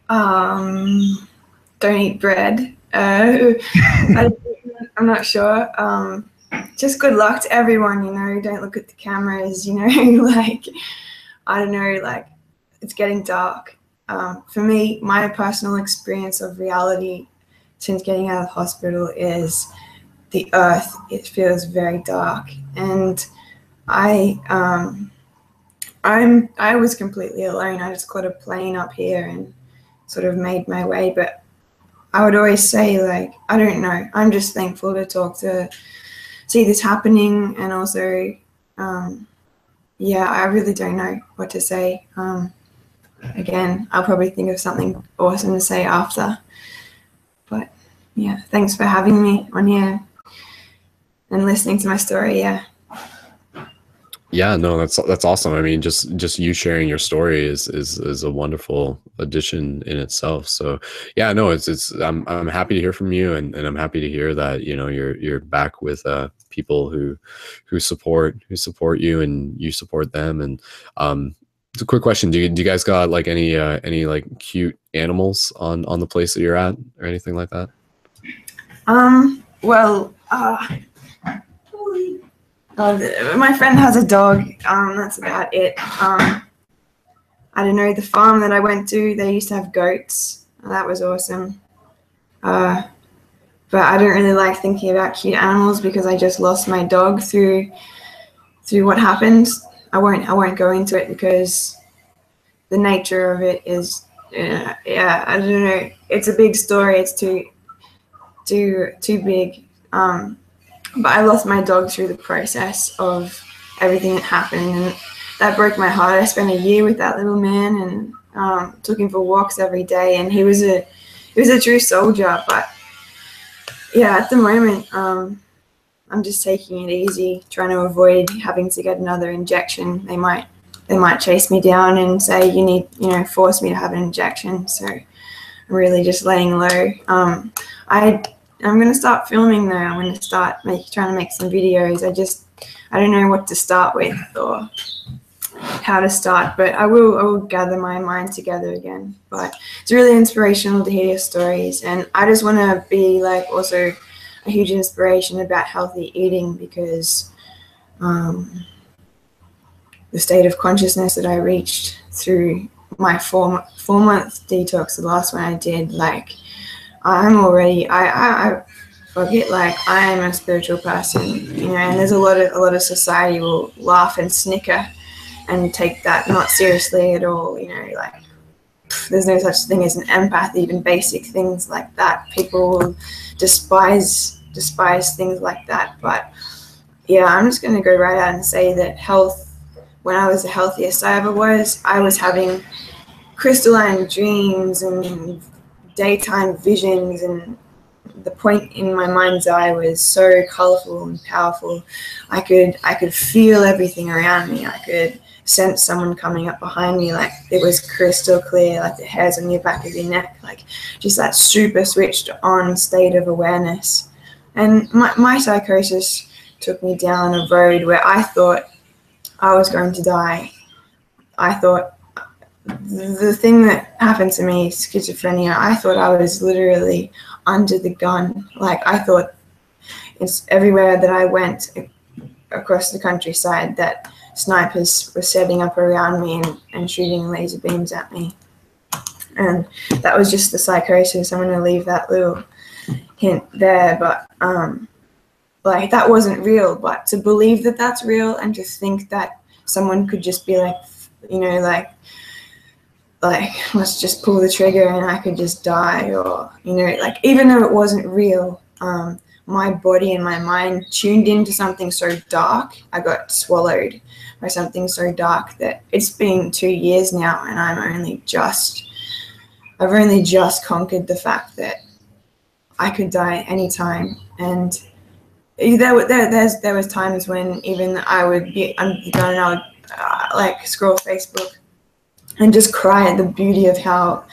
Don't eat bread. I'm not sure. Just good luck to everyone, don't look at the cameras, like, I don't know, like, it's getting dark. For me, my personal experience of reality since getting out of the hospital is the earth. It feels very dark, and I was completely alone. I just got a plane up here and sort of made my way. But I would always say, like, I don't know. I'm just thankful to see this happening, and also, I really don't know what to say. Again, I'll probably think of something awesome to say after. But yeah, thanks for having me on here and listening to my story. Yeah, no, that's awesome. I mean, just you sharing your story is a wonderful addition in itself. So yeah, no, I'm happy to hear from you, and I'm happy to hear that you're back with people who support you and you support them. And it's a quick question. Do you guys got like any like cute animals on the place that you're at or anything like that? My friend has a dog. That's about it. I don't know, the farm that I went to, they used to have goats. That was awesome. But I don't really like thinking about cute animals because I just lost my dog through what happened. I won't go into it because the nature of it is, I don't know. It's a big story. It's too big. But I lost my dog through the process of everything that happened, and that broke my heart. I spent a year with that little man and took him for walks every day, and he was a true soldier. But yeah, at the moment, I'm just taking it easy, trying to avoid having to get another injection. They might they might chase me down and say, you need, you know, force me to have an injection. So I'm really just laying low. I'm going to start filming though. I'm going to start trying to make some videos. I don't know what to start with or how to start, but I will gather my mind together again. But it's really inspirational to hear your stories, and I just want to be like also a huge inspiration about healthy eating, because the state of consciousness that I reached through my 4-month detox, the last one I did, like I'm already I forget, like I am a spiritual person, you know, and there's a lot of society will laugh and snicker and take that not seriously at all, you know, like there's no such thing as an empath, even basic things like that. People will despise things like that. But yeah, I'm just going to go right out and say that health, when I was the healthiest I ever was, I was having crystalline dreams and daytime visions, and the point in my mind's eye was so colorful and powerful. I could feel everything around me. I could sense someone coming up behind me, like it was crystal clear, like the hairs on your back of your neck, like just that super switched on state of awareness. And my psychosis took me down a road where I thought I was going to die. I thought the thing that happened to me, schizophrenia, I thought I was literally under the gun. Like I thought it's everywhere that I went across the countryside that snipers were setting up around me and shooting laser beams at me. And that was just the psychosis. I'm going to leave that little hint there, but like that wasn't real. But to believe that that's real, and to think that someone could just be like, you know, like let's just pull the trigger and I could just die, or, you know, like even though it wasn't real, my body and my mind tuned into something so dark. I got swallowed by something so dark that it's been 2 years now, and I've only just conquered the fact that I could die anytime. And there was times when even I would be under the gun and I would like scroll Facebook and just cry at the beauty of how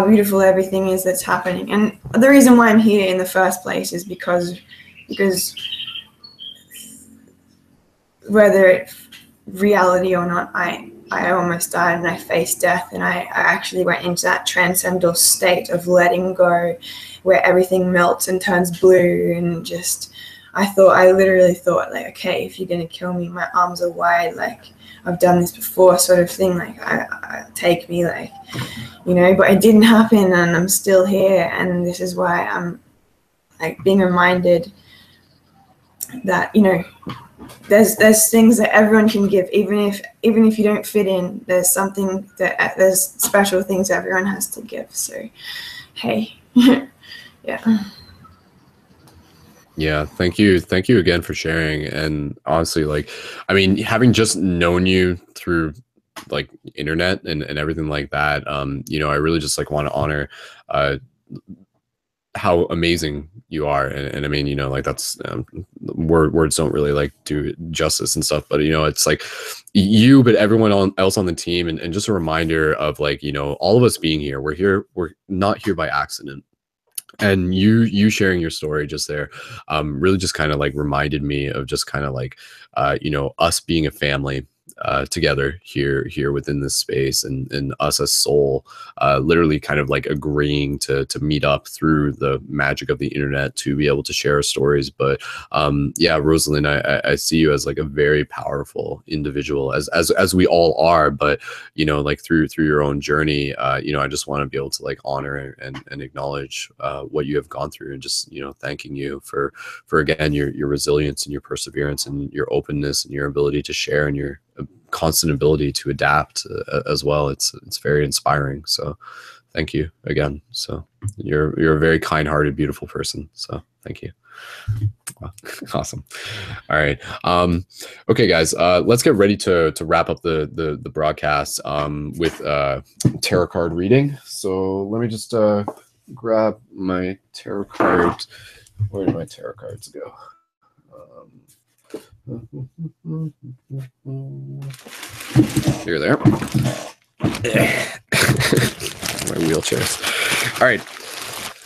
beautiful everything is that's happening. And the reason why I'm here in the first place is because whether it's reality or not, I almost died and I faced death, and I actually went into that transcendental state of letting go where everything melts and turns blue, and just I literally thought, like, okay, if you're gonna kill me, my arms are wide, like I've done this before, sort of thing, like I take me, like, you know. But it didn't happen, and I'm still here, and this is why I'm like being reminded that, you know, there's things that everyone can give, even if you don't fit in. There's something there's special things everyone has to give. So hey. Yeah. Yeah, thank you again for sharing. And honestly, like, I mean, having just known you through like internet and everything like that, you know, I really just like want to honor how amazing you are. And I mean, you know, like that's words don't really like do justice and stuff, but you know, it's like you, but everyone else on the team, and just a reminder of, like, you know, all of us being here, we're not here by accident. And you sharing your story just there really just kind of like reminded me of just kind of like you know, us being a family together here within this space, and us as soul literally kind of like agreeing to meet up through the magic of the internet to be able to share our stories. But yeah, Rosalind, I see you as like a very powerful individual, as we all are. But you know, like through your own journey, you know, I just want to be able to like honor and acknowledge what you have gone through, and just, you know, thanking you for again your resilience and your perseverance and your openness and your ability to share, and your constant ability to adapt as well. It's very inspiring. So thank you again. So you're a very kind-hearted, beautiful person. So thank you. Wow. Awesome. All right. Okay, guys, let's get ready to wrap up the broadcast with tarot card reading. So let me just grab my tarot card. Where did my tarot cards go? You're there. My wheelchairs. All right.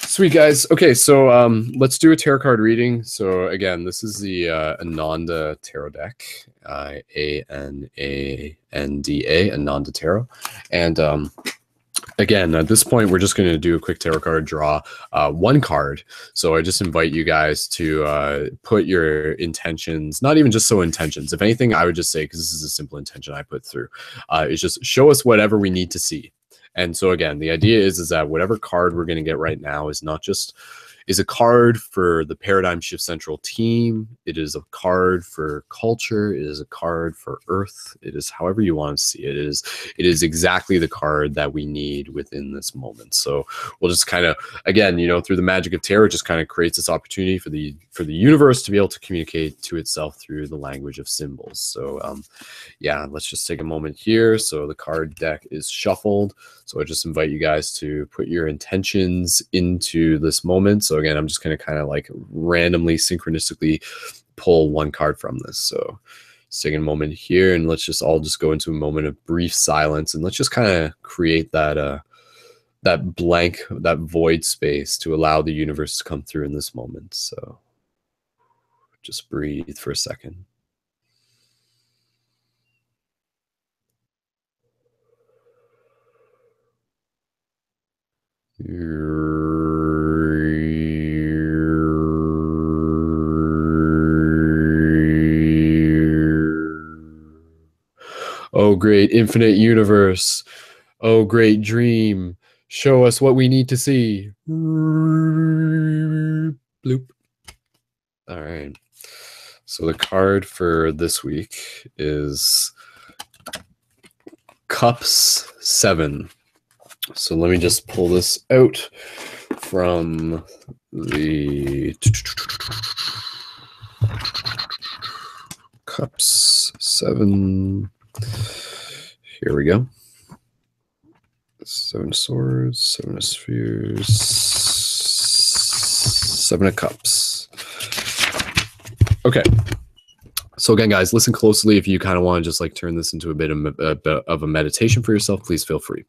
Sweet, guys. Okay, so let's do a tarot card reading. So again, this is the Ananda Tarot deck, Ananda, Ananda Tarot. And again, at this point, we're just going to do a quick tarot card draw, one card. So I just invite you guys to put your intentions, not even just so intentions. If anything, I would just say, because this is a simple intention I put through, is just show us whatever we need to see. And so again, the idea is that whatever card we're going to get right now is not just is a card for the Paradigm Shift Central team. It is a card for culture. It is a card for Earth. It is however you want to see it. It is exactly the card that we need within this moment. So we'll just kind of, again, you know, through the magic of tarot, just kind of creates this opportunity for the universe to be able to communicate to itself through the language of symbols. So yeah, let's just take a moment here. So the card deck is shuffled. So I just invite you guys to put your intentions into this moment. So again, I'm just going to kind of like randomly, synchronistically pull one card from this. So just taking a moment here, and let's just all just go into a moment of brief silence, and let's just kind of create that that blank, that void space to allow the universe to come through in this moment. So just breathe for a second. Oh, great infinite universe. Oh, great dream. Show us what we need to see. Bloop. All right. So the card for this week is Cups 7. So let me just pull this out from the Cups 7. Here we go. 7 of Swords, 7 of Spheres, 7 of Cups. Okay. So again, guys, listen closely. If you kind of want to just like turn this into a bit of a meditation for yourself, please feel free.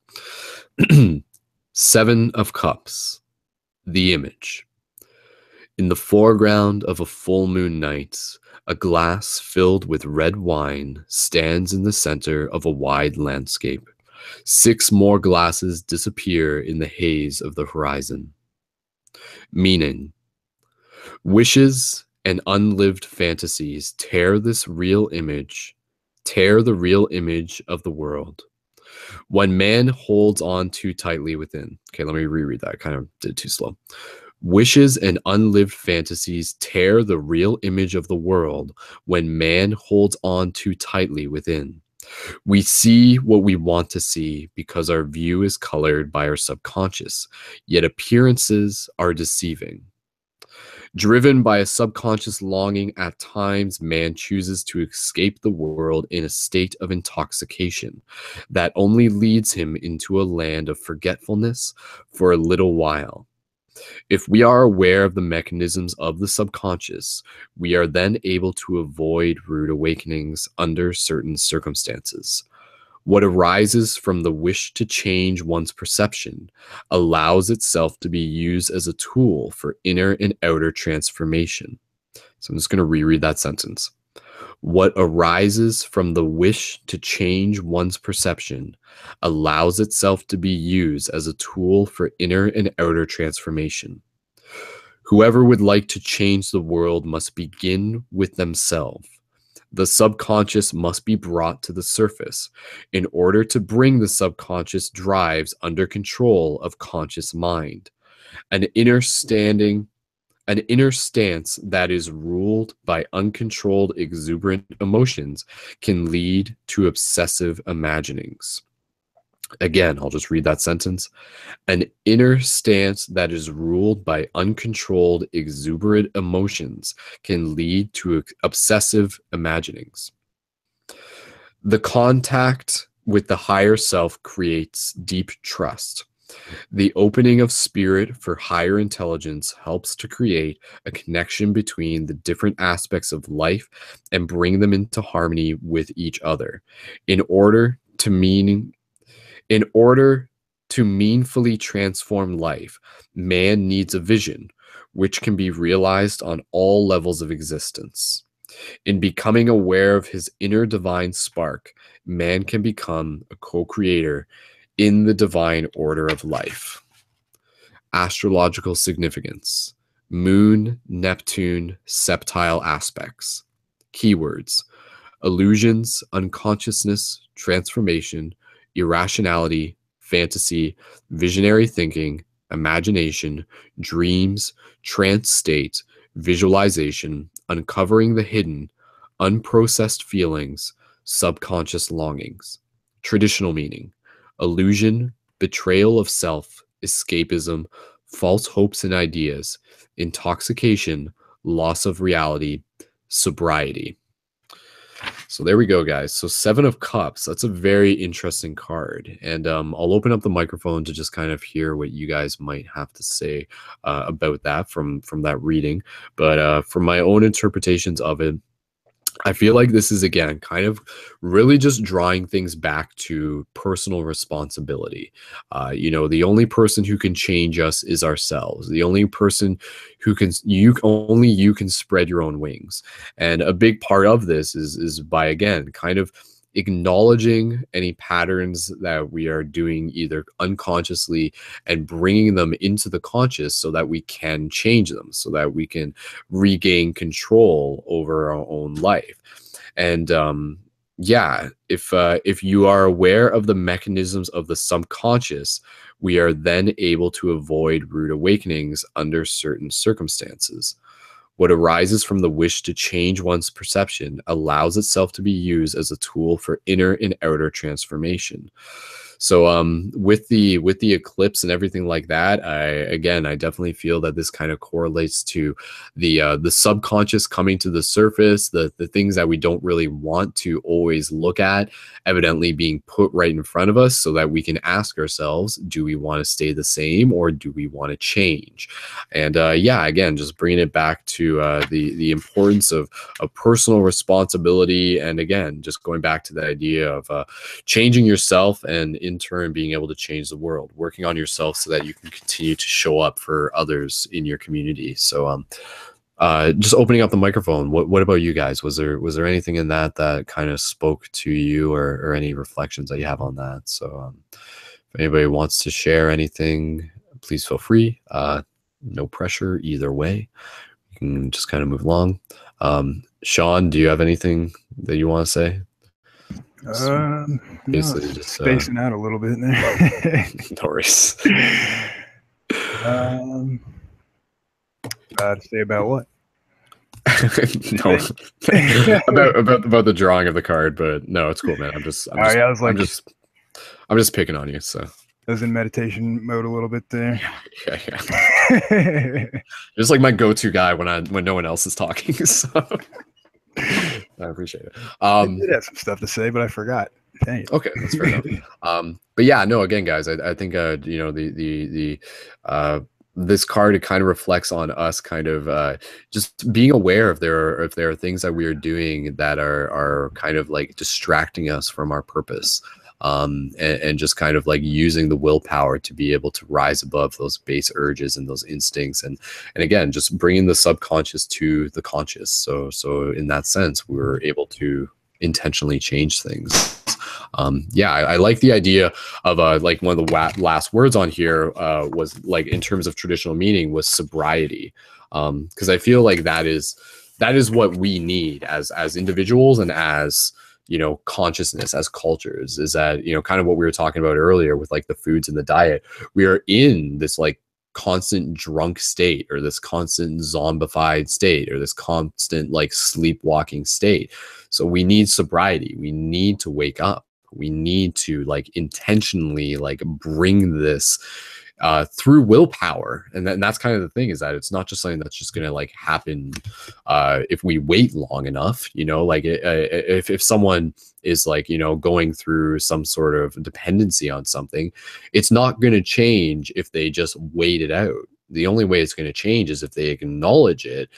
7 of Cups, the image. In the foreground of a full moon night, a glass filled with red wine stands in the center of a wide landscape. 6 more glasses disappear in the haze of the horizon. Meaning, wishes and unlived fantasies tear the real image of the world. When man holds on too tightly within. Okay, let me reread that. I kind of did it too slow. Wishes and unlived fantasies tear the real image of the world when man holds on too tightly within. We see what we want to see because our view is colored by our subconscious, yet appearances are deceiving. Driven by a subconscious longing, at times man chooses to escape the world in a state of intoxication that only leads him into a land of forgetfulness for a little while. If we are aware of the mechanisms of the subconscious, we are then able to avoid rude awakenings under certain circumstances. What arises from the wish to change one's perception allows itself to be used as a tool for inner and outer transformation. So I'm just going to reread that sentence. What arises from the wish to change one's perception allows itself to be used as a tool for inner and outer transformation. Whoever would like to change the world must begin with themselves. The subconscious must be brought to the surface in order to bring the subconscious drives under control of conscious mind. An inner stance that is ruled by uncontrolled exuberant emotions can lead to obsessive imaginings. Again, I'll just read that sentence. An inner stance that is ruled by uncontrolled exuberant emotions can lead to obsessive imaginings. The contact with the higher self creates deep trust. The opening of spirit for higher intelligence helps to create a connection between the different aspects of life and bring them into harmony with each other. In order to meaningfully transform life, man needs a vision, which can be realized on all levels of existence. In becoming aware of his inner divine spark, man can become a co-creator in the divine order of life. Astrological significance: Moon, Neptune, septile aspects. Keywords: illusions, unconsciousness, transformation, irrationality, fantasy, visionary thinking, imagination, dreams, trance state, visualization, uncovering the hidden, unprocessed feelings, subconscious longings. Traditional meaning: illusion, betrayal of self, escapism, false hopes and ideas, intoxication, loss of reality, sobriety. So there we go, guys. So 7 of Cups, that's a very interesting card. And I'll open up the microphone to just kind of hear what you guys might have to say about that from that reading. But from my own interpretations of it, I feel like this is, again, kind of really just drawing things back to personal responsibility. The only person who can change us is ourselves. The only person who can, only you can spread your own wings. And a big part of this is by, again, kind of acknowledging any patterns that we are doing either unconsciously and bringing them into the conscious so that we can change them, so that we can regain control over our own life. And if you are aware of the mechanisms of the subconscious, we are then able to avoid rude awakenings under certain circumstances. What arises from the wish to change one's perception allows itself to be used as a tool for inner and outer transformation. So with the eclipse and everything like that, I definitely feel that this kind of correlates to the subconscious coming to the surface, the things that we don't really want to always look at, evidently being put right in front of us so that we can ask ourselves, do we want to stay the same or do we want to change? And again, just bringing it back to the importance of personal responsibility, and again, just going back to the idea of changing yourself and in turn being able to change the world, working on yourself so that you can continue to show up for others in your community. So just opening up the microphone, what about you guys? Was there anything in that kind of spoke to you, or any reflections that you have on that? So if anybody wants to share anything, please feel free. No pressure either way. You can just kind of move along. Sean, do you have anything that you want to say? Basically just spacing out a little bit there. No worries. To say about what? No, about the drawing of the card, but no, it's cool, man. I'm just picking on you. So I was in meditation mode a little bit there. Yeah. Just like my go-to guy when no one else is talking. So I appreciate it. I did have some stuff to say, but I forgot. Dang it. Okay, that's fair enough. But yeah, no, again, guys, I think this card, it kind of reflects on us kind of just being aware if there are things that we are doing that are kind of like distracting us from our purpose. And just kind of like using the willpower to be able to rise above those base urges and those instincts, and again, just bringing the subconscious to the conscious. So in that sense, we were able to intentionally change things. I like the idea of like one of the last words on here was like, in terms of traditional meaning, was sobriety, because I feel like that is what we need as individuals and as consciousness, as cultures, is that kind of what we were talking about earlier with like the foods and the diet. We are in this like constant drunk state, or this constant zombified state, or this constant like sleepwalking state. So we need sobriety. We need to wake up. We need to like intentionally like bring this through willpower. And that's kind of the thing, is that it's not just something that's just going to like happen if we wait long enough, you know, like if someone is like, you know, going through some sort of dependency on something, it's not going to change if they just wait it out. The only way it's going to change is if they acknowledge it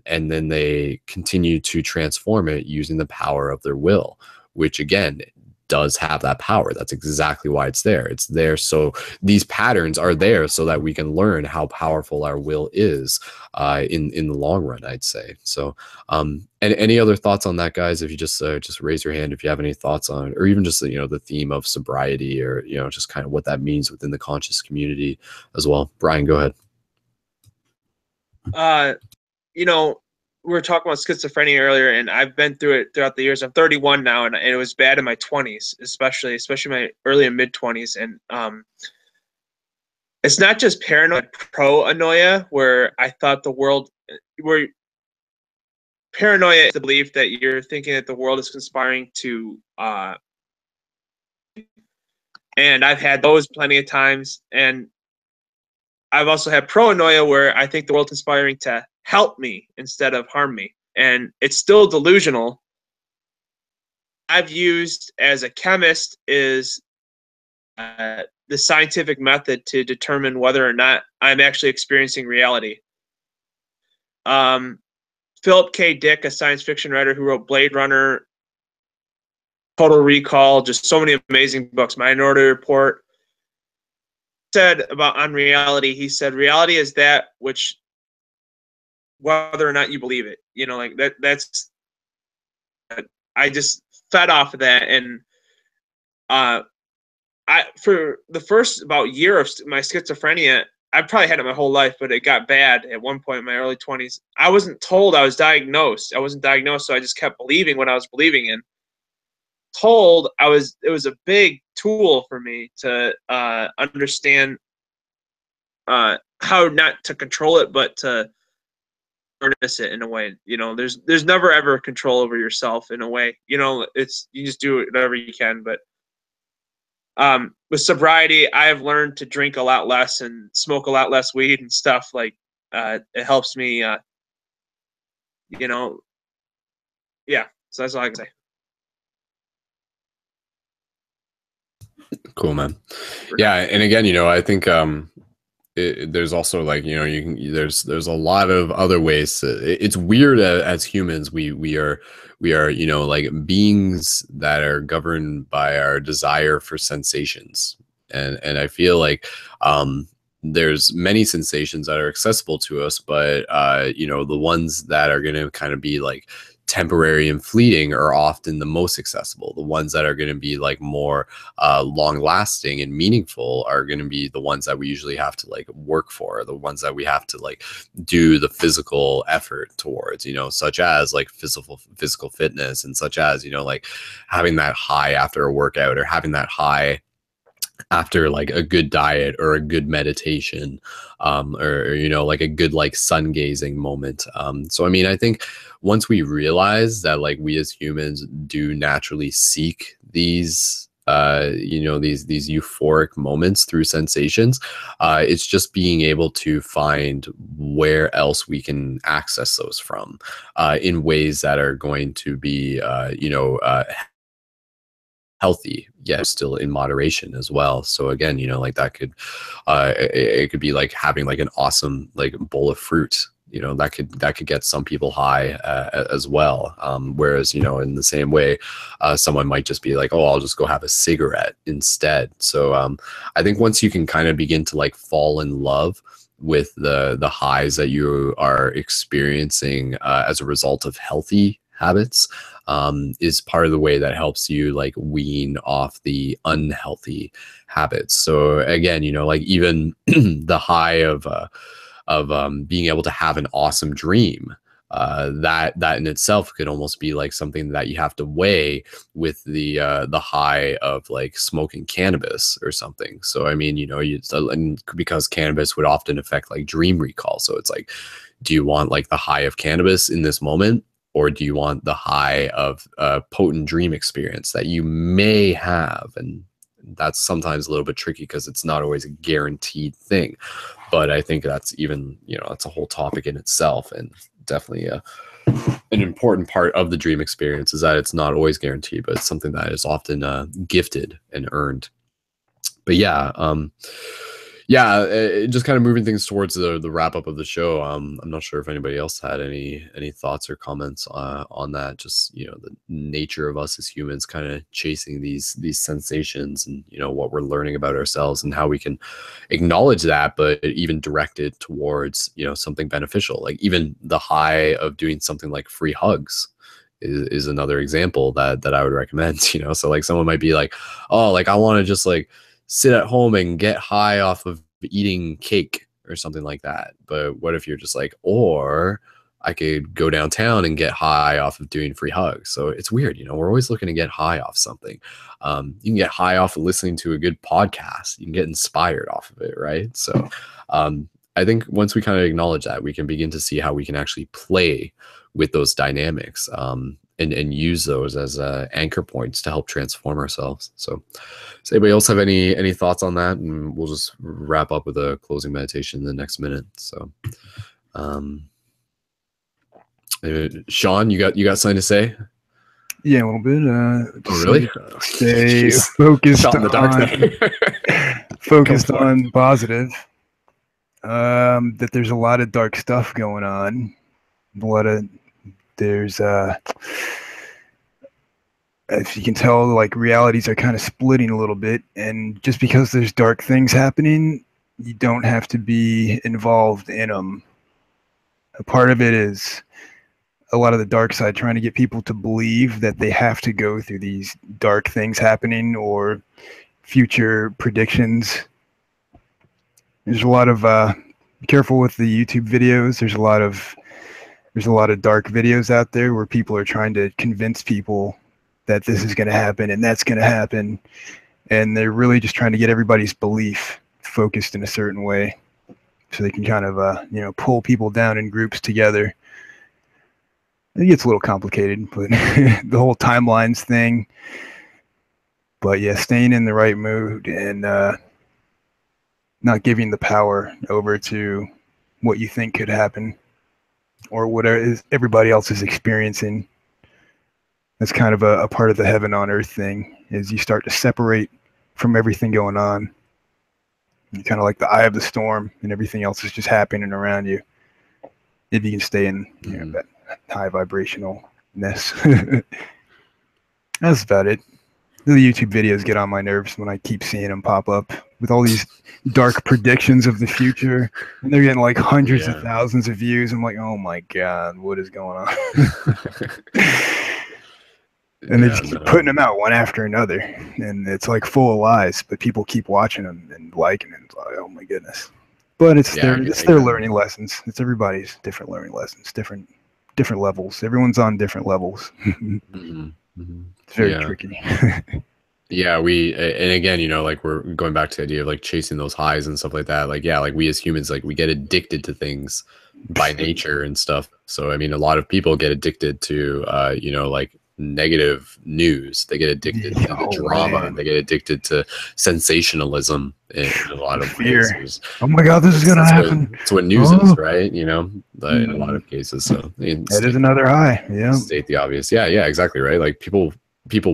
and then they continue to transform it using the power of their will, which again does have that power. That's exactly why it's there. It's there so these patterns are there so that we can learn how powerful our will is in the long run, I'd say. So and any other thoughts on that, guys? If you just raise your hand if you have any thoughts on, or even just, you know, the theme of sobriety, or, you know, just kind of what that means within the conscious community as well. Brian, go ahead. You know, we were talking about schizophrenia earlier, and I've been through it throughout the years. I'm 31 now, and it was bad in my 20s, especially my early and mid 20s. And it's not just paranoid, pro-anoia, where I thought the world, where paranoia is the belief that you're thinking that the world is conspiring to, and I've had those plenty of times. And I've also had pro-anoia, where I think the world's conspiring to help me instead of harm me. And it's still delusional. I've used as a chemist is the scientific method to determine whether or not I'm actually experiencing reality. Philip K. Dick, a science fiction writer who wrote Blade Runner, Total Recall, just so many amazing books, Minority Report, said about unreality, he said, reality is that which, whether or not you believe it, you know, like that's, I just fed off of that. And for the first about year of my schizophrenia, I probably had it my whole life, but it got bad at one point in my early 20s. I wasn't told I was diagnosed. I wasn't diagnosed, so I just kept believing what I was believing in. Told it was a big tool for me to understand how not to control it, but to harness it in a way. You know, there's never ever control over yourself in a way. You know, it's, you just do whatever you can. But with sobriety, I have learned to drink a lot less and smoke a lot less weed and stuff. Like it helps me. You know, yeah. So that's all I can say. Cool, man. Yeah, and again, you know, I think there's also like, you know, there's a lot of other ways it's weird as humans. We are, you know, like beings that are governed by our desire for sensations, and I feel like there's many sensations that are accessible to us, but you know, the ones that are going to kind of be like temporary and fleeting are often the most accessible. The ones that are going to be like more long lasting and meaningful are going to be the ones that we usually have to like work for, the ones that we have to like do the physical effort towards, you know, such as like physical fitness, and such as, you know, like having that high after a workout, or having that high after like a good diet or a good meditation, or you know, like a good like sun gazing moment. So I mean, I think once we realize that like we as humans do naturally seek these you know, these euphoric moments through sensations, it's just being able to find where else we can access those from in ways that are going to be you know, healthy, yet still in moderation as well. So again, you know, like that could it could be like having like an awesome like bowl of fruit, you know, that could get some people high as well. Whereas, you know, in the same way, someone might just be like, oh, I'll just go have a cigarette instead. So I think once you can kind of begin to like fall in love with the highs that you are experiencing as a result of healthy habits, is part of the way that helps you like wean off the unhealthy habits. So again, you know, like even the high of being able to have an awesome dream, that in itself could almost be like something that you have to weigh with the high of like smoking cannabis or something. So I mean, you know, and because cannabis would often affect like dream recall. So it's like, do you want like the high of cannabis in this moment, or do you want the high of a potent dream experience that you may have and that's sometimes a little bit tricky because it's not always a guaranteed thing. But I think that's even, that's a whole topic in itself, and definitely an important part of the dream experience is that it's not always guaranteed, but it's something that is often gifted and earned. But just kind of moving things towards the wrap up of the show. I'm not sure if anybody else had any thoughts or comments on that. Just the nature of us as humans, kind of chasing these sensations, and what we're learning about ourselves, and how we can acknowledge that, but even direct it towards something beneficial. Like even the high of doing something like free hugs is another example that I would recommend. So like someone might be like, oh, like I want to just like sit at home and get high off of eating cake or something like that. But what if you're just like, or I could go downtown and get high off of doing free hugs? So it's weird, we're always looking to get high off something. You can get high off of listening to a good podcast. You can get inspired off of it, right? So I think once we kind of acknowledge that, we can begin to see how we can actually play with those dynamics, and use those as anchor points to help transform ourselves. So does anybody else have any thoughts on that? And we'll just wrap up with a closing meditation in the next minute. So Sean, you got something to say? Yeah, a little bit. Oh, really? Stay focused Shot in the dark focused on positive. That there's a lot of dark stuff going on. There's if you can tell, like realities are kind of splitting a little bit, and just because there's dark things happening, you don't have to be involved in them. A part of it is a lot of the dark side trying to get people to believe that they have to go through these dark things happening or future predictions. There's a lot of be careful with the YouTube videos. There's a lot of dark videos out there where people are trying to convince people that this is going to happen and that's going to happen, and they're really just trying to get everybody's belief focused in a certain way so they can kind of pull people down in groups together. It gets a little complicated, but the whole timelines thing. But yeah, staying in the right mood and not giving the power over to what you think could happen or whatever everybody else is experiencing. That's kind of a part of the heaven on earth thing, is you start to separate from everything going on. You're kind of like the eye of the storm, and everything else is just happening around you. If you can stay in that high vibrationalness. That's about it. The YouTube videos get on my nerves when I keep seeing them pop up with all these dark predictions of the future, and they're getting like hundreds of thousands of views. I'm like, oh my God, what is going on? And they just keep putting them out one after another, and it's like full of lies, but people keep watching them and liking it. It's like, oh my goodness. But it's their learning lessons. It's everybody's different learning lessons, different levels. Everyone's on different levels. It's very tricky. Yeah, and again, like we're going back to the idea of like chasing those highs and stuff like that. Like, yeah, like we as humans, like we get addicted to things by nature and stuff. So, I mean, a lot of people get addicted to, like negative news. They get addicted to the drama. Man. They get addicted to sensationalism in a lot of cases. Oh my God, this is going to happen. That's what news is, right? In a lot of cases. So that is another high. Yeah. State the obvious. Yeah, exactly. Right. Like people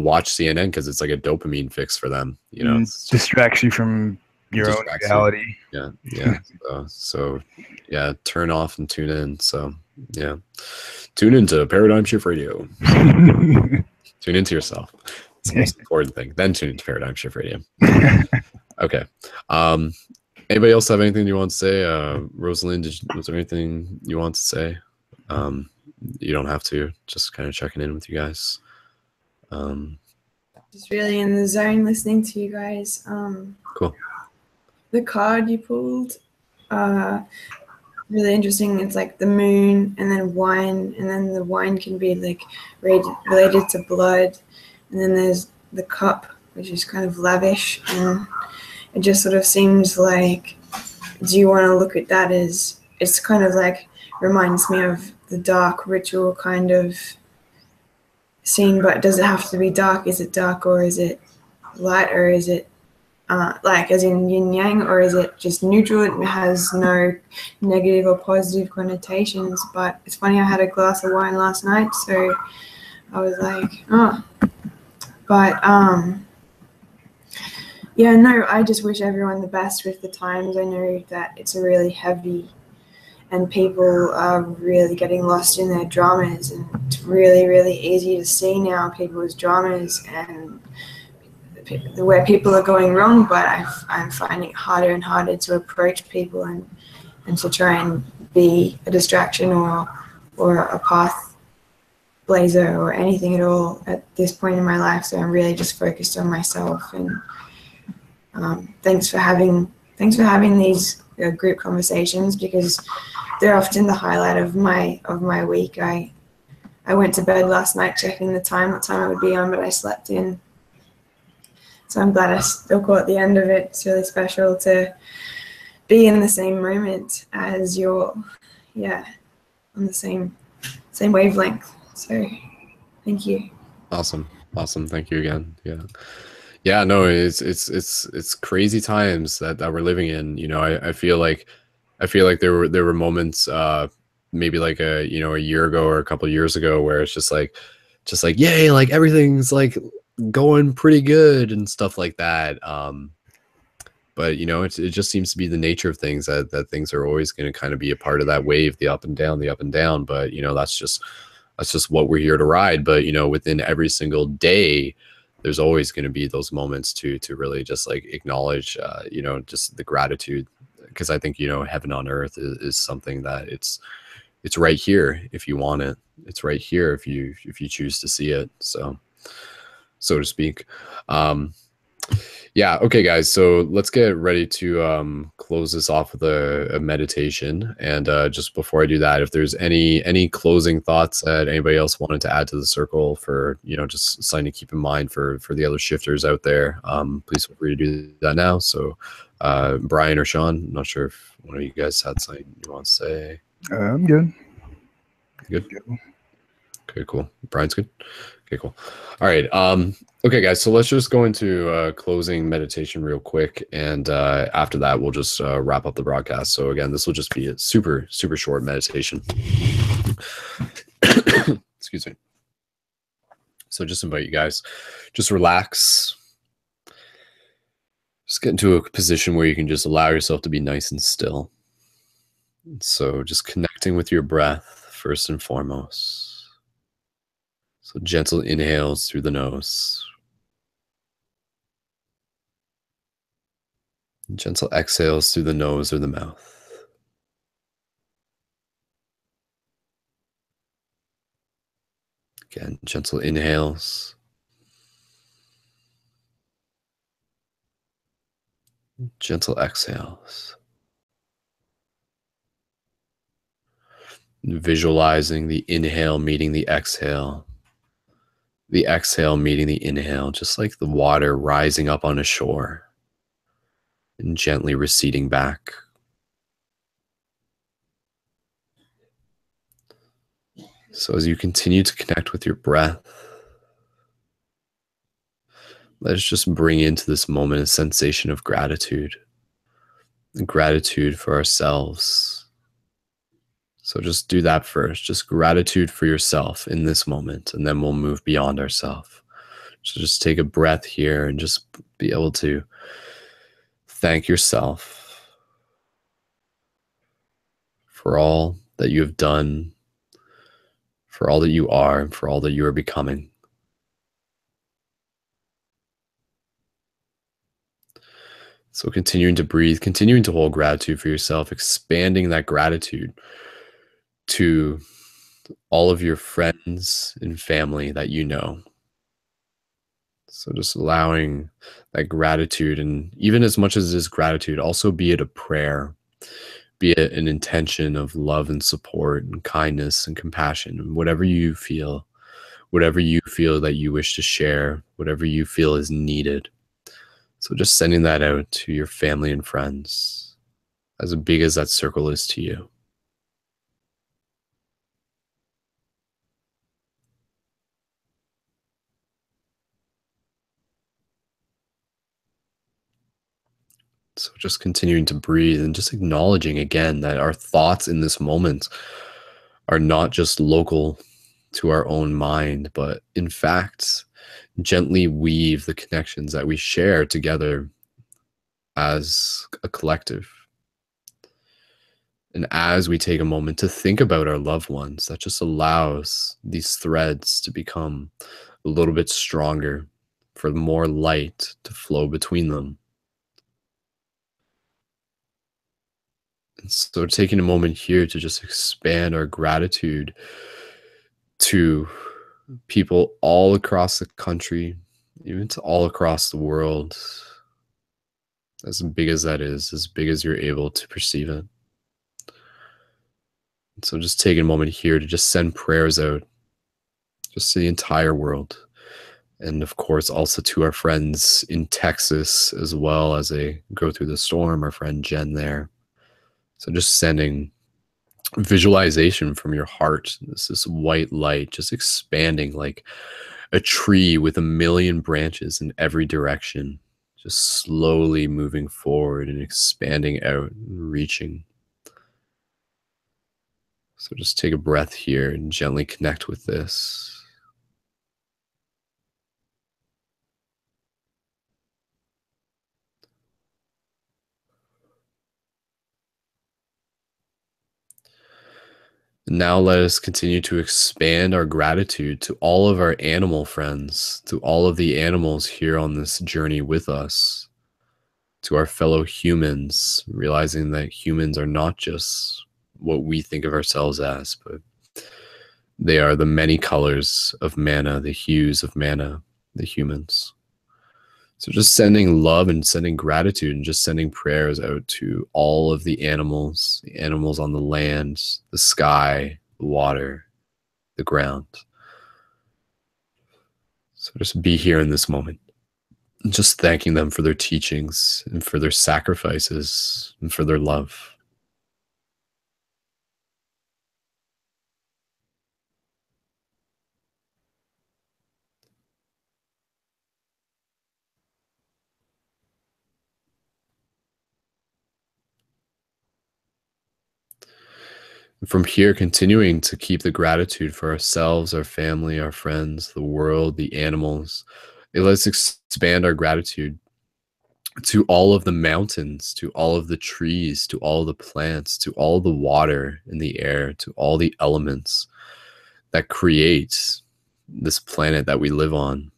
watch CNN because it's like a dopamine fix for them. It distracts you from your own reality. Yeah. So turn off and tune in. So yeah, tune into Paradigm Shift Radio. Tune into yourself. It's the most important thing. Then tune into Paradigm Shift Radio. Okay. Anybody else have anything you want to say? Rosalind, was there anything you want to say? You don't have to. Just kind of checking in with you guys. Just really in the zone listening to you guys. Cool. The card you pulled, really interesting. It's like the moon and then wine, and then the wine can be like related to blood, and then there's the cup, which is kind of lavish, and it just sort of seems like, do you want to look at that as, it's kind of like reminds me of the dark ritual kind of scene, but does it have to be dark? Is it dark or is it light, or is it like as in yin yang, or is it just neutral? It has no negative or positive connotations. But it's funny, I had a glass of wine last night, so I was like, oh. But yeah, no, I just wish everyone the best with the times. I know that it's a really heavy, and people are really getting lost in their dramas, and it's really, really easy to see now people's dramas and where people are going wrong, but I'm finding it harder and harder to approach people and to try and be a distraction or a path blazer or anything at all at this point in my life. So I'm really just focused on myself. And thanks for having these group conversations, because they're often the highlight of my week. I went to bed last night checking what time it would be on, but I slept in. So I'm glad I still caught the end of it. It's really special to be in the same moment as you're, on the same wavelength. So thank you. Awesome. Thank you again. Yeah, no, it's crazy times that we're living in. You know, I feel like there were moments maybe like a year ago or a couple of years ago where it's just like yay, like everything's like going pretty good and stuff like that. But it just seems to be the nature of things that things are always going to kind of be a part of that wave, the up and down, but that's just what we're here to ride. But within every single day, there's always going to be those moments to really just like acknowledge just the gratitude, because I think heaven on earth is something that it's right here if you want it. It's right here if you choose to see it, so to speak. Yeah, okay guys, so let's get ready to close this off with a meditation. And just before I do that, if there's any closing thoughts that anybody else wanted to add to the circle, for just something to keep in mind for the other shifters out there, please feel free to do that now. So Brian or Sean, I'm not sure if one of you guys had something you want to say. I'm good. Good. Okay, cool. Brian's good. Okay, cool. All right. Okay, guys. So let's just go into closing meditation real quick, and after that, we'll just wrap up the broadcast. So again, this will just be a super short meditation. Excuse me. So just invite you guys, just relax. Just get into a position where you can just allow yourself to be nice and still. So just connecting with your breath first and foremost. So gentle inhales through the nose. Gentle exhales through the nose or the mouth. Again, gentle inhales. Gentle exhales. Visualizing the inhale meeting the exhale meeting the inhale, just like the water rising up on a shore and gently receding back. So as you continue to connect with your breath, let's just bring into this moment a sensation of gratitude for ourselves. So just do that first, just gratitude for yourself in this moment, and then we'll move beyond ourselves. So just take a breath here and just be able to thank yourself for all that you have done, for all that you are, and for all that you are becoming. So continuing to breathe, continuing to hold gratitude for yourself, expanding that gratitude to all of your friends and family that you know. So just allowing that gratitude, and even as much as it is gratitude, also be it a prayer, be it an intention of love and support and kindness and compassion, whatever you feel that you wish to share, whatever you feel is needed. So just sending that out to your family and friends, as big as that circle is to you. So just continuing to breathe and just acknowledging again that our thoughts in this moment are not just local to our own mind, but in fact, gently weave the connections that we share together as a collective. And as we take a moment to think about our loved ones, that just allows these threads to become a little bit stronger, for more light to flow between them. And so taking a moment here to just expand our gratitude to people all across the country, even to all across the world, as big as that is, as big as you're able to perceive it. And so just taking a moment here to just send prayers out just to the entire world. And of course, also to our friends in Texas as well as they go through the storm, our friend Jen there. So just sending visualization from your heart. This white light just expanding like a tree with a million branches in every direction, just slowly moving forward and expanding out and reaching. So just take a breath here and gently connect with this. Now let us continue to expand our gratitude to all of our animal friends, to all of the animals here on this journey with us, to our fellow humans, realizing that humans are not just what we think of ourselves as, but they are the many colors of mana, the hues of mana, the humans. So just sending love and sending gratitude and just sending prayers out to all of the animals on the land, the sky, the water, the ground. So just be here in this moment. And just thanking them for their teachings and for their sacrifices and for their love. From here, continuing to keep the gratitude for ourselves, our family, our friends, the world, the animals. Let's expand our gratitude to all of the mountains, to all of the trees, to all the plants, to all the water in the air, to all the elements that create this planet that we live on.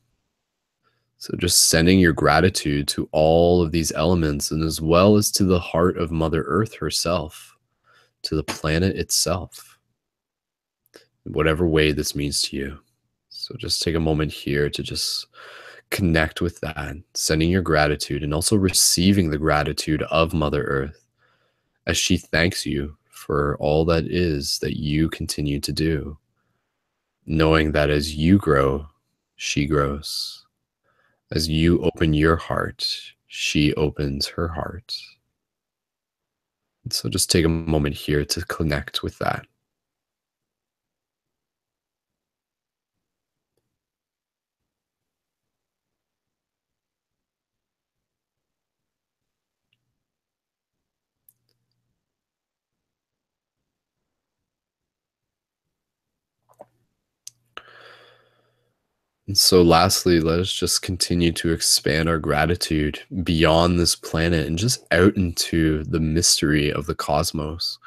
So just sending your gratitude to all of these elements, and as well as to the heart of Mother Earth herself, to the planet itself, in whatever way this means to you. So just take a moment here to just connect with that, sending your gratitude and also receiving the gratitude of Mother Earth as she thanks you for all that is that you continue to do, knowing that as you grow, she grows. As you open your heart, she opens her heart. And so just take a moment here to connect with that. And so lastly, let us just continue to expand our gratitude beyond this planet and just out into the mystery of the cosmos.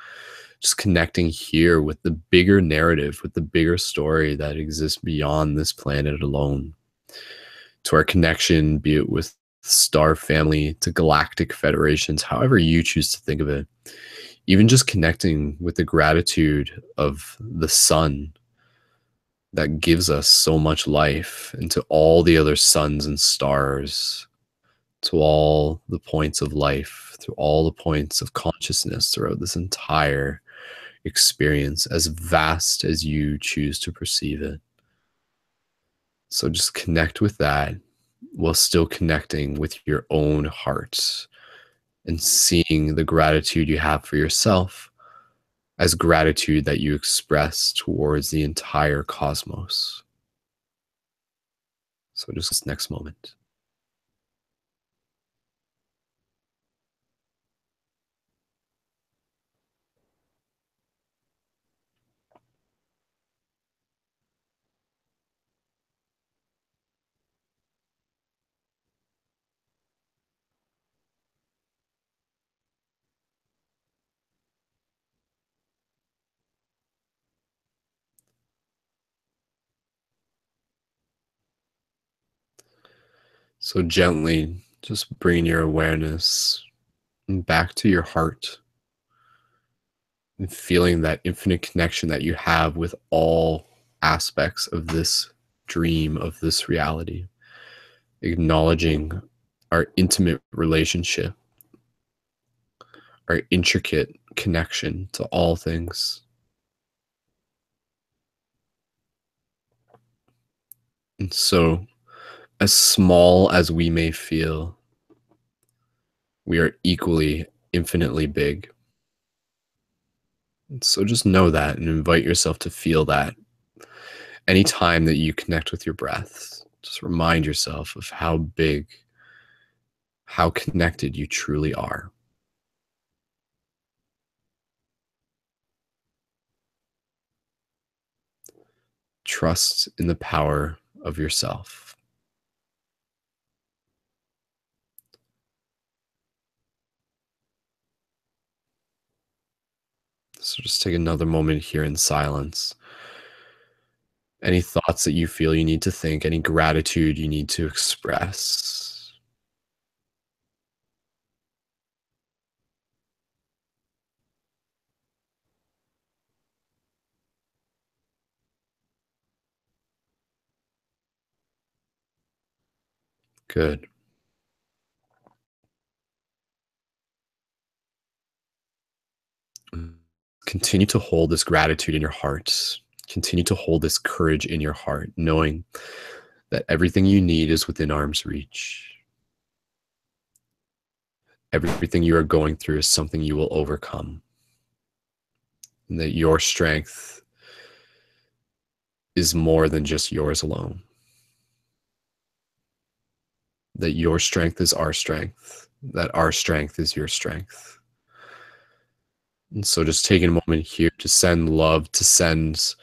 Just connecting here with the bigger narrative, with the bigger story that exists beyond this planet alone. To our connection, be it with star family, to galactic federations, however you choose to think of it. Even just connecting with the gratitude of the sun that gives us so much life, and to all the other suns and stars, to all the points of life, to all the points of consciousness throughout this entire experience, as vast as you choose to perceive it. So just connect with that while still connecting with your own heart and seeing the gratitude you have for yourself as gratitude that you express towards the entire cosmos. So just this next moment. So gently, just bring your awareness back to your heart and feeling that infinite connection that you have with all aspects of this dream, of this reality. Acknowledging our intimate relationship, our intricate connection to all things. And so, as small as we may feel, we are equally infinitely big. And so just know that and invite yourself to feel that. Anytime that you connect with your breath, just remind yourself of how big, how connected you truly are. Trust in the power of yourself. So just take another moment here in silence. Any thoughts that you feel you need to think, any gratitude you need to express. Good. Continue to hold this gratitude in your heart. Continue to hold this courage in your heart, knowing that everything you need is within arm's reach. Everything you are going through is something you will overcome. And that your strength is more than just yours alone. That your strength is our strength. That our strength is your strength. And so just taking a moment here to send love, to send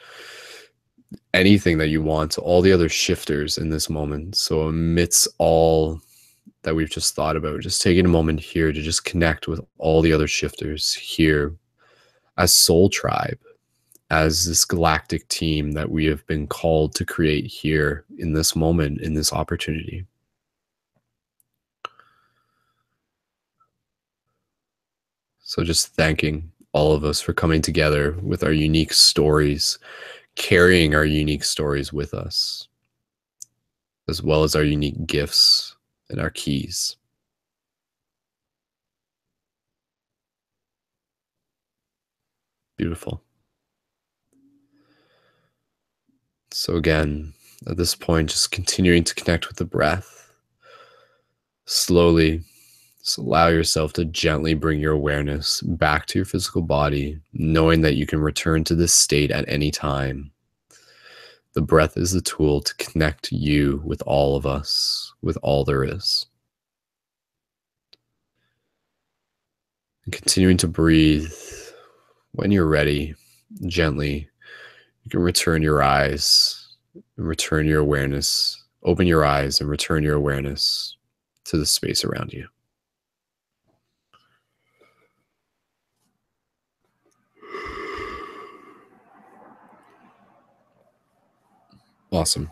anything that you want to all the other shifters in this moment. So amidst all that we've just thought about, just taking a moment here to just connect with all the other shifters here as Soul Tribe, as this galactic team that we have been called to create here in this moment, in this opportunity. So just thanking all of us for coming together with our unique stories, carrying our unique stories with us, as well as our unique gifts and our keys. Beautiful. So again, at this point, just continuing to connect with the breath. Slowly, just allow yourself to gently bring your awareness back to your physical body, knowing that you can return to this state at any time. The breath is the tool to connect you with all of us, with all there is. And continuing to breathe. When you're ready, gently, you can return your eyes and return your awareness. Open your eyes and return your awareness to the space around you. Awesome.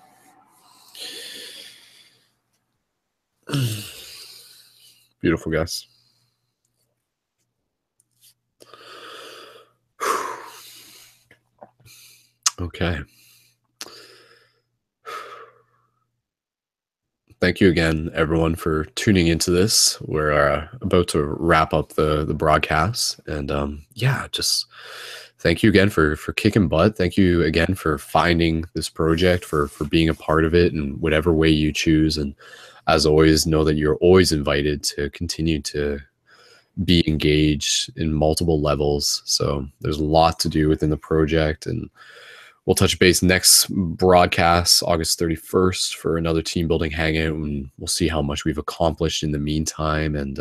Beautiful, guys. Okay. Thank you again, everyone, for tuning into this. We're about to wrap up the broadcast, and yeah, just thank you again for kicking butt. Thank you again for finding this project, for being a part of it in whatever way you choose. And as always, know that you're always invited to continue to be engaged in multiple levels. So there's a lot to do within the project, and we'll touch base next broadcast, August 31st, for another team building hangout, and we'll see how much we've accomplished in the meantime. And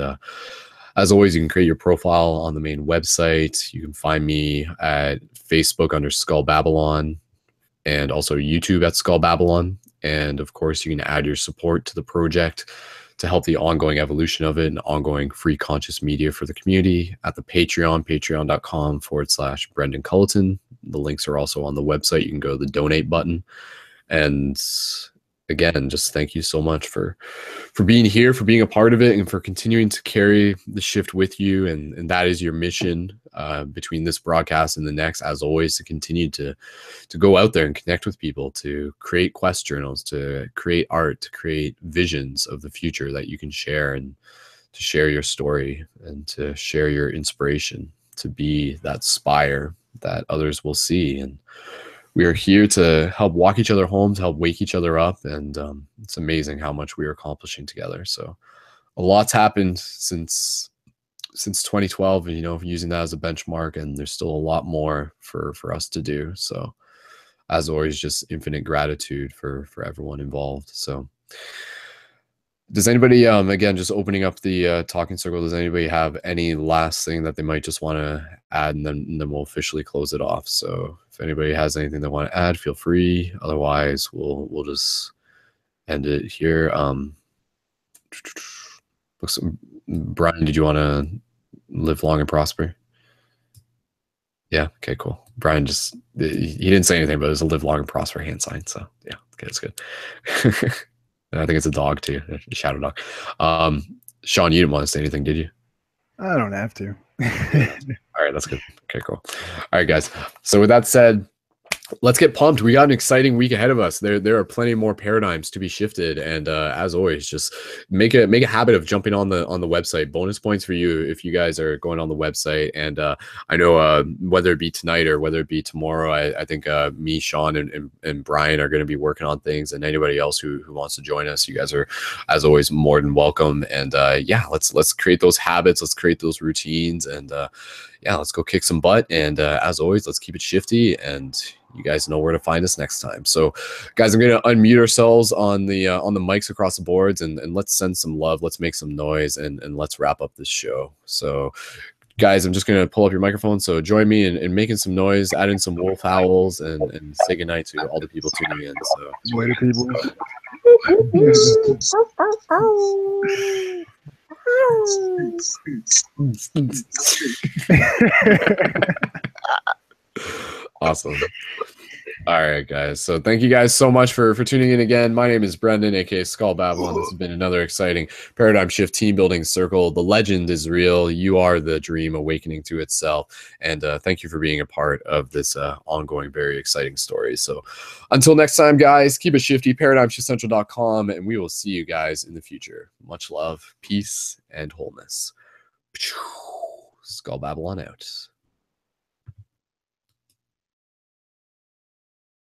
as always, you can create your profile on the main website. You can find me at Facebook under Skull Babylon, and also YouTube at Skull Babylon. And of course, you can add your support to the project to help the ongoing evolution of it and ongoing free conscious media for the community at the Patreon, patreon.com/Brendon Culliton. The links are also on the website. You can go to the donate button. And again, just thank you so much for being here, for being a part of it, and for continuing to carry the shift with you. And that is your mission between this broadcast and the next, as always, to continue to go out there and connect with people, to create quest journals, to create art, to create visions of the future that you can share, and to share your story and to share your inspiration, to be that spire that others will see. And we are here to help walk each other home, to help wake each other up. And it's amazing how much we are accomplishing together. So a lot's happened since 2012, and, you know, using that as a benchmark, and there's still a lot more for us to do. So as always, just infinite gratitude for everyone involved. So does anybody, again, just opening up the talking circle, does anybody have any last thing that they might just want to add, and then we'll officially close it off? So if anybody has anything they want to add, feel free. Otherwise, we'll just end it here. Brian, did you want to live long and prosper? Yeah. Okay, cool. Brian he didn't say anything, but it was a live long and prosper hand sign. So yeah, okay, that's good. I think it's a dog too, a shadow dog. Sean, you didn't want to say anything, did you? I don't have to. All right, that's good. Okay, cool. All right, guys. So with that said, let's get pumped. We got an exciting week ahead of us. There are plenty more paradigms to be shifted, and as always, just make a habit of jumping on the website. Bonus points for you if you guys are going on the website. And I know whether it be tonight or whether it be tomorrow, I think me, Sean, and Brian are going to be working on things, and anybody else who wants to join us, you guys are, as always, more than welcome. And yeah, let's create those habits. Let's create those routines, and yeah, let's go kick some butt. And as always, let's keep it shifty, and you guys know where to find us next time. So guys, I'm going to unmute ourselves on the mics across the boards, and let's send some love. Let's make some noise, and let's wrap up this show. So guys, I'm just going to pull up your microphone. So join me in making some noise, add in some wolf howls, and say goodnight to all the people tuning in. So Later, people. awesome. All right, guys. So thank you guys so much for tuning in again. My name is Brendon, aka Skull Babylon. This has been another exciting paradigm shift team building circle. The legend is real. You are the dream awakening to itself. And thank you for being a part of this ongoing, very exciting story. So until next time, guys, keep it shifty, paradigmshiftcentral.com, and we will see you guys in the future. Much love, peace, and wholeness. Skull Babylon out.